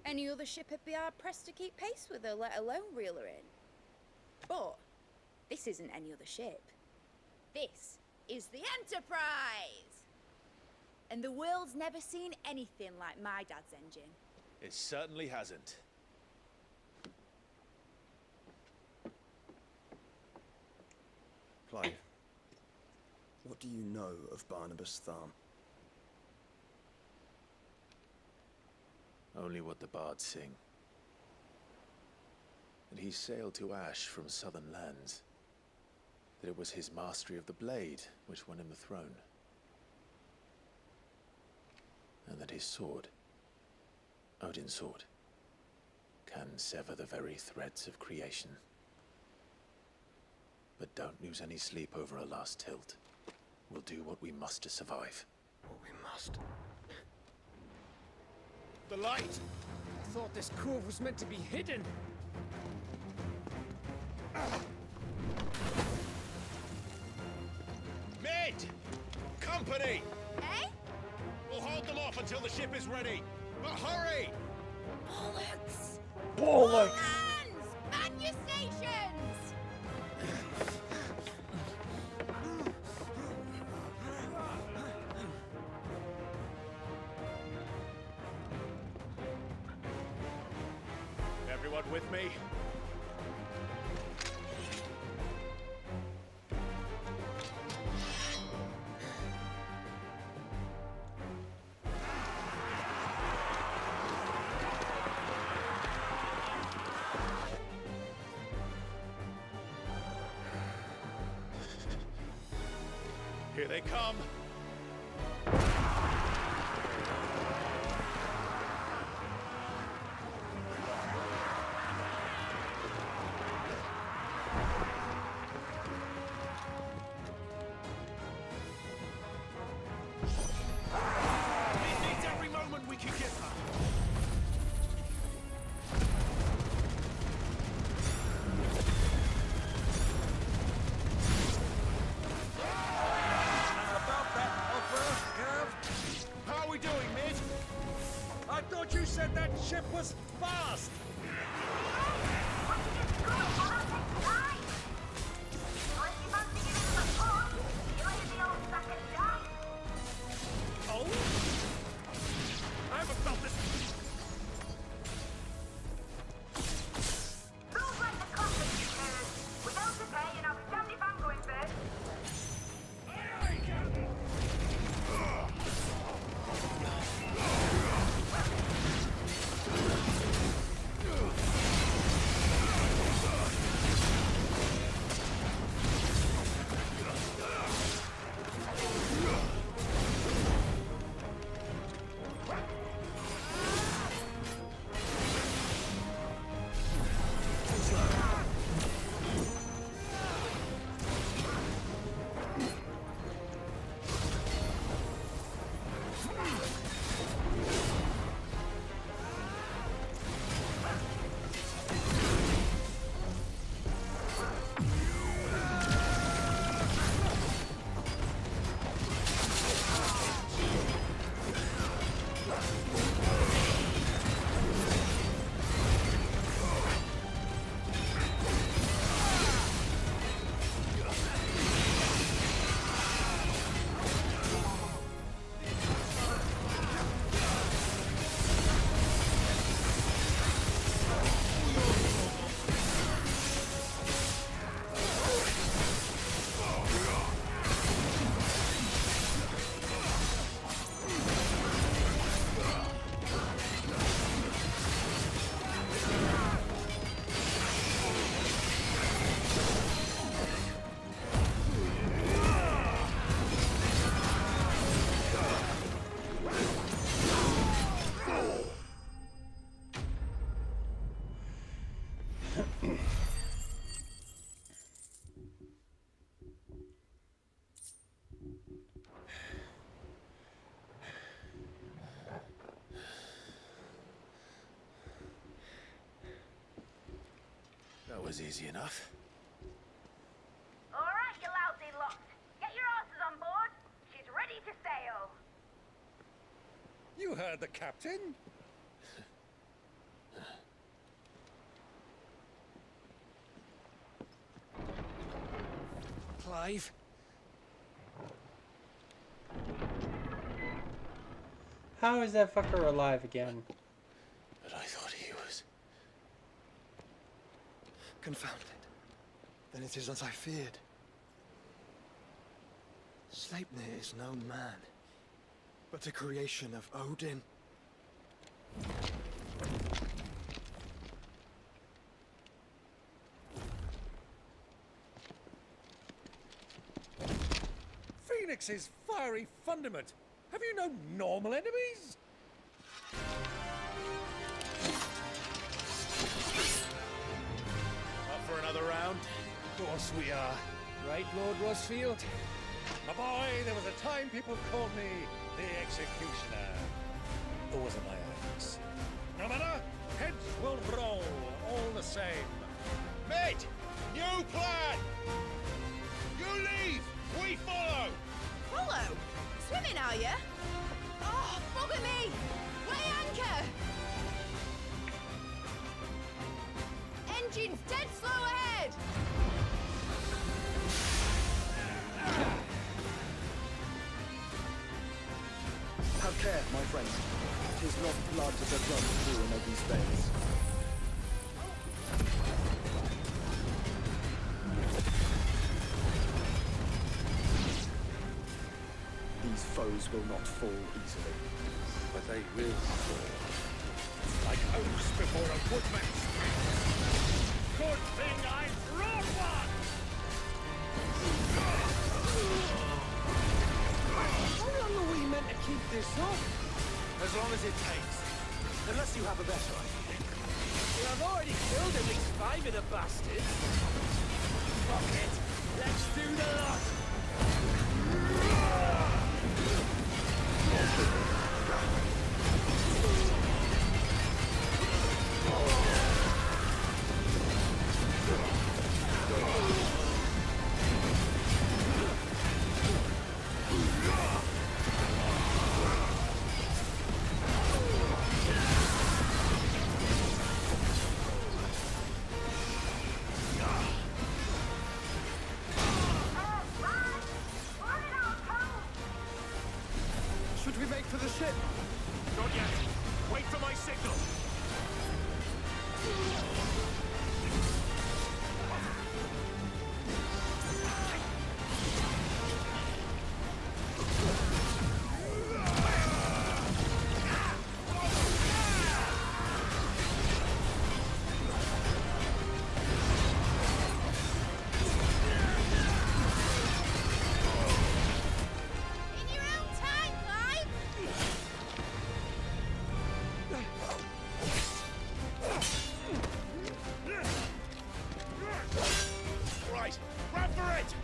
Any other ship would be hard-pressed to keep pace with her, let alone reel her in. But this isn't any other ship. This is the Enterprise! And the world's never seen anything like my dad's engine. It certainly hasn't. Clive, what do you know of Barnabas Tharm? Only what the bards sing. That he sailed to Ash from southern lands. That it was his mastery of the blade which won him the throne. And that his sword, Odin's sword, can sever the very threads of creation. But don't lose any sleep over a last tilt. We'll do what we must to survive. What we must. The light! I thought this cove was meant to be hidden. Mid! Company! Eh? We'll hold them off until the ship is ready. But hurry! Bollocks! Bollocks! Hands! Man your stations! Everyone with me? Here they come. It needs every moment we can get her. How are we doing, Mid? I thought you said that ship was fast! Oh? I haven't felt this. That was easy enough. All right, you lousy lot. Get your asses on board. She's ready to sail. You heard the captain. Clive? How is that fucker alive again? But I thought he was. Confounded. Then it is as I feared. Sleipnir is no man, but a creation of Odin. Phoenix's fiery fundament. Have you no normal enemies? Up for another round? Of course we are. Right, Lord Rosfield? My boy, there was a time people called me the Executioner. Or was it my axe? No matter, heads will roll all the same. Mate, new plan! You leave, we follow! Follow? Swimming, are you? Oh, bugger me! Weigh anchor! Engines dead slow ahead! Have care, my friends. 'Tis not blood that runs through in these veins. These foes will not fall easily. But they will fall. Like oaks before a woodman's good thing I brought one! How long are we meant to keep this up? As long as it takes. Unless you have a better idea. Well, I've already killed at least 5 of the bastards. Fuck it. Let's do the lot. Should we make for the ship? Not yet. Wait for my signal. In your own time, Clive! Right, run for it!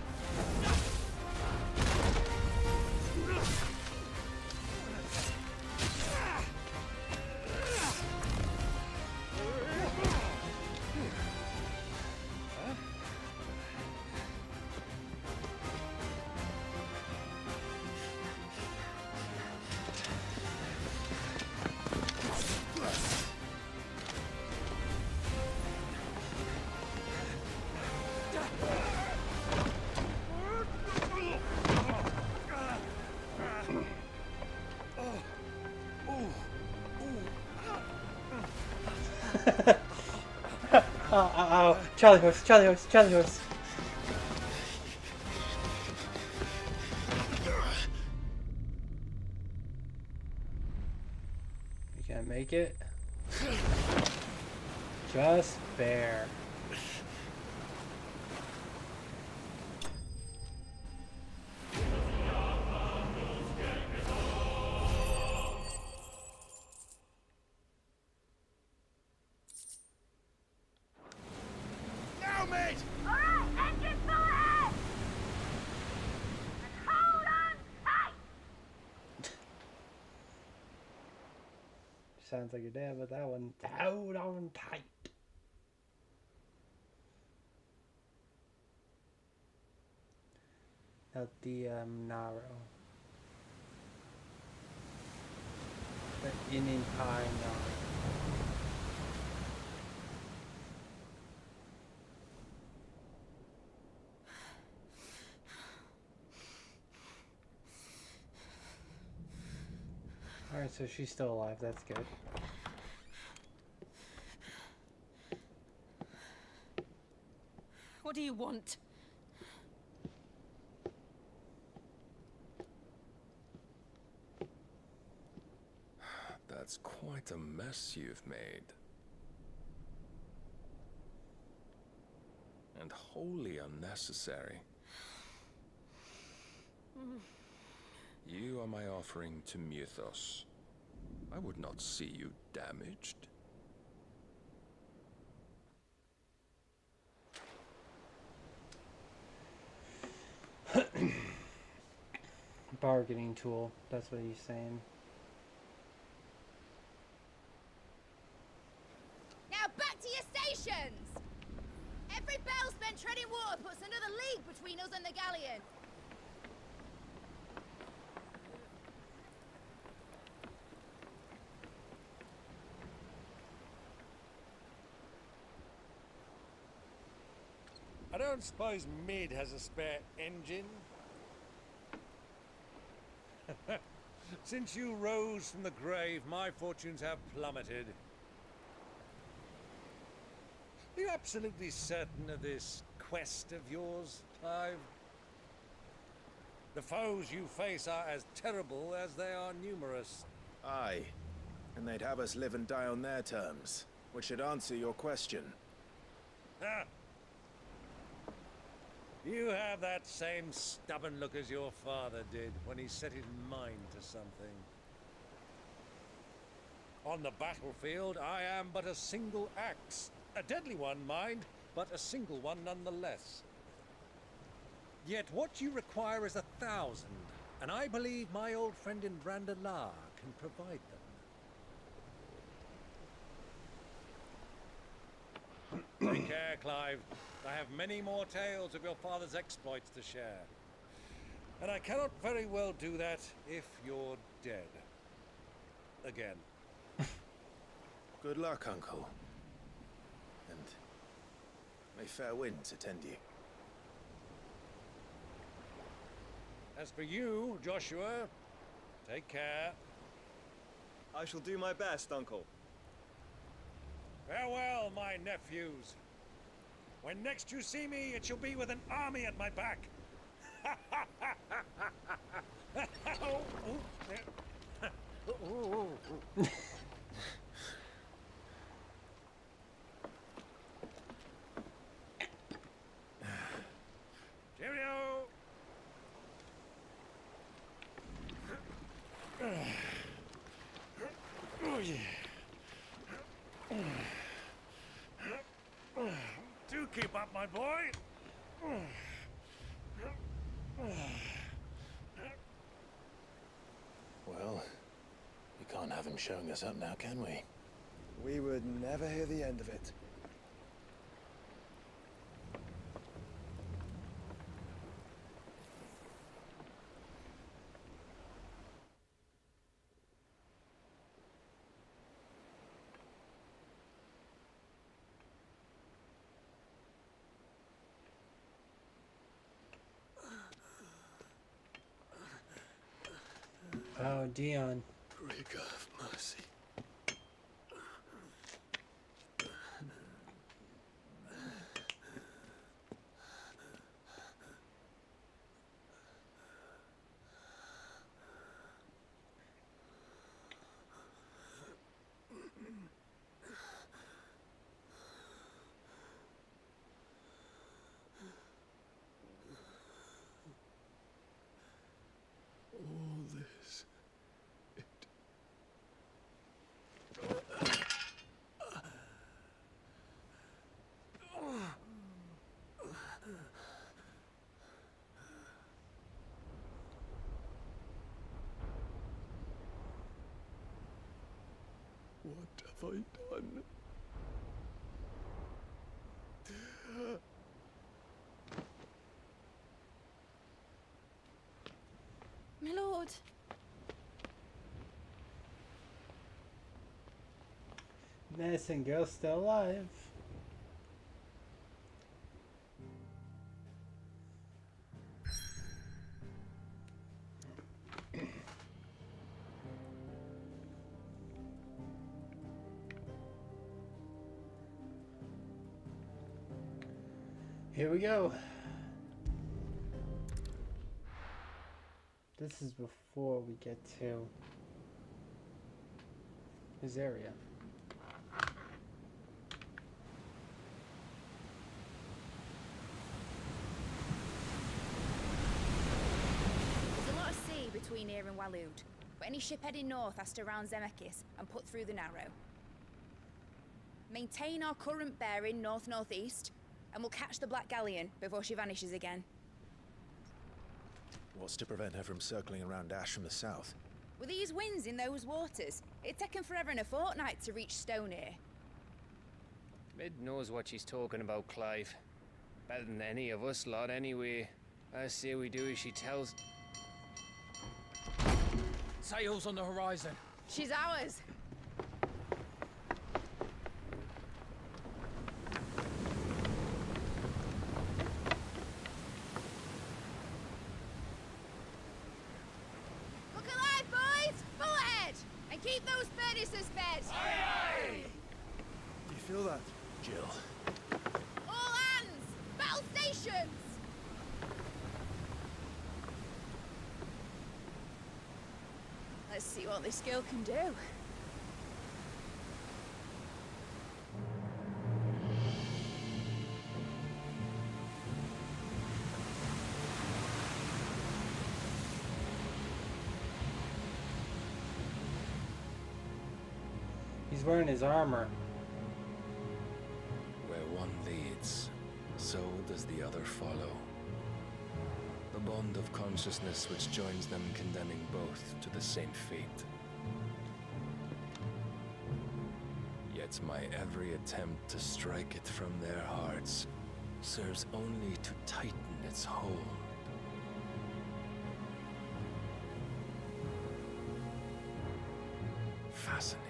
Oh, Charlie horse, Charlie horse, Charlie horse. You can't make it. Just bear. Now, mate! All right, engine full ahead! And hold on tight! Sounds like your dad, but that one, hold on tight. Naro. The Ininpai Naro. Alright, so she's still alive, that's good. What do you want? That's quite a mess you've made. And wholly unnecessary. You are my offering to Mythos. I would not see you damaged. Bargaining tool, that's what he's saying. Now back to your stations! Every bell spent treading water puts another league between us and the galleon. I don't suppose Mid has a spare engine? Since you rose from the grave, my fortunes have plummeted. Are you absolutely certain of this quest of yours, Clive? The foes you face are as terrible as they are numerous. Aye. And they'd have us live and die on their terms, which should answer your question. Ah. You have that same stubborn look as your father did when he set his mind to something. On the battlefield, I am but a single axe. A deadly one, mind, but a single one nonetheless. Yet what you require is 1,000, and I believe my old friend in Brandalar can provide them. Take care, Clive. I have many more tales of your father's exploits to share. And I cannot very well do that if you're dead. Again. Good luck, Uncle. And may fair winds attend you. As for you, Joshua, take care. I shall do my best, Uncle. Farewell, my nephews. When next you see me, it shall be with an army at my back. Cheerio! Oh, yeah. Do keep up, my boy. Well, we can't have him showing us up now, can we? We would never hear the end of it. Oh, Dion. Rigor of mercy. All this. What have I done? Medicine girl's still alive. Here we go. This is before we get to his area. There's a lot of sea between here and Waloed, but any ship heading north has to round Zemeckis and put through the Narrow. Maintain our current bearing north-northeast, and we'll catch the Black Galleon before she vanishes again. What's to prevent her from circling around Ash from the south? With these winds in those waters, it'd taken forever and a fortnight to reach Stonehere. Mid knows what she's talking about, Clive. Better than any of us lot, anyway. I say we do as she tells. Sails on the horizon. She's ours. Look alive, boys! Full ahead! And keep those furnaces fed! Do you feel that, Jill? All hands! Battle stations! Let's see what this girl can do. He's wearing his armor. Where one leads, so does the other follow. The bond of consciousness which joins them condemning both to the same fate. Yet my every attempt to strike it from their hearts serves only to tighten its hold. Fascinating.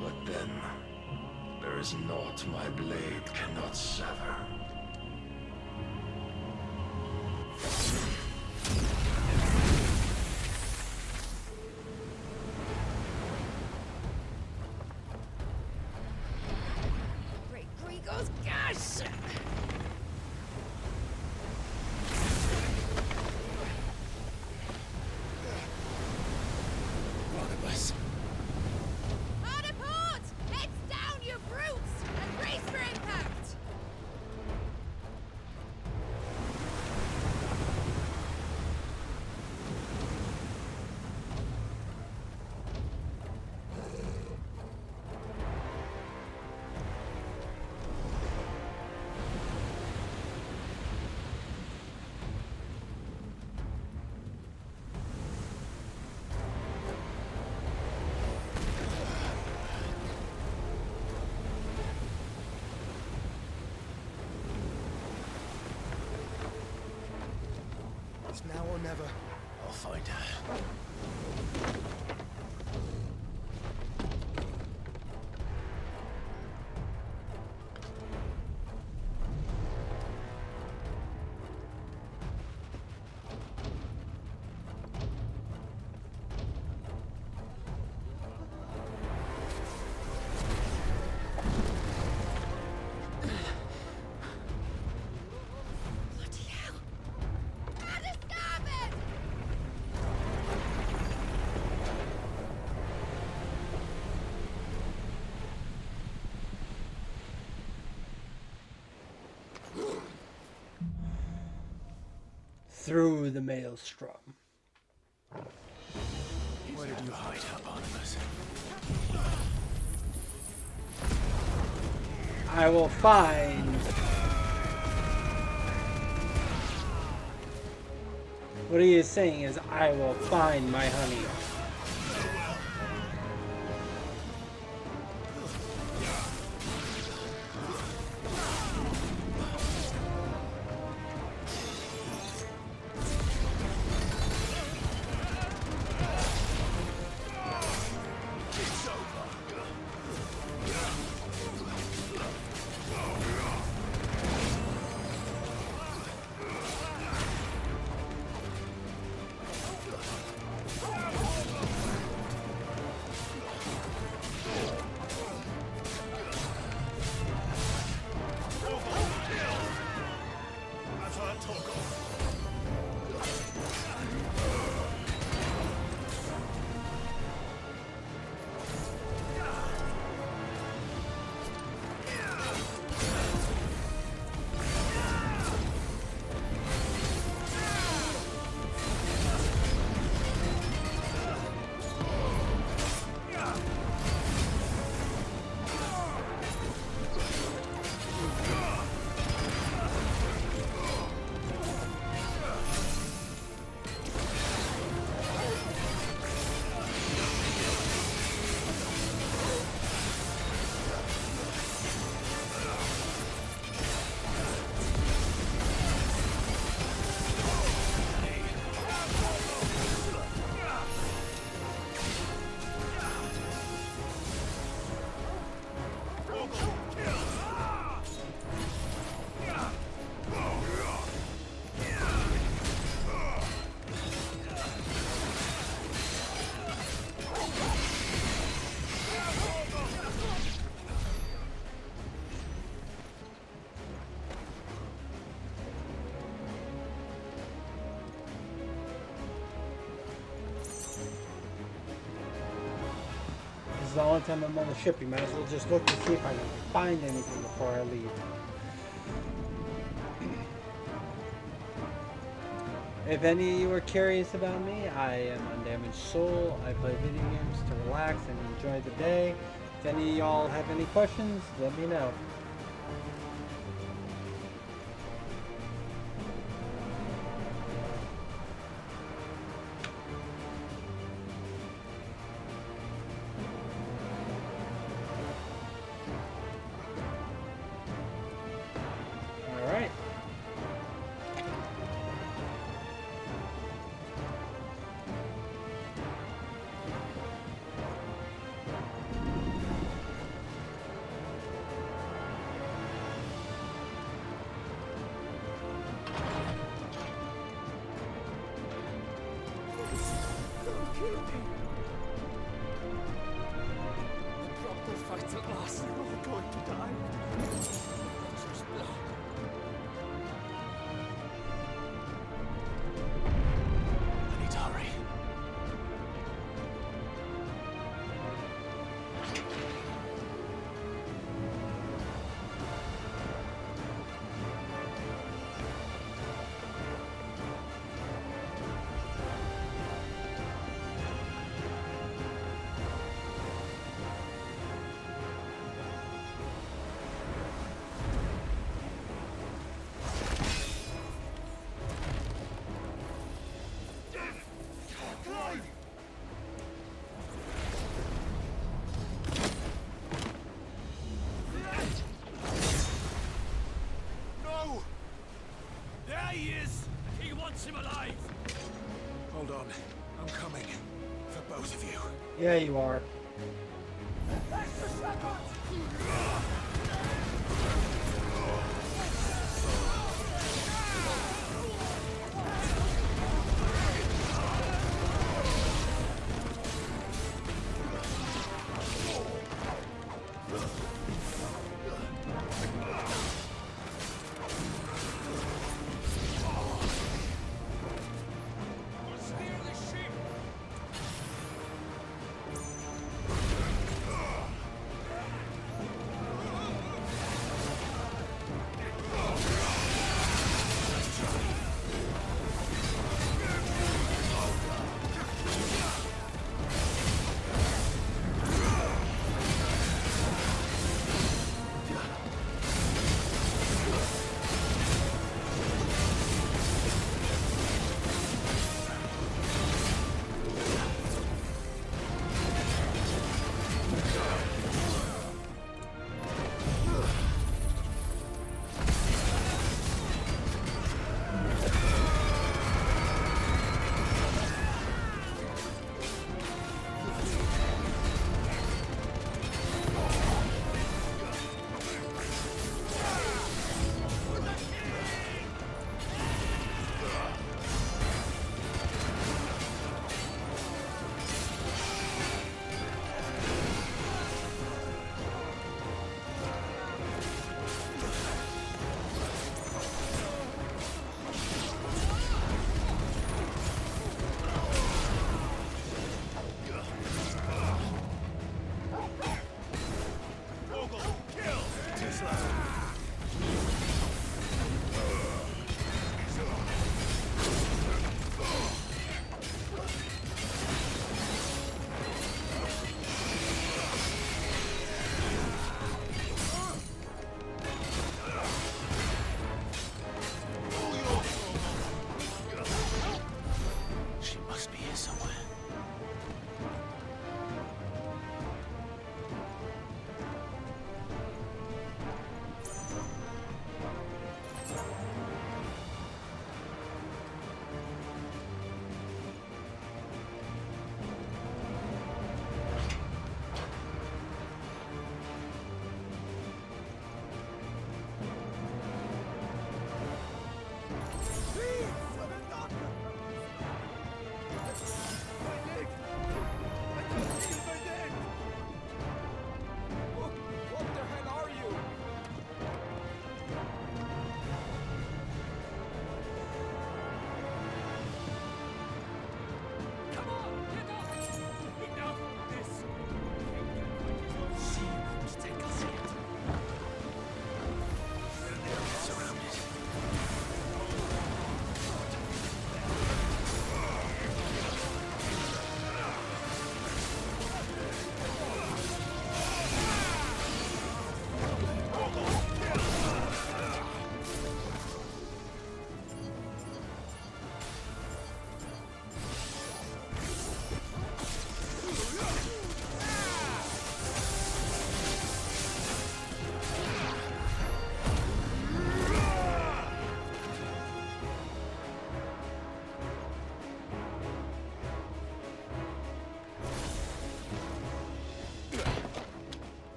But then, there is naught my blade cannot sever. Great Gregor's gosh! Barnabas. Hard port! Heads down, you brutes! And brace for impact! It's now or never. I'll find her. Bloody hell! At the starboard! Through the maelstrom. Where did you hide her, Barnabas? I will find. What he is saying is, I will find my honey. the only time I'm on the ship. You might as well just look to see if I can find anything before I leave. If any of you are curious about me, I am Undamaged Soul. I play video games to relax and enjoy the day. If any of y'all have any questions, let me know. Alright. Don't kill me. The drop will fight at last. They're all going to die. Just blood. I need to hurry. No! There he is! He wants him alive! Hold on. I'm coming. For both of you. Yeah, you are.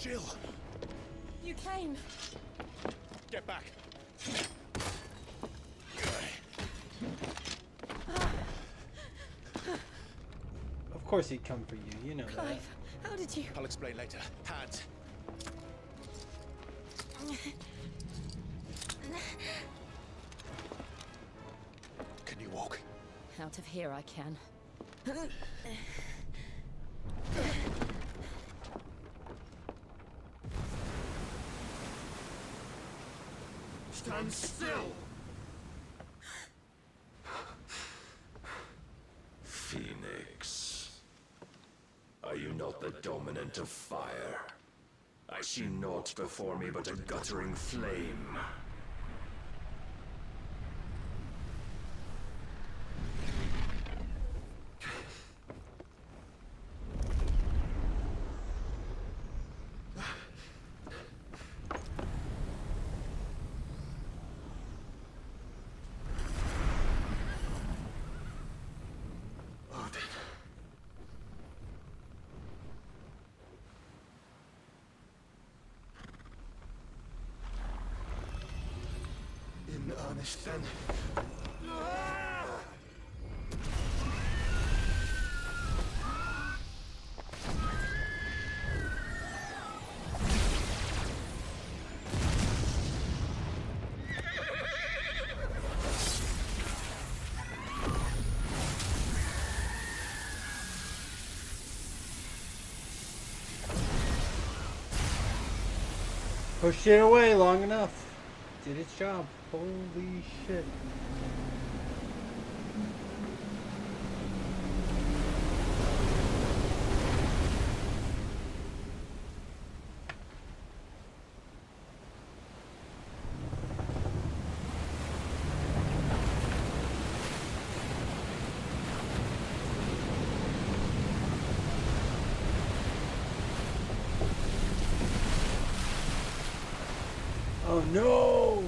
Jill! You came. Get back! Of course he'd come for you, you know that. Clive, how did you... I'll explain later. Hands. Can you walk? Out of here I can. Stand still! Phoenix. Are you not the dominant of fire? I see naught before me but a guttering flame. In earnest, then. Pushed it away long enough. Did its job. Holy shit. Oh no!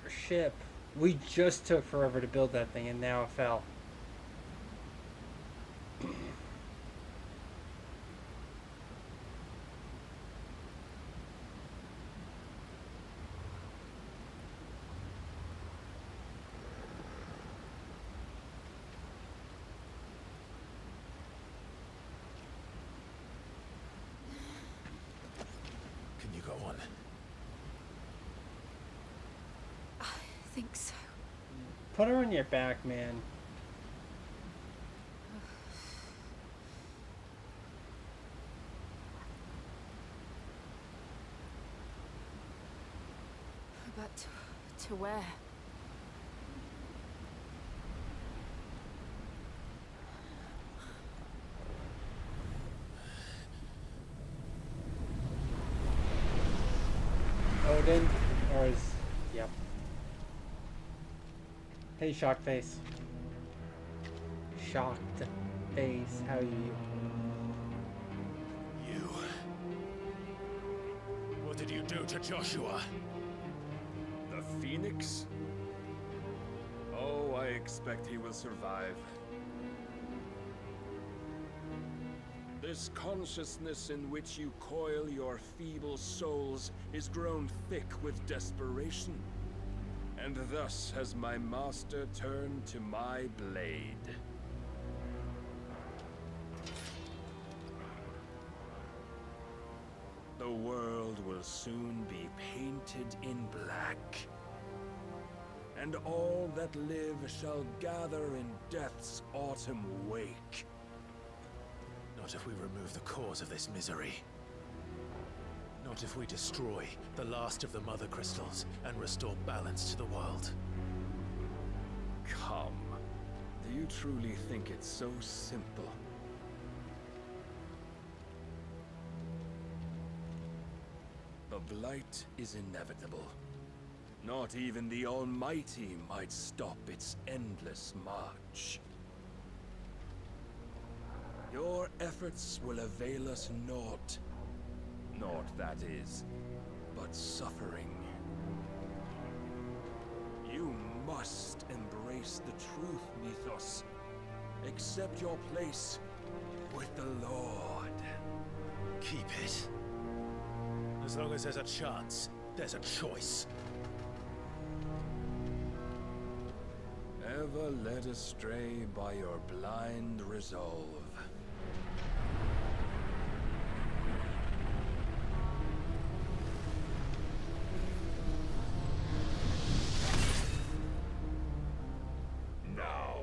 Our ship. We just took forever to build that thing and now it fell. Can you go on? I think so. Put her on your back, man. But to where? Odin, or is... Yep. Hey, shocked face. Shocked face, how are you? You... What did you do to Joshua? The Phoenix? Oh, I expect he will survive. This consciousness in which you coil your feeble souls is grown thick with desperation. And thus has my master turned to my blade. The world will soon be painted in black. And all that live shall gather in death's autumn wake. Not if we remove the cause of this misery. Not if we destroy the last of the Mother Crystals and restore balance to the world. Come. Do you truly think it's so simple? The Blight is inevitable. Not even the Almighty might stop its endless march. Your efforts will avail us naught. Naught, that is, but suffering. You must embrace the truth, Mythos. Accept your place with the Lord. Keep it. As long as there's a chance, there's a choice. Ever led astray by your blind resolve. Now,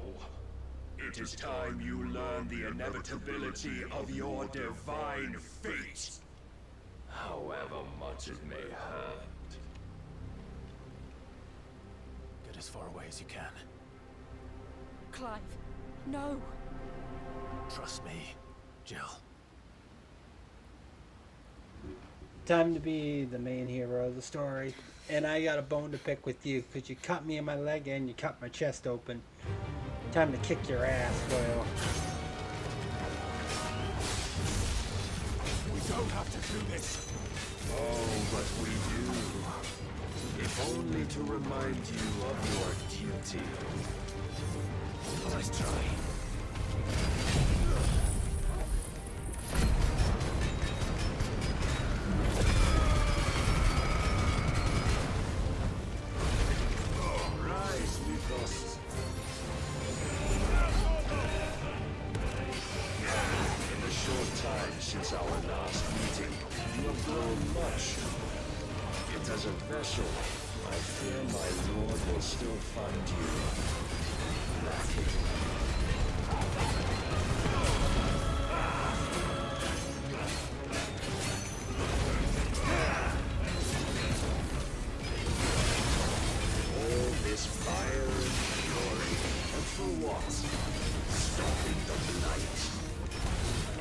it is time you learn the inevitability of your divine fate. However much it may hurt. Get as far away as you can. Clive, no. Trust me, Jill. Time to be the main hero of the story. And I got a bone to pick with you, because you cut me in my leg and you cut my chest open. Time to kick your ass, Boyle. We don't have to do this. Oh, but we do. If only to remind you of your duty. Let's try. Rise, Mythos. In the short time since our last meeting, you have grown much. Yet as a vessel, I fear my lord will still find you lacking. All this fire and fury, and for what? Stopping the blight.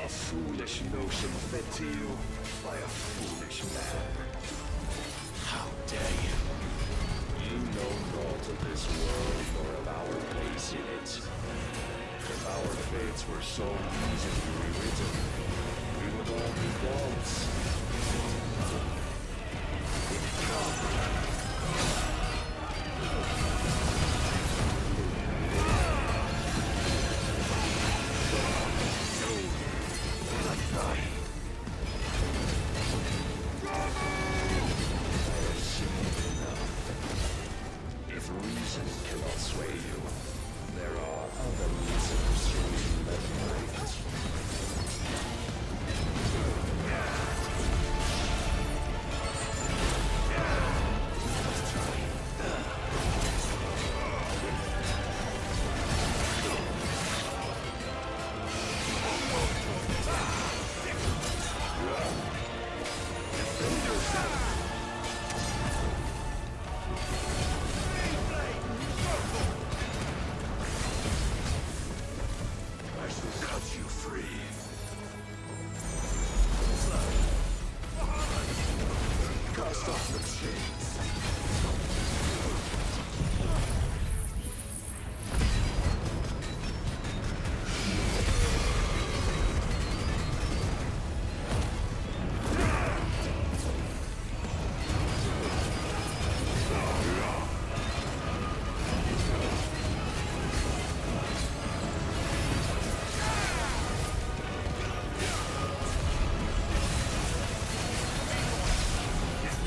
A foolish notion fed to you by a foolish man. How dare you? You know naught of this world nor of our place in it. If our fates were so easily rewritten, we would all be gods. If reason cannot sway you, there are other reasons to eliminate. I shall cut you free. Cast off the chains.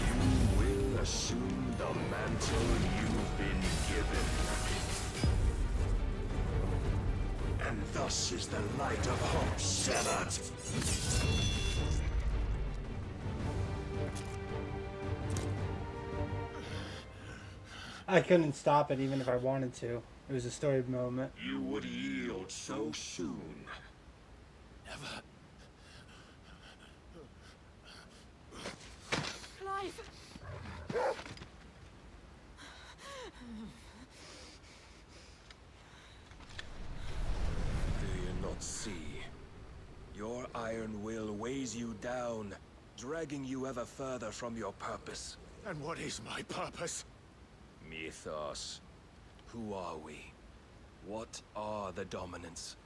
You will assume the mantle you've been given. And thus is the light of hope severed. I couldn't stop it even if I wanted to. It was a story moment. You would yield so soon. Never. Clive! Do you not see? Your iron will weighs you down, dragging you ever further from your purpose. And what is my purpose? Mythos. Who are we? What are the dominants?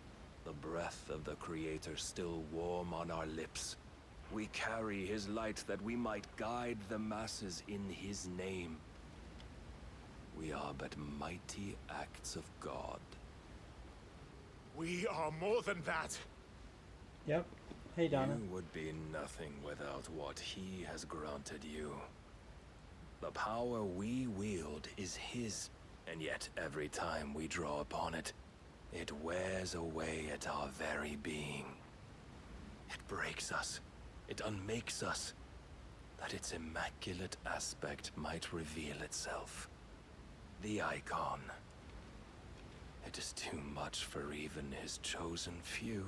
The breath of the Creator still warm on our lips. We carry his light that we might guide the masses in his name. We are but mighty acts of God. We are more than that. Yep. Hey, Donna. You would be nothing without what he has granted you. The power we wield is his, and yet every time we draw upon it, it wears away at our very being. It breaks us. It unmakes us, that its immaculate aspect might reveal itself. The icon. It is too much for even his chosen few.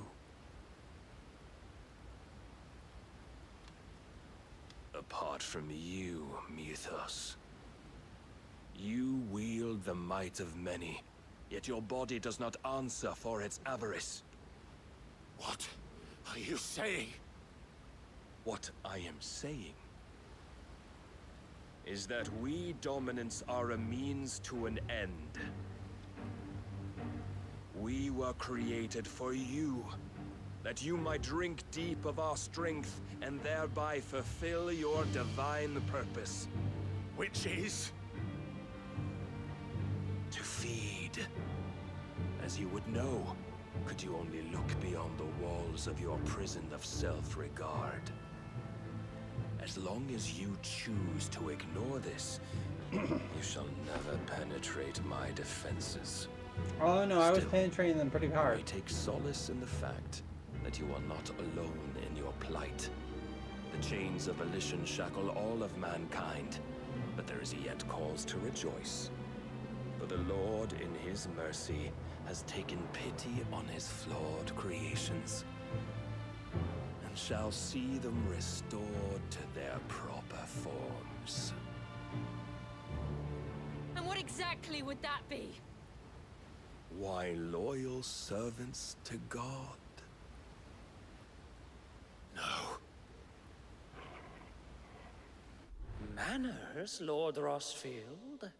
Apart from you, Mythos. You wield the might of many, yet your body does not answer for its avarice. What are you saying? What I am saying is that we dominants are a means to an end. We were created for you, that you might drink deep of our strength and thereby fulfill your divine purpose. Which is? To feed. As you would know, could you only look beyond the walls of your prison of self-regard. As long as you choose to ignore this, you shall never penetrate my defenses. Oh no, I was penetrating them pretty hard. I take solace in the fact that you are not alone in your plight. The chains of volition shackle all of mankind, but there is yet cause to rejoice. For the Lord, in his mercy, has taken pity on his flawed creations, and shall see them restored to their proper forms. And what exactly would that be? Why, loyal servants to God. No. Manners, Lord Rossfield?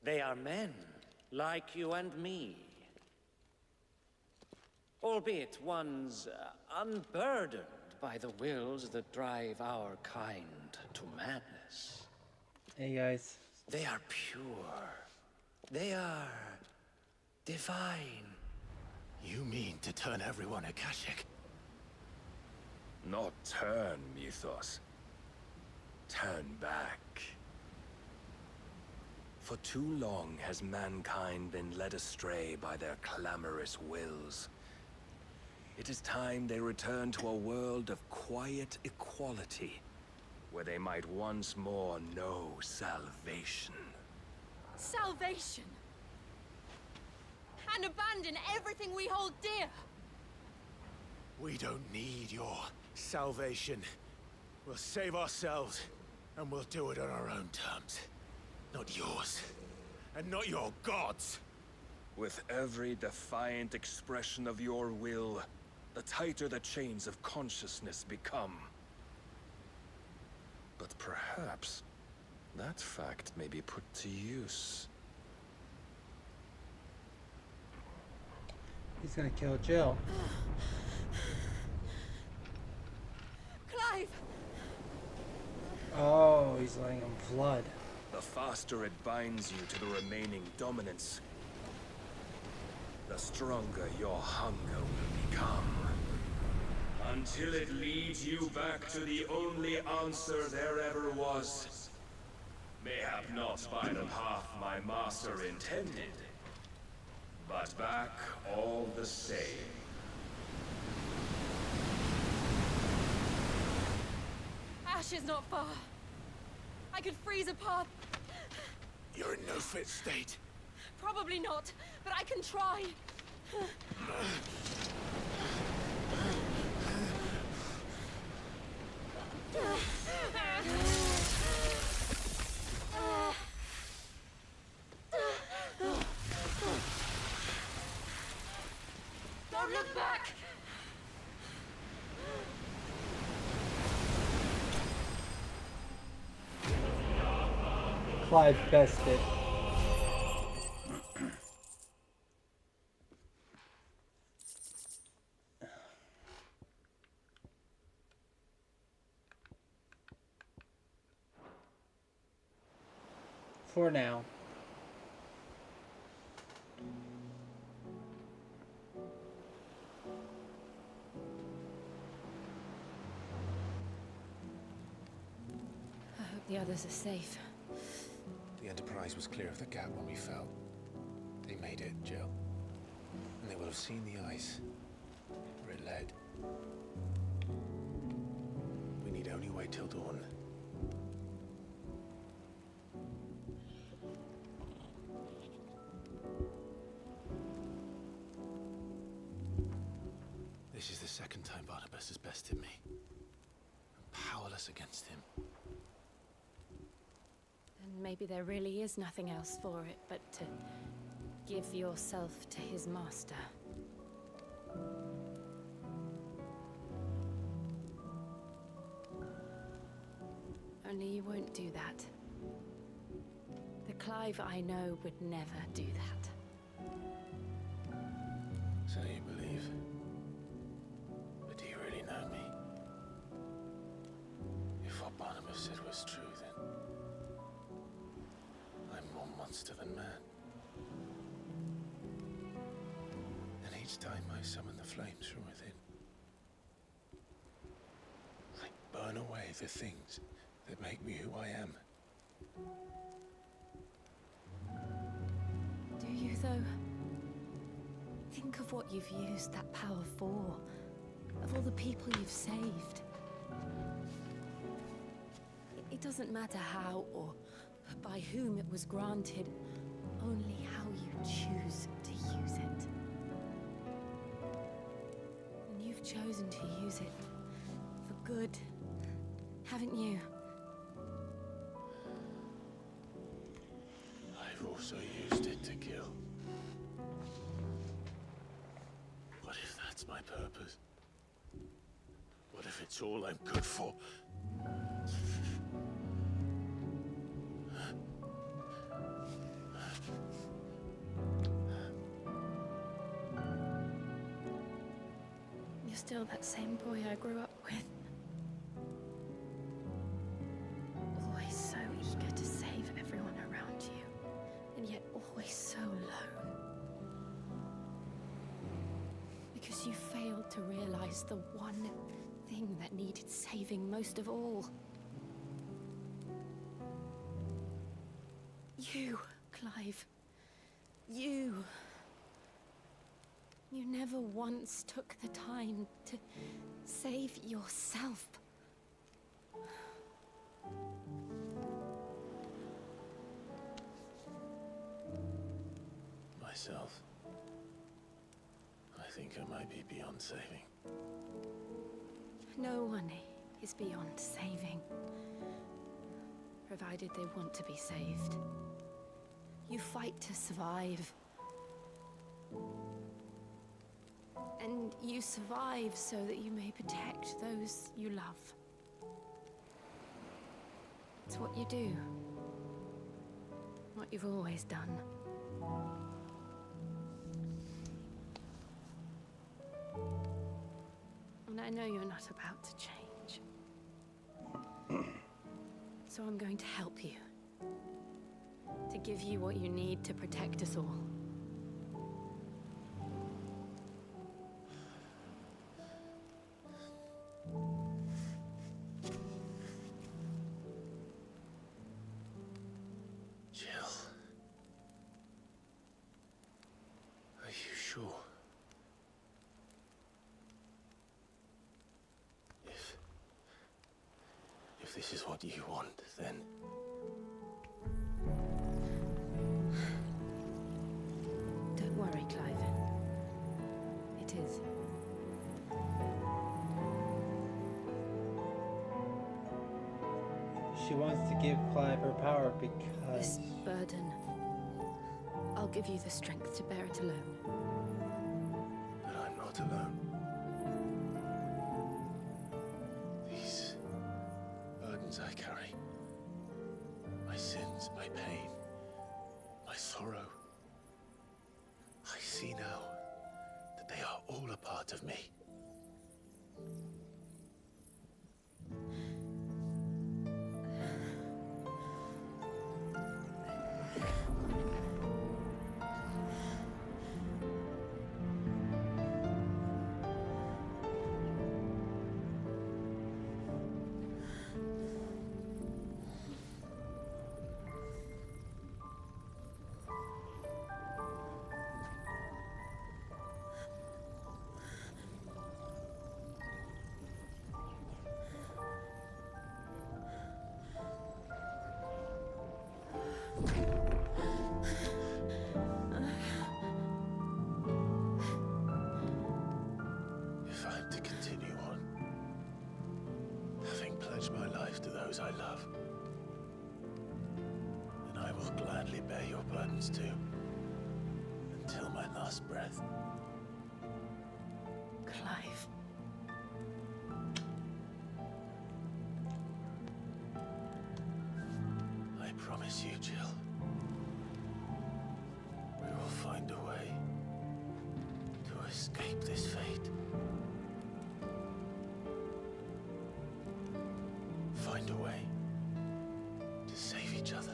They are men, like you and me. Albeit ones unburdened by the wills that drive our kind to madness. Hey guys. They are pure. They are divine. You mean to turn everyone Akashic? Not turn, Mythos. Turn back. For too long has mankind been led astray by their clamorous wills. It is time they return to a world of quiet equality, where they might once more know salvation. Salvation? And abandon everything we hold dear? We don't need your salvation. We'll save ourselves, and we'll do it on our own terms. Not yours, and not your gods. With every defiant expression of your will, the tighter the chains of consciousness become. But perhaps that fact may be put to use. He's gonna kill Jill. Clive! Oh, he's letting him flood. The faster it binds you to the remaining dominance, the stronger your hunger will become. Until it leads you back to the only answer there ever was. Mayhap not by the path my master intended, but back all the same. Ash is not far. I could freeze a path. You're in no fit state. Probably not, but I can try. Don't look back! Clive bested. For now. Hope the others are safe. The Enterprise was clear of the gap when we fell. They made it, Jill. And they will have seen the ice, where it led. We need only wait till dawn. This is the second time Barnabas has bested me. I'm powerless against him. And maybe there really is nothing else for it but to give yourself to his master. Only you won't do that. The Clive I know would never do that. So you believe? But do you really know me? If what Barnabas said was true, then I'm more monster than man. And each time I summon the flames from within, I burn away the things that make me who I am. Do you, though? Think of what you've used that power for. Of all the people you've saved. It doesn't matter how or by whom it was granted, only how you choose to use it. And you've chosen to use it for good, haven't you? I've also used it to kill. What if that's my purpose? What if it's all I'm good for? You're still that same boy I grew up with. Always so eager to save everyone around you, and yet always so alone. Because you failed to realize the one thing that needed saving most of all. You, Clive. You. You never once took the time to save yourself. Myself. I think I might be beyond saving. No one is beyond saving, provided they want to be saved. You fight to survive. And you survive so that you may protect those you love. It's what you do. What you've always done. And I know you're not about to change. So I'm going to help you. To give you what you need to protect us all. Jill. Are you sure? If this is what you want, then... Don't worry, Clive. It is. She wants to give Clive her power because... This burden, I'll give you the strength to bear it alone. But I'm not alone. These burdens I carry, my sins, my pain, my sorrow, I see now that they are all a part of me. those I love. And I will gladly bear your burdens too, until my last breath. Clive. I promise you, Jill, we will find a way to escape this fate. Find a way to save each other.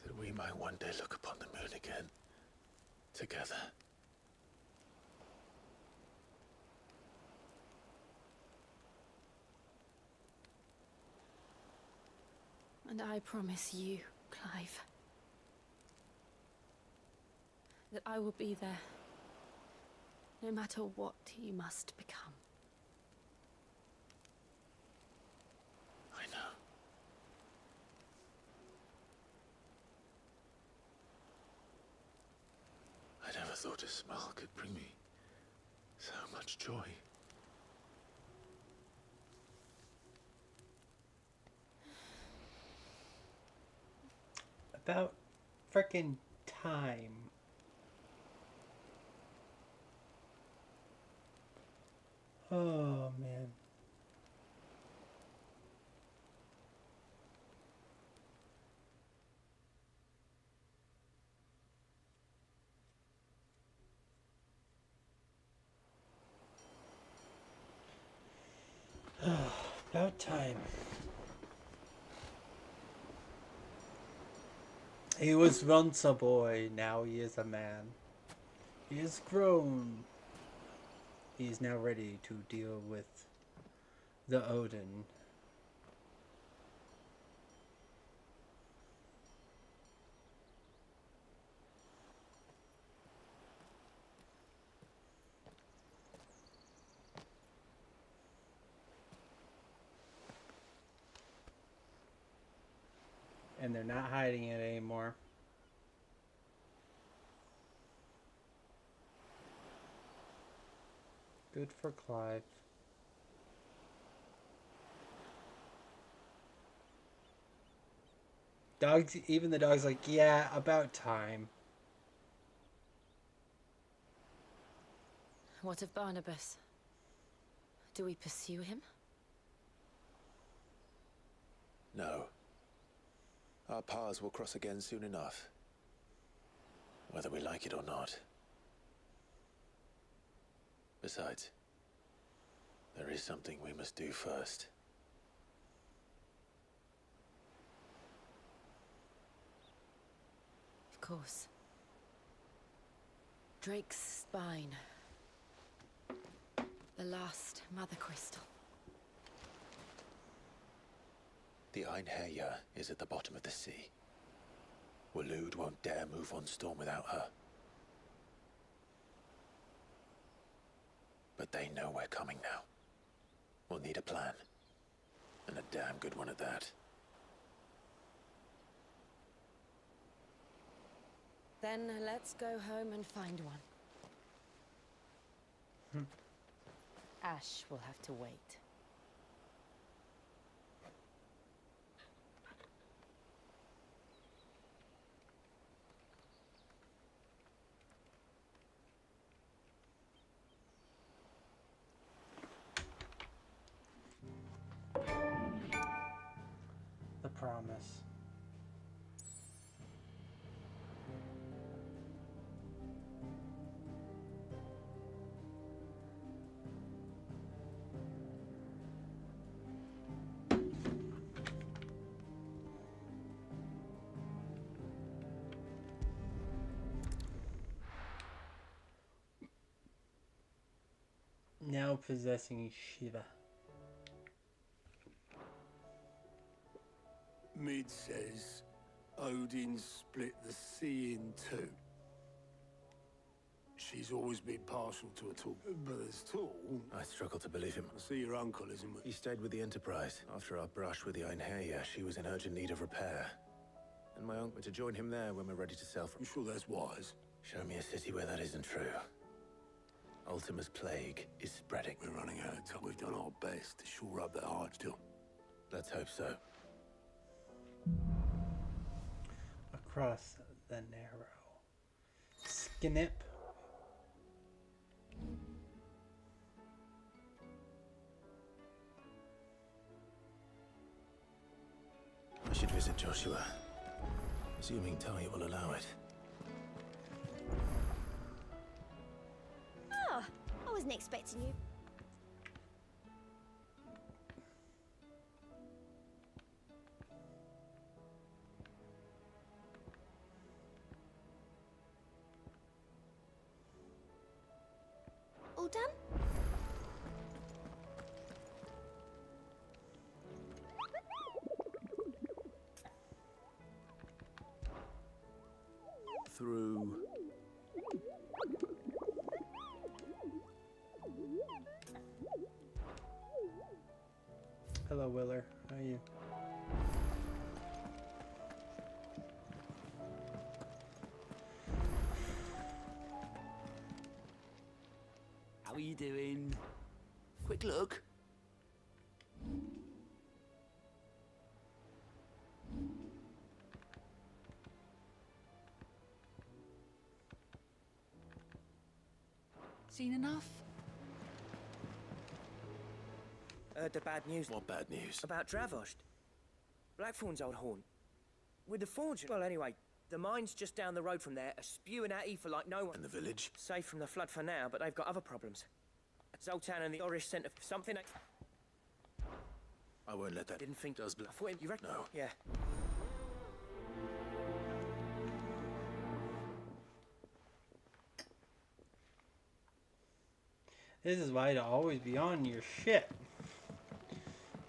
That we might one day look upon the moon again, together. And I promise you, Clive, that I will be there, no matter what you must become. I know. I never thought a smile could bring me so much joy. About frickin' time. Oh, man. About time. He was once a boy, now he is a man. He is grown. He is now ready to deal with the Odin. And they're not hiding it anymore. Good for Clive. Dogs, even the dog's like, yeah, about time. What of Barnabas? Do we pursue him? No. Our paths will cross again soon enough. Whether we like it or not. Besides, there is something we must do first. Of course. Drake's spine. The last Mother Crystal. The Einherjar is at the bottom of the sea. Waloed won't dare move on Storm without her. But they know we're coming now. We'll need a plan. And a damn good one at that. Then let's go home and find one. Ash will have to wait. The promise. Now possessing Shiva. Mid says Odin split the sea in two. She's always been partial to a tall. But as tall... I struggle to believe him. I see your uncle isn't... He stayed with the Enterprise. After our brush with the Einherja, she was in urgent need of repair. And my uncle to join him there when we're ready to sail from... You sure that's wise? Show me a city where that isn't true. Ultima's plague is spreading. We're running out of time. We've done our best to shore up that heart still. Let's hope so. Across the narrow. Skinip. I should visit Joshua. Assuming Talia will allow it. Ah, I wasn't expecting you. All done? Through... Hello, Willer. How are you? How are you doing? Quick look. Seen enough? Heard the bad news. What bad news? About Dravost. Blackthorn's old haunt. With the forge. Well, anyway, the mines just down the road from there are spewing out ether like no one. And the village? Safe from the flood for now, but they've got other problems. Zoltan and the Orish sent something. I won't let that. Didn't think. Does I thought you reckon? No. Yeah. This is why to always be on your shit.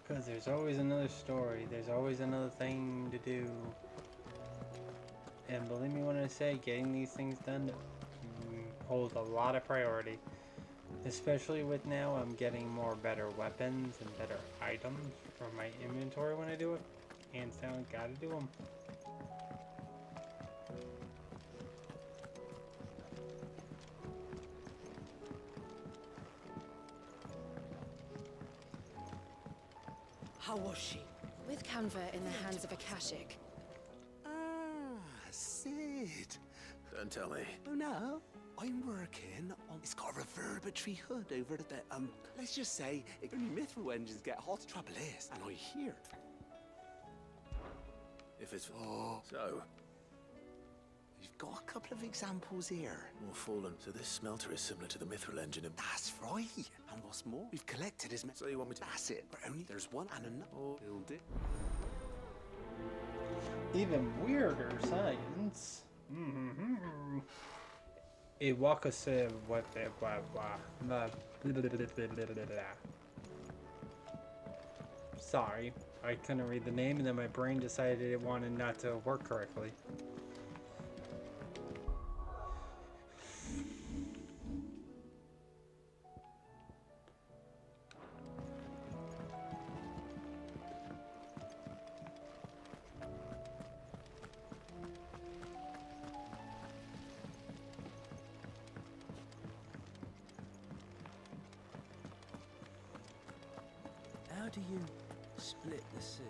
Because there's always another story. There's always another thing to do. And believe me when I say getting these things done holds a lot of priority. Especially with now I'm getting more better weapons and better items for my inventory when I do it. Hands down, gotta do them. How was she? With Canva in the hands of Akashic. Ah, Sid. Don't tell me. Oh no, I'm working on... It's got a reverberatory hood over the... let's just say, only mithril engines get hot. Trouble is, and I hear... If it's... Oh. So? We've got a couple of examples here. More fallen. So this smelter is similar to the mithril engine in... That's right. And what's more, we've collected his... So you want me to... That's it. But only there's one and another. Oh. Build it. Even weirder science. Iwakase what Sorry, I couldn't read the name and then my brain decided it wanted not to work correctly. How do you split the sea?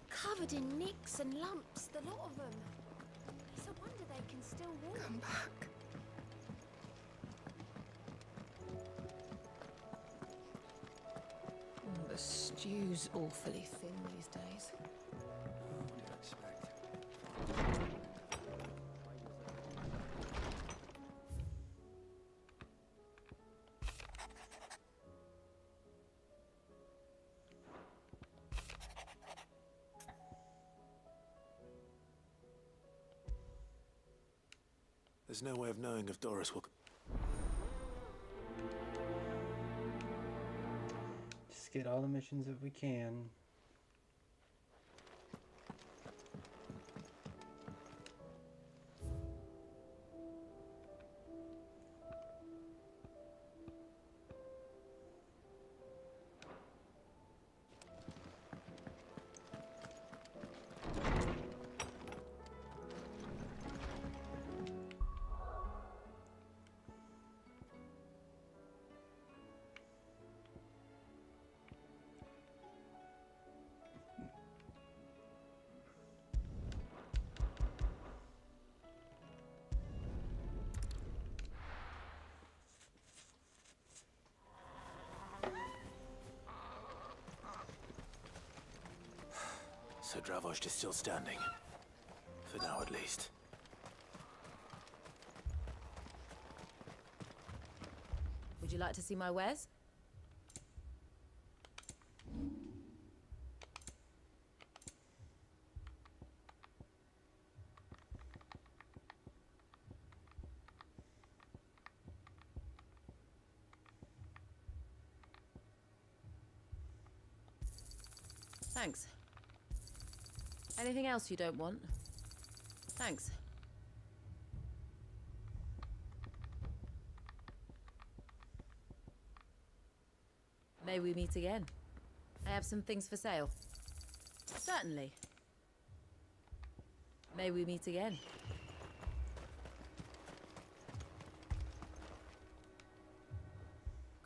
Covered in nicks and lumps, the lot of them. It's a wonder they can still walk. Come back. The stew's awfully thin these days. What do you expect? There's no way of knowing if Doris will... Just get all the missions that we can. So Dravost is still standing. For now, at least. Would you like to see my wares? Thanks. Anything else you don't want? Thanks. May we meet again? I have some things for sale. Certainly. May we meet again?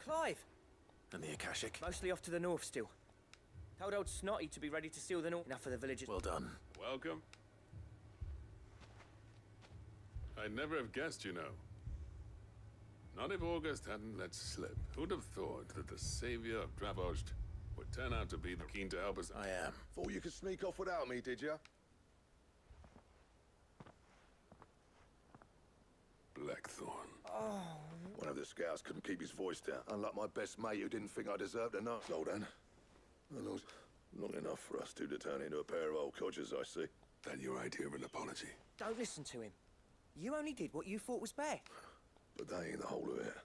Clive! And the Akashic? Mostly off to the north still. Told old Snotty to be ready to seal the north. Enough for the villagers. Well done. Welcome. I'd never have guessed, you know. Not if August hadn't let slip. Who'd have thought that the savior of Dravost would turn out to be the keen to help us? I am. Thought you could sneak off without me, did ya? Blackthorn. Oh. One of the scouts couldn't keep his voice down, unlike my best mate who didn't think I deserved to know. So then, not enough for us two to turn into a pair of old codgers, I see. That your idea of an apology? Don't listen to him. You only did what you thought was best. But that ain't the whole of it.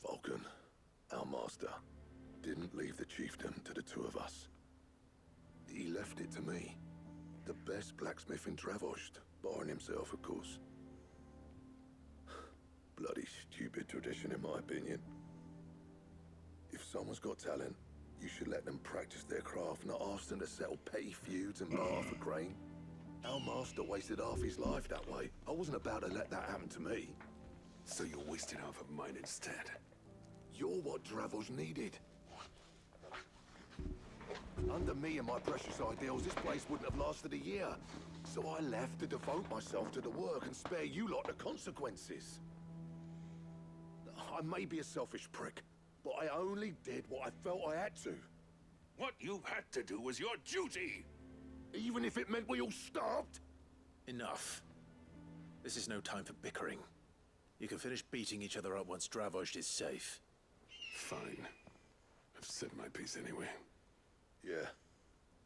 Vulcan, our master, didn't leave the chiefdom to the two of us. He left it to me. The best blacksmith in Dravost, barring himself, of course. Bloody stupid tradition, in my opinion. If someone's got talent, you should let them practice their craft, not ask them to settle petty feuds and barter for grain. Our master wasted half his life that way. I wasn't about to let that happen to me. So you're wasting half of mine instead. You're what Dravost needed. Under me and my precious ideals, this place wouldn't have lasted a year. So I left to devote myself to the work and spare you lot the consequences. I may be a selfish prick, but I only did what I felt I had to. What you had to do was your duty! Even if it meant we all starved? Enough. This is no time for bickering. You can finish beating each other up once Dravost is safe. Fine. I've said my piece anyway. Yeah,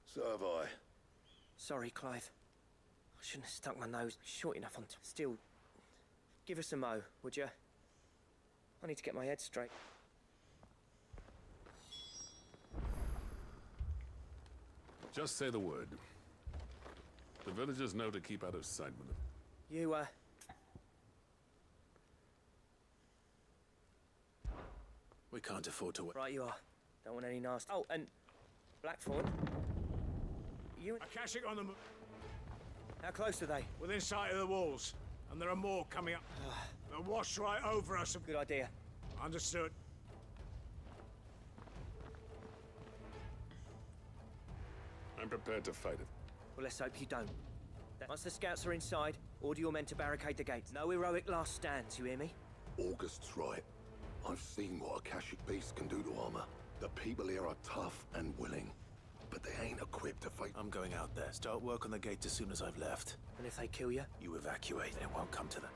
so have I. Sorry, Clive. I shouldn't have stuck my nose short enough on. Still, give us a mo, would you? I need to get my head straight. Just say the word. The villagers know to keep out of sight with them. You, We can't afford to wait. Right you are. Don't want any nasty... Oh, and... Blackthorn? You... Akashic on them. How close are they? Within sight of the walls. And there are more coming up. They'll wash right over us. Good idea. Understood. I'm prepared to fight it. Well, let's hope you don't. Once the scouts are inside, order your men to barricade the gates. No heroic last stands, you hear me? August's right. I've seen what Akashic beasts can do to armor. The people here are tough and willing, but they ain't equipped to fight. I'm going out there. Start work on the gate as soon as I've left. And if they kill you? You evacuate. It won't come to that.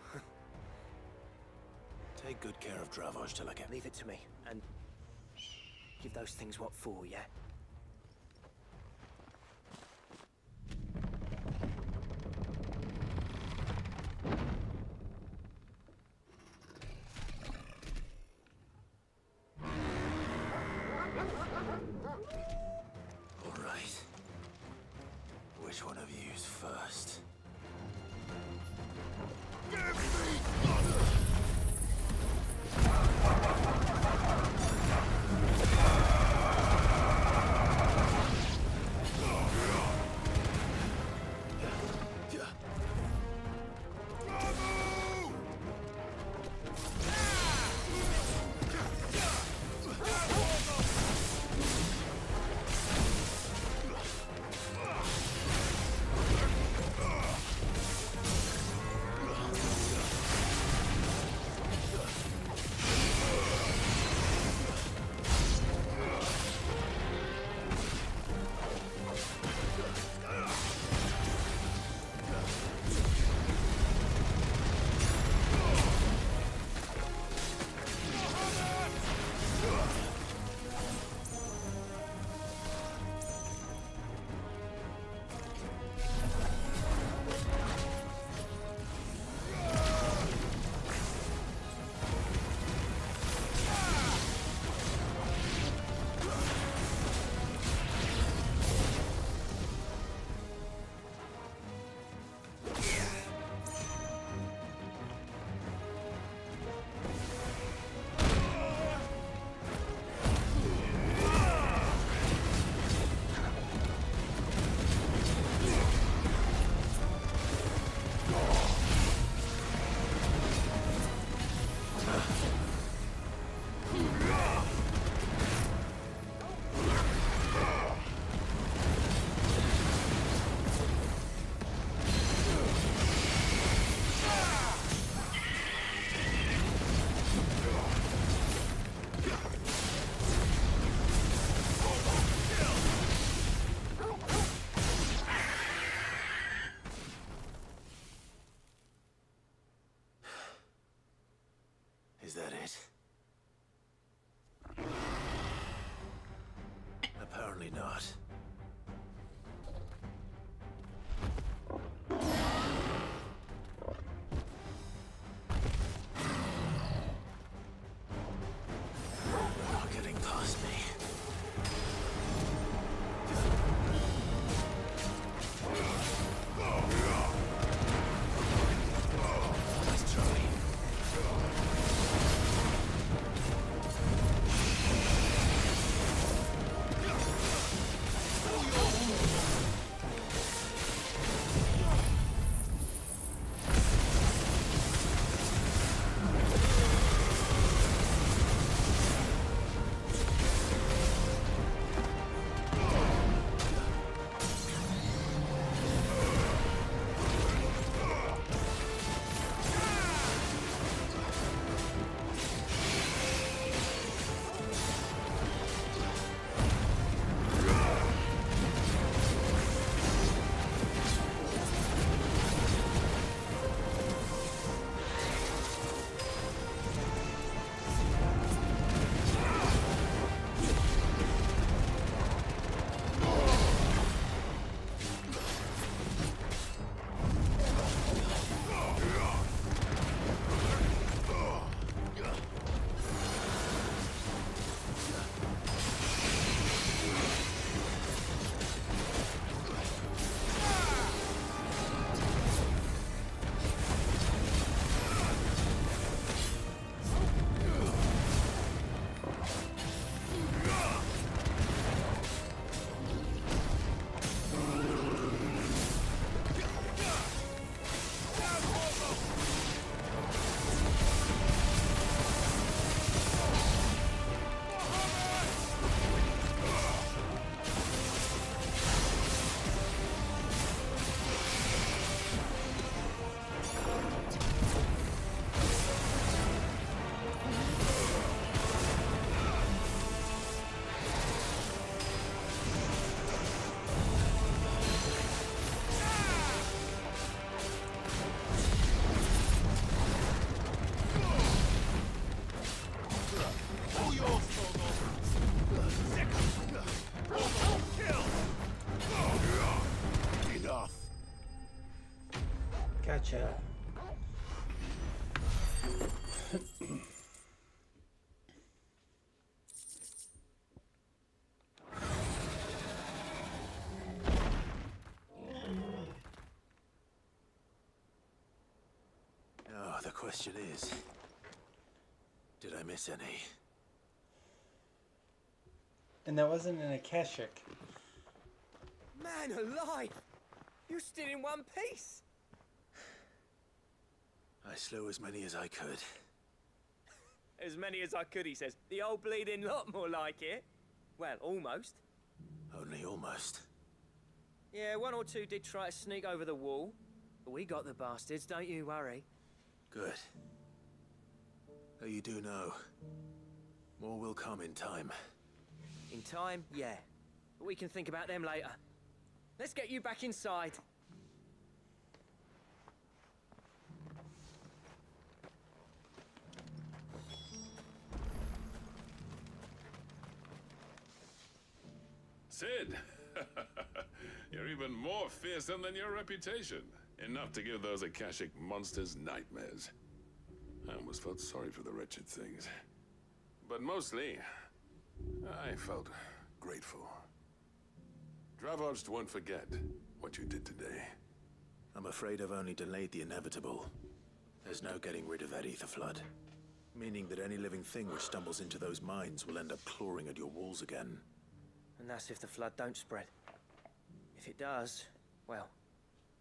Take good care of Dravost till I get... Leave it to me, and... give those things what for, yeah? All right. Which one of you's first? past me. Nice try. Gotcha. Oh, the question is, did I miss any? And that wasn't an Akashic. Man alive! You're still in one piece! I slew as many as I could. As many as I could, he says. The old bleeding lot, more like it. Well, almost. Only almost. Yeah, one or two did try to sneak over the wall. But we got the bastards, don't you worry. Good. Though you do know, more will come in time. In time, yeah. But we can think about them later. Let's get you back inside. Cid! You're even more fearsome than your reputation. Enough to give those Akashic monsters nightmares. I almost felt sorry for the wretched things. But mostly, I felt grateful. Dravoged won't forget what you did today. I'm afraid I've only delayed the inevitable. There's no getting rid of that ether flood. Meaning that any living thing which stumbles into those mines will end up clawing at your walls again. And that's if the flood don't spread. If it does, well,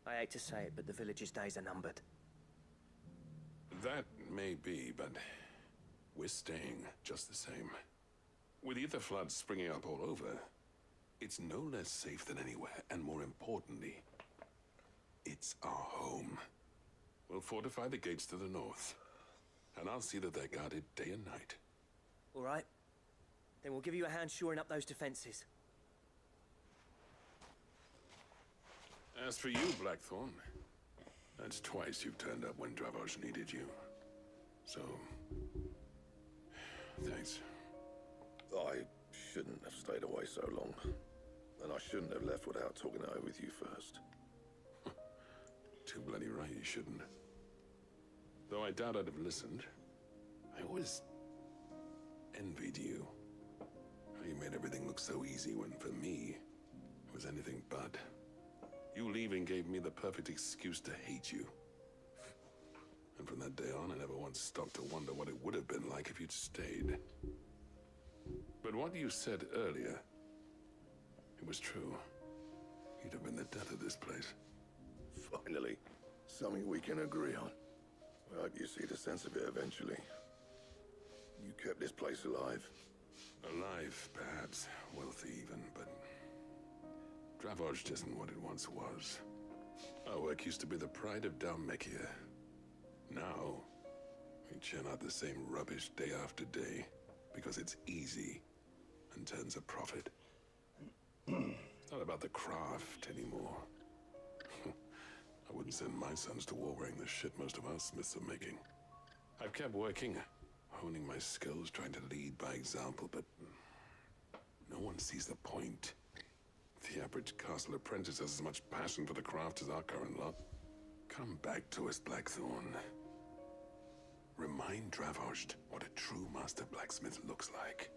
I hate to say it, but the village's days are numbered. That may be, but we're staying just the same. With ether floods springing up all over, it's no less safe than anywhere, and more importantly, it's our home. We'll fortify the gates to the north, and I'll see that they're guarded day and night. All right. Then we'll give you a hand shoring up those defenses. As for you, Blackthorn, that's twice you've turned up when Dravos needed you. So, thanks. I shouldn't have stayed away so long. And I shouldn't have left without talking it over with you first. Too bloody right you shouldn't. Though I doubt I'd have listened. I always envied you. You made everything look so easy when, for me, it was anything but. You leaving gave me the perfect excuse to hate you. And from that day on, I never once stopped to wonder what it would have been like if you'd stayed. But what you said earlier, it was true. You'd have been the death of this place. Finally, something we can agree on. I hope you see the sense of it eventually. You kept this place alive. Alive, perhaps. Wealthy even, but... Dravoj isn't what it once was. Our work used to be the pride of Dhalmekia. Now, we churn out the same rubbish day after day, because it's easy and turns a profit. It's not about the craft anymore. I wouldn't send my sons to war wearing the shit most of our smiths are making. I've kept working, honing my skills, trying to lead by example, but no one sees the point. The average castle apprentice has as much passion for the craft as our current lot. Come back to us, Blackthorn. Remind Dravoj what a true master blacksmith looks like.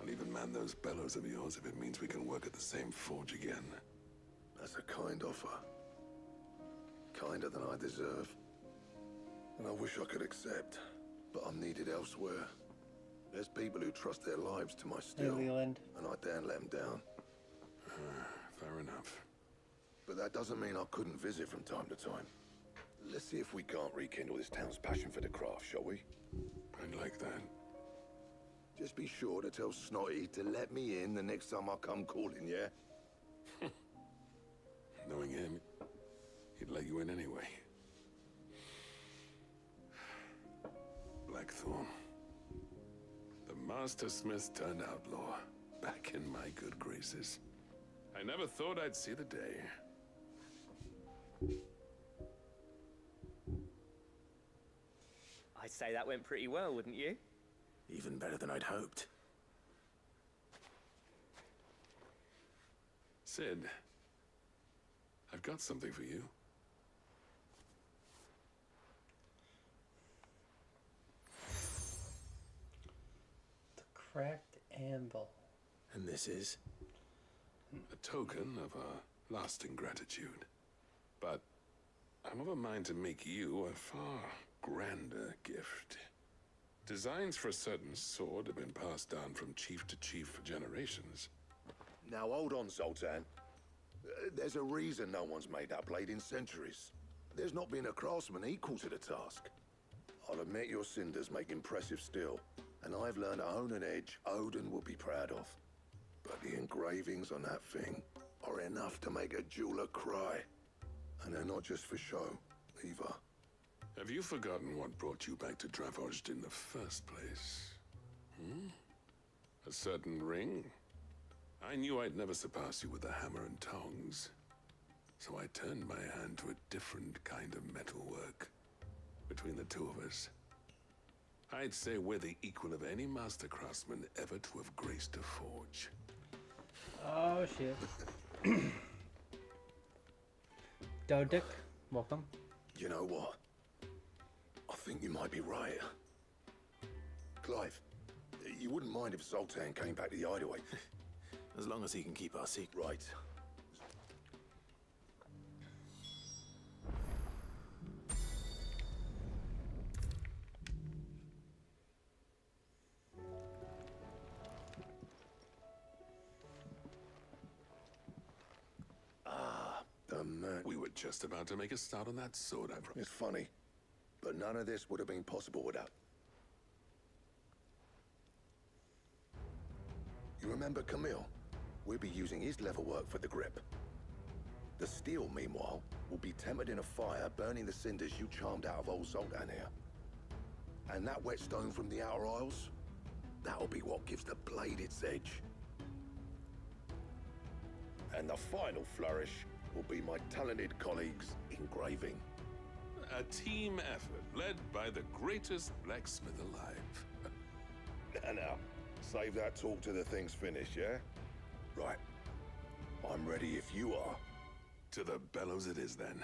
I'll even man those bellows of yours if it means we can work at the same forge again. That's a kind offer. Kinder than I deserve. And I wish I could accept, but I'm needed elsewhere. There's people who trust their lives to my steel, Leland. and I daren't let them down. Fair enough. But that doesn't mean I couldn't visit from time to time. Let's see if we can't rekindle this town's passion for the craft, shall we? I'd like that. Just be sure to tell Snotty to let me in the next time I come calling, yeah? Knowing him, he'd let you in anyway. Blackthorn. The Master Smith turned outlaw, back in my good graces. I never thought I'd see the day. I'd say that went pretty well, wouldn't you? Even better than I'd hoped. Sid, I've got something for you. The cracked anvil. And this is? A token of our lasting gratitude. But I'm of a mind to make you a far grander gift. Designs for a certain sword have been passed down from chief to chief for generations. Now hold on, Zoltan. There's a reason no one's made that blade in centuries. There's not been a craftsman equal to the task. I'll admit your cinders make impressive steel, and I've learned to own an edge Odin will be proud of. But the engravings on that thing are enough to make a jeweler cry. And they're not just for show, either. Have you forgotten what brought you back to Dravoj in the first place? A certain ring? I knew I'd never surpass you with the hammer and tongs. So I turned my hand to a different kind of metalwork. Between the two of us, I'd say we're the equal of any master craftsman ever to have graced a forge. Oh shit. Dodic, welcome. You know what? I think you might be right. Clive, you wouldn't mind if Zoltan came back to the Hideaway? As long as he can keep our secret. Right. The man. We were just about to make a start on that sword, I promise. It's funny, but none of this would have been possible without. You remember Camille? We'll be using his leather work for the grip. The steel, meanwhile, will be tempered in a fire, burning the cinders you charmed out of old Zoltan here. And that whetstone from the Outer Isles, that'll be what gives the blade its edge. And the final flourish will be my talented colleagues engraving. A team effort led by the greatest blacksmith alive. Now, save that talk till the thing's finished, yeah? Right. I'm ready if you are. To the bellows it is, then.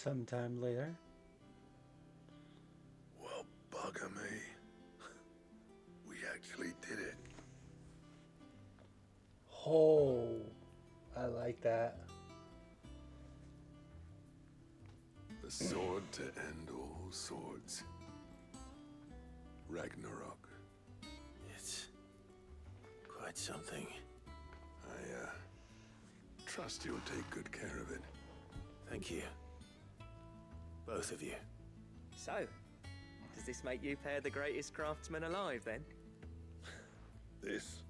sometime later. Well, bugger me. We actually did it. Oh, I like that. The sword to end all swords. Ragnarok. It's quite something. I trust you'll take good care of it. Thank you. Both of you. So, does this make you pair the greatest craftsmen alive, then? This?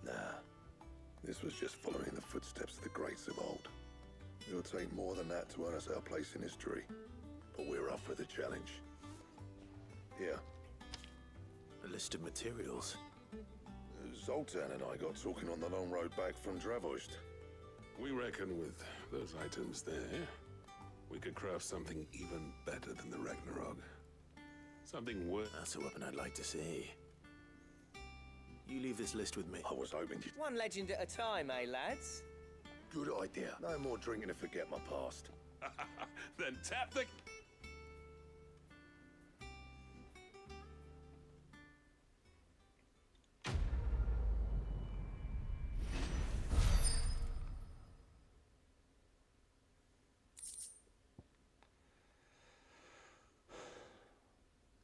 Nah. This was just following the footsteps of the greats of old. It'll take more than that to earn us our place in history. But we're up for the challenge. Here. A list of materials. Zoltan and I got talking on the long road back from Dravost. We reckon with those items there, we could craft something even better than the Ragnarok. Something worth... That's a weapon I'd like to see. You leave this list with me. I was hoping you... One legend at a time, eh, lads? Good idea. No more drinking to forget my past. Then tap the...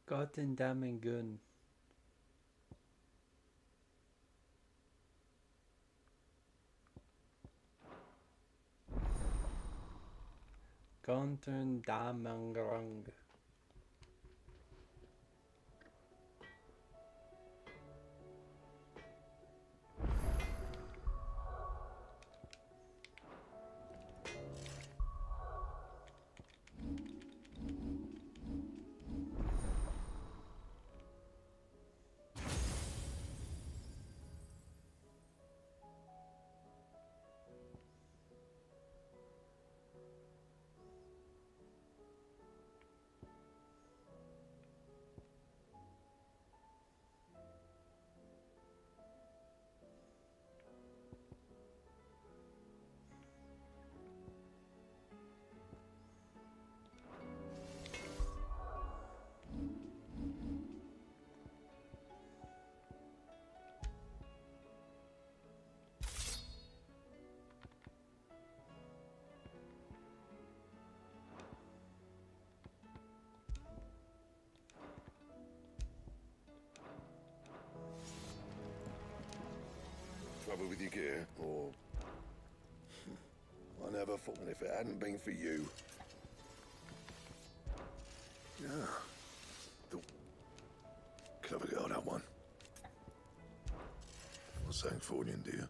Gotten damn gun. Gotten damn grung. Trouble with your gear, or... I never thought if it hadn't been for you... Yeah. The... Clever girl, that one. What's saying Fornian, dear?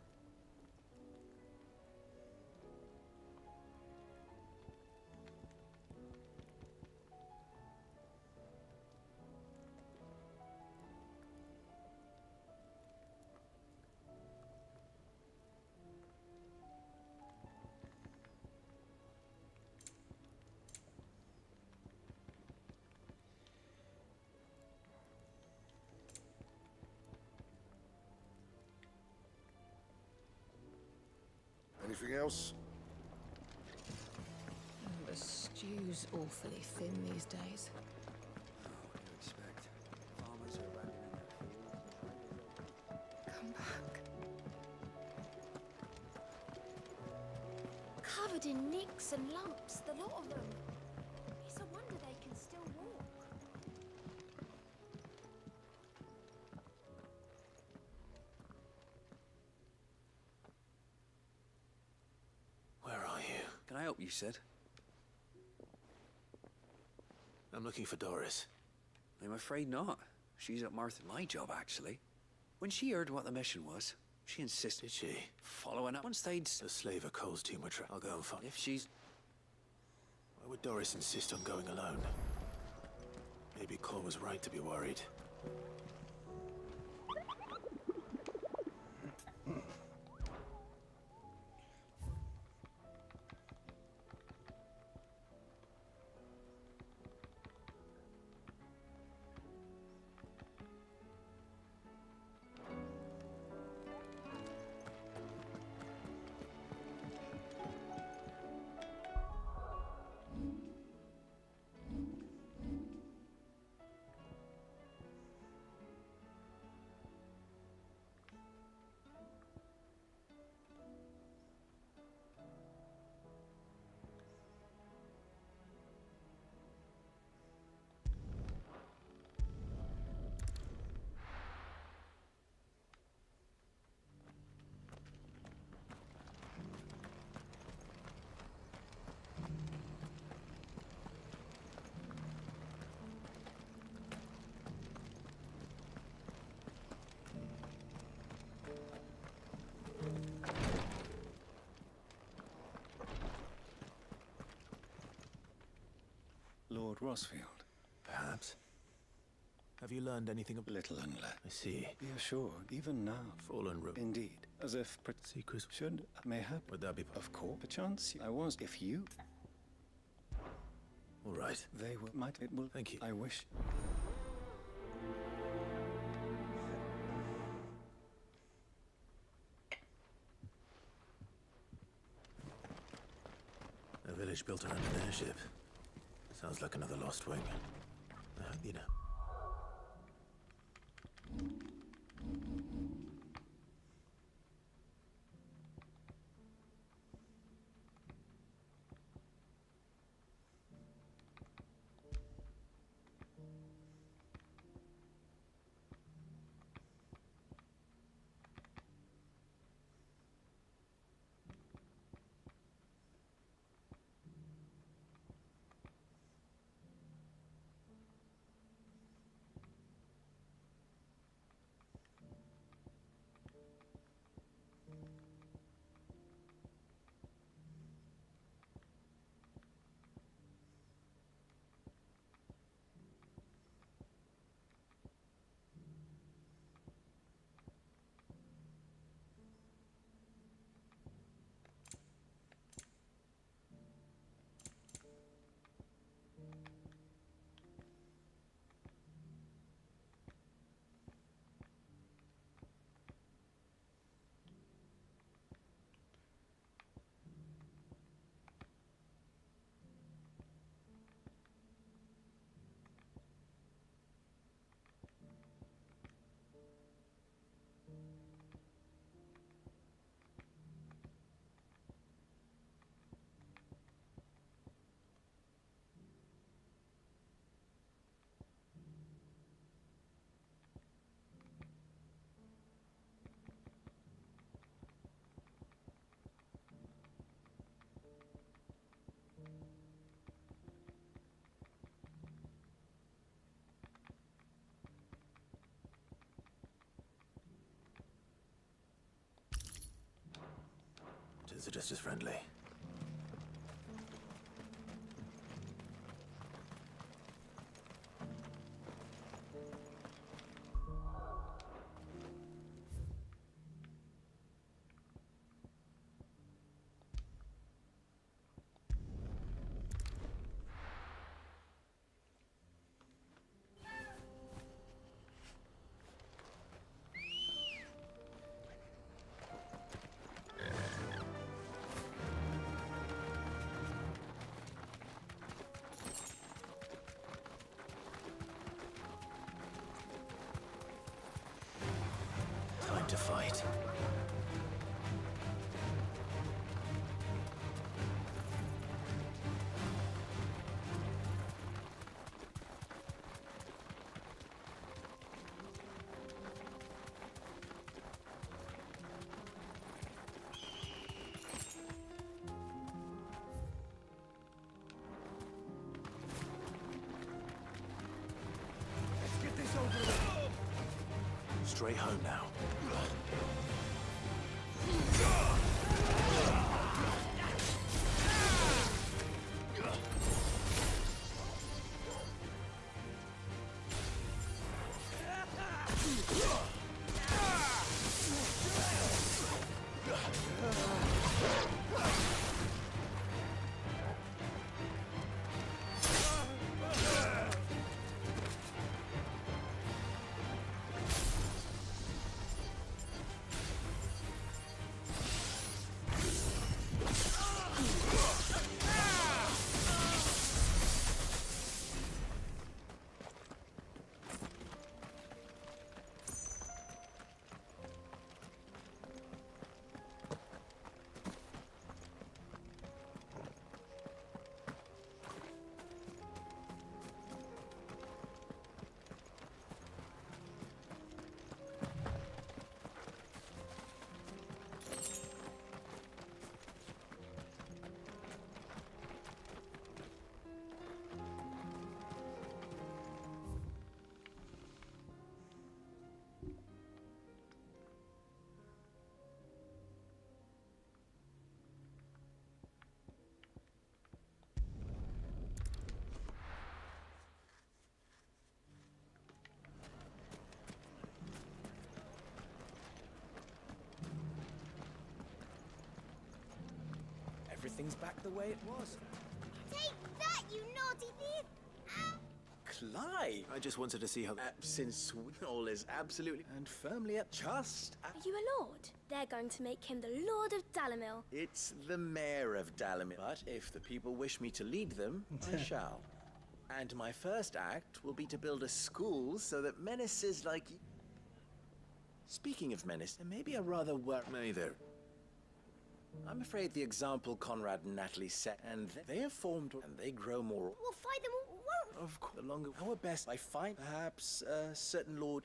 Anything else? The stew's awfully thin these days. What do you expect? Farmers are abandoning their fields. Come back. Covered in nicks and lumps, the lot of them. It's a wonder they can still walk. Where are you? Can I help you, Sid? I'm looking for Doris. I'm afraid not. She's at Martha. My job, actually. When she heard what the mission was, she insisted. Did she? Following up. Once they'd... The slave of Cole's team were I'll go and find... If she's... Why would Doris insist on going alone? Maybe Cole was right to be worried. Rosfield. Perhaps. Have you learned anything of Little and less. I see. Be assured, even now. Fallen room. Indeed. As if secrets should, mayhap. Would that be Of course. Perchance I was. If you. all right? They will. Might. It will. Thank you. I wish. A village built around an airship. Sounds like another lost wing. I hope you know. Is it just as friendly? Time to fight. Let's get this over with. Straight home now. everything's back the way it was. Take that, you naughty thief! Clive! I just wanted to see how... Since all is absolutely and firmly at just... Are you a lord? They're going to make him the Lord of Dalamil. It's the mayor of Dalamir. But if the people wish me to lead them, I shall. And my first act will be to build a school so that menaces like... Speaking of menace, there may be a rather May there. I'm afraid the example Conrad and Natalie set, and they have formed, and they grow more... We'll fight them, won't Of course, the longer... Our best, I find, perhaps, a certain lord...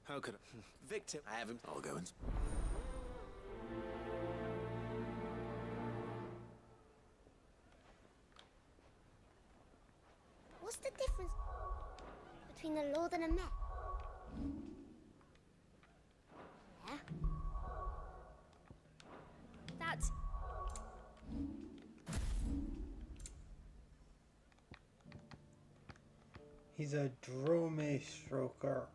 How could I... Victor, I haven't... I'll go and... What's the difference between a lord and a mayor? Yeah? That's... He's a drome stroker.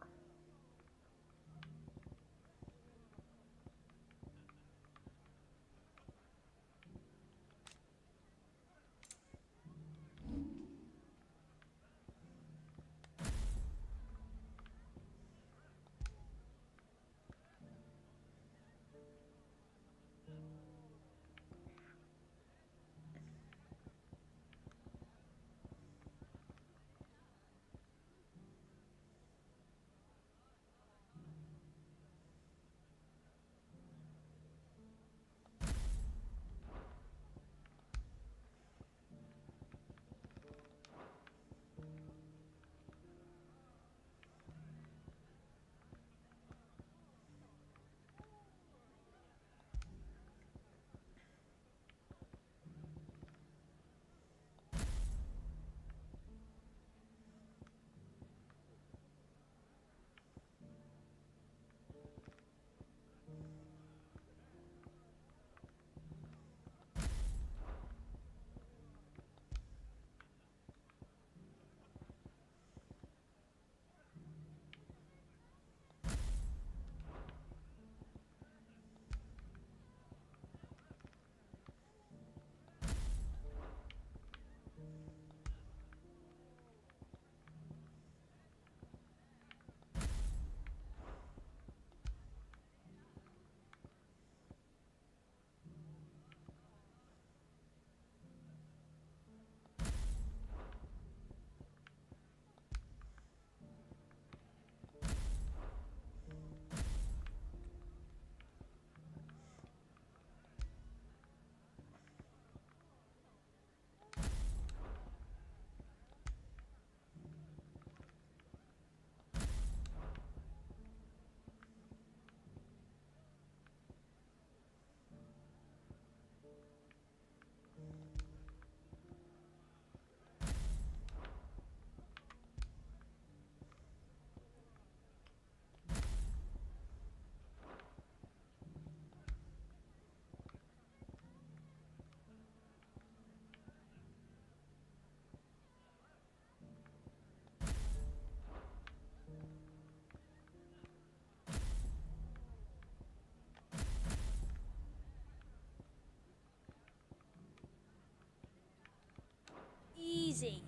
Easy.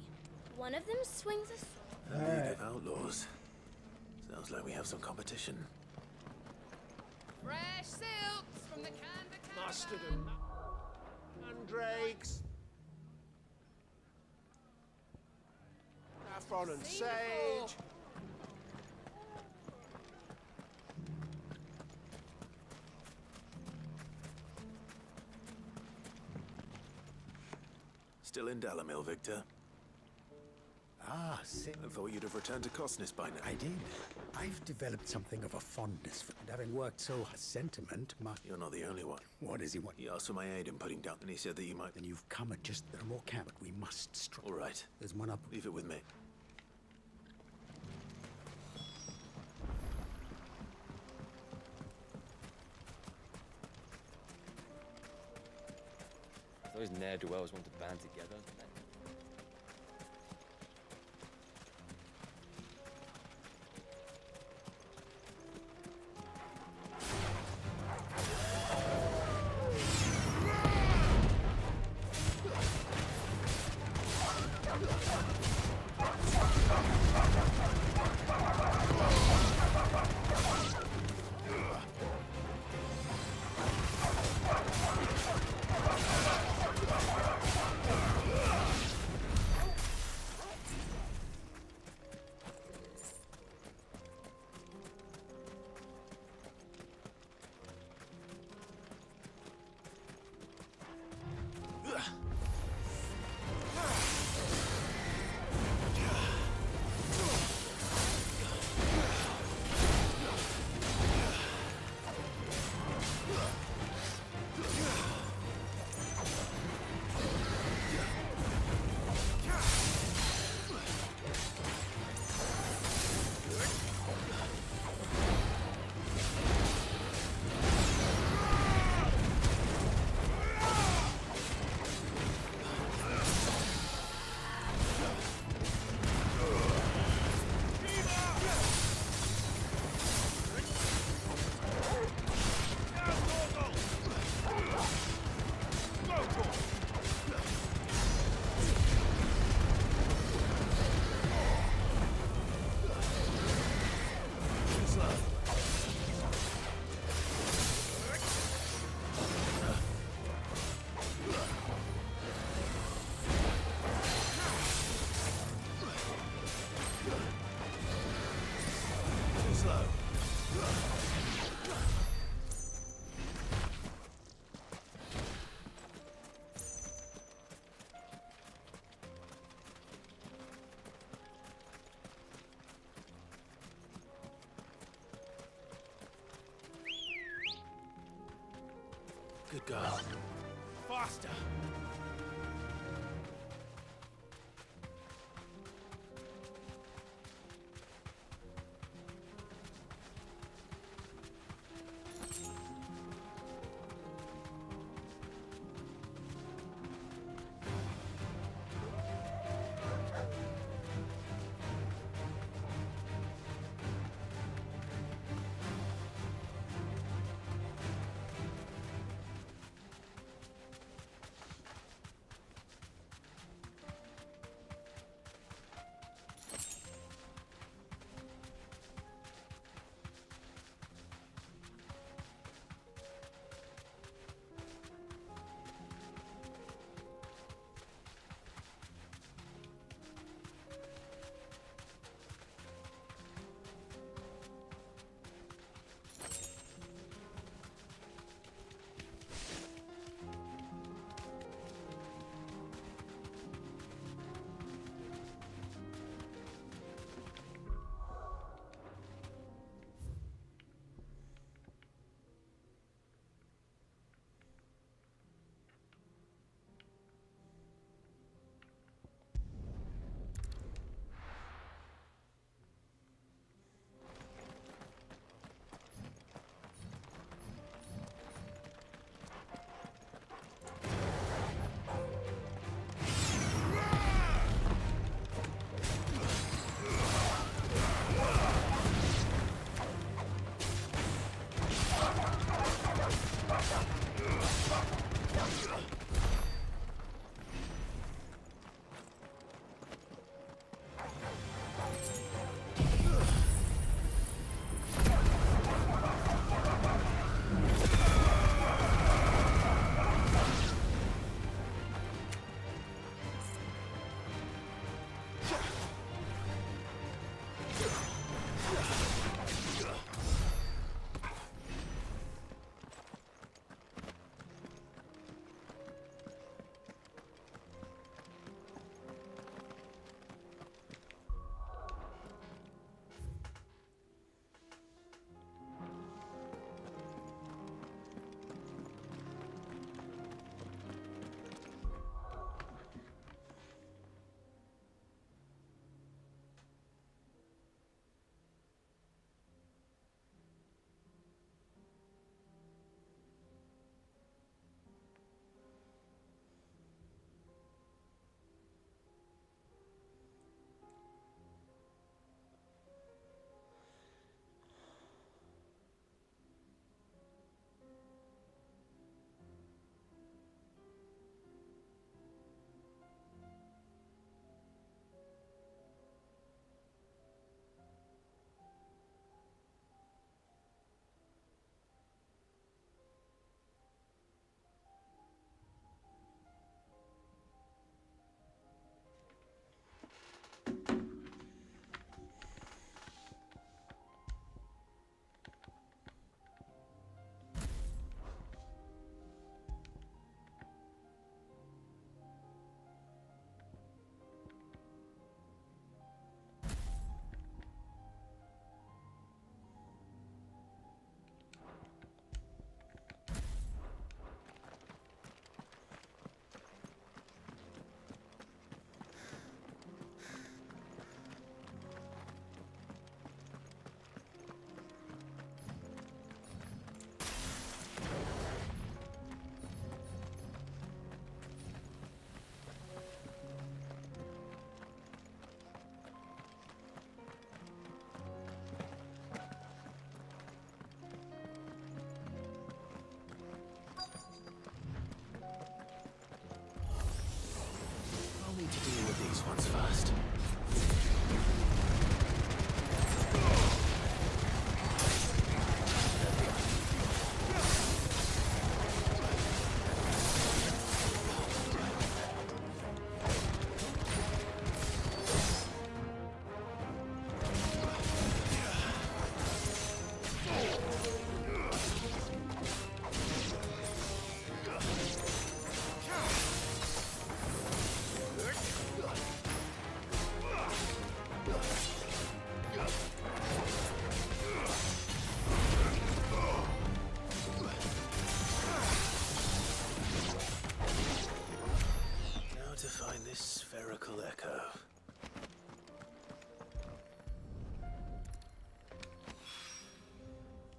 One of them swings a sword. A League of Outlaws. Sounds like we have some competition. Fresh silks from the Canva Mustard and mandrakes. Saffron and sage. Still in Dalamil, Victor? Ah, I thought you'd have returned to Cosnis by now. I did. I've developed something of a fondness for, and having worked so hard, sentiment, You're not the only one. What does he want? He asked for my aid in putting down, and he said that you might... Then you've come at just the more camp, but we must strike. All right. There's one up. Leave it with me. Those ne'er-do-wells want to band together. Good girl. Faster!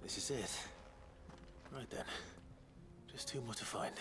This is it. Right then. Just two more to find.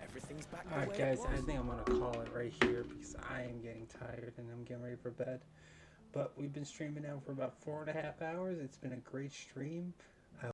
Everything's back the Alright way guys, it I was. think I'm going to call it right here because I am getting tired and I'm getting ready for bed. But we've been streaming now for about 4.5 hours. It's been a great stream.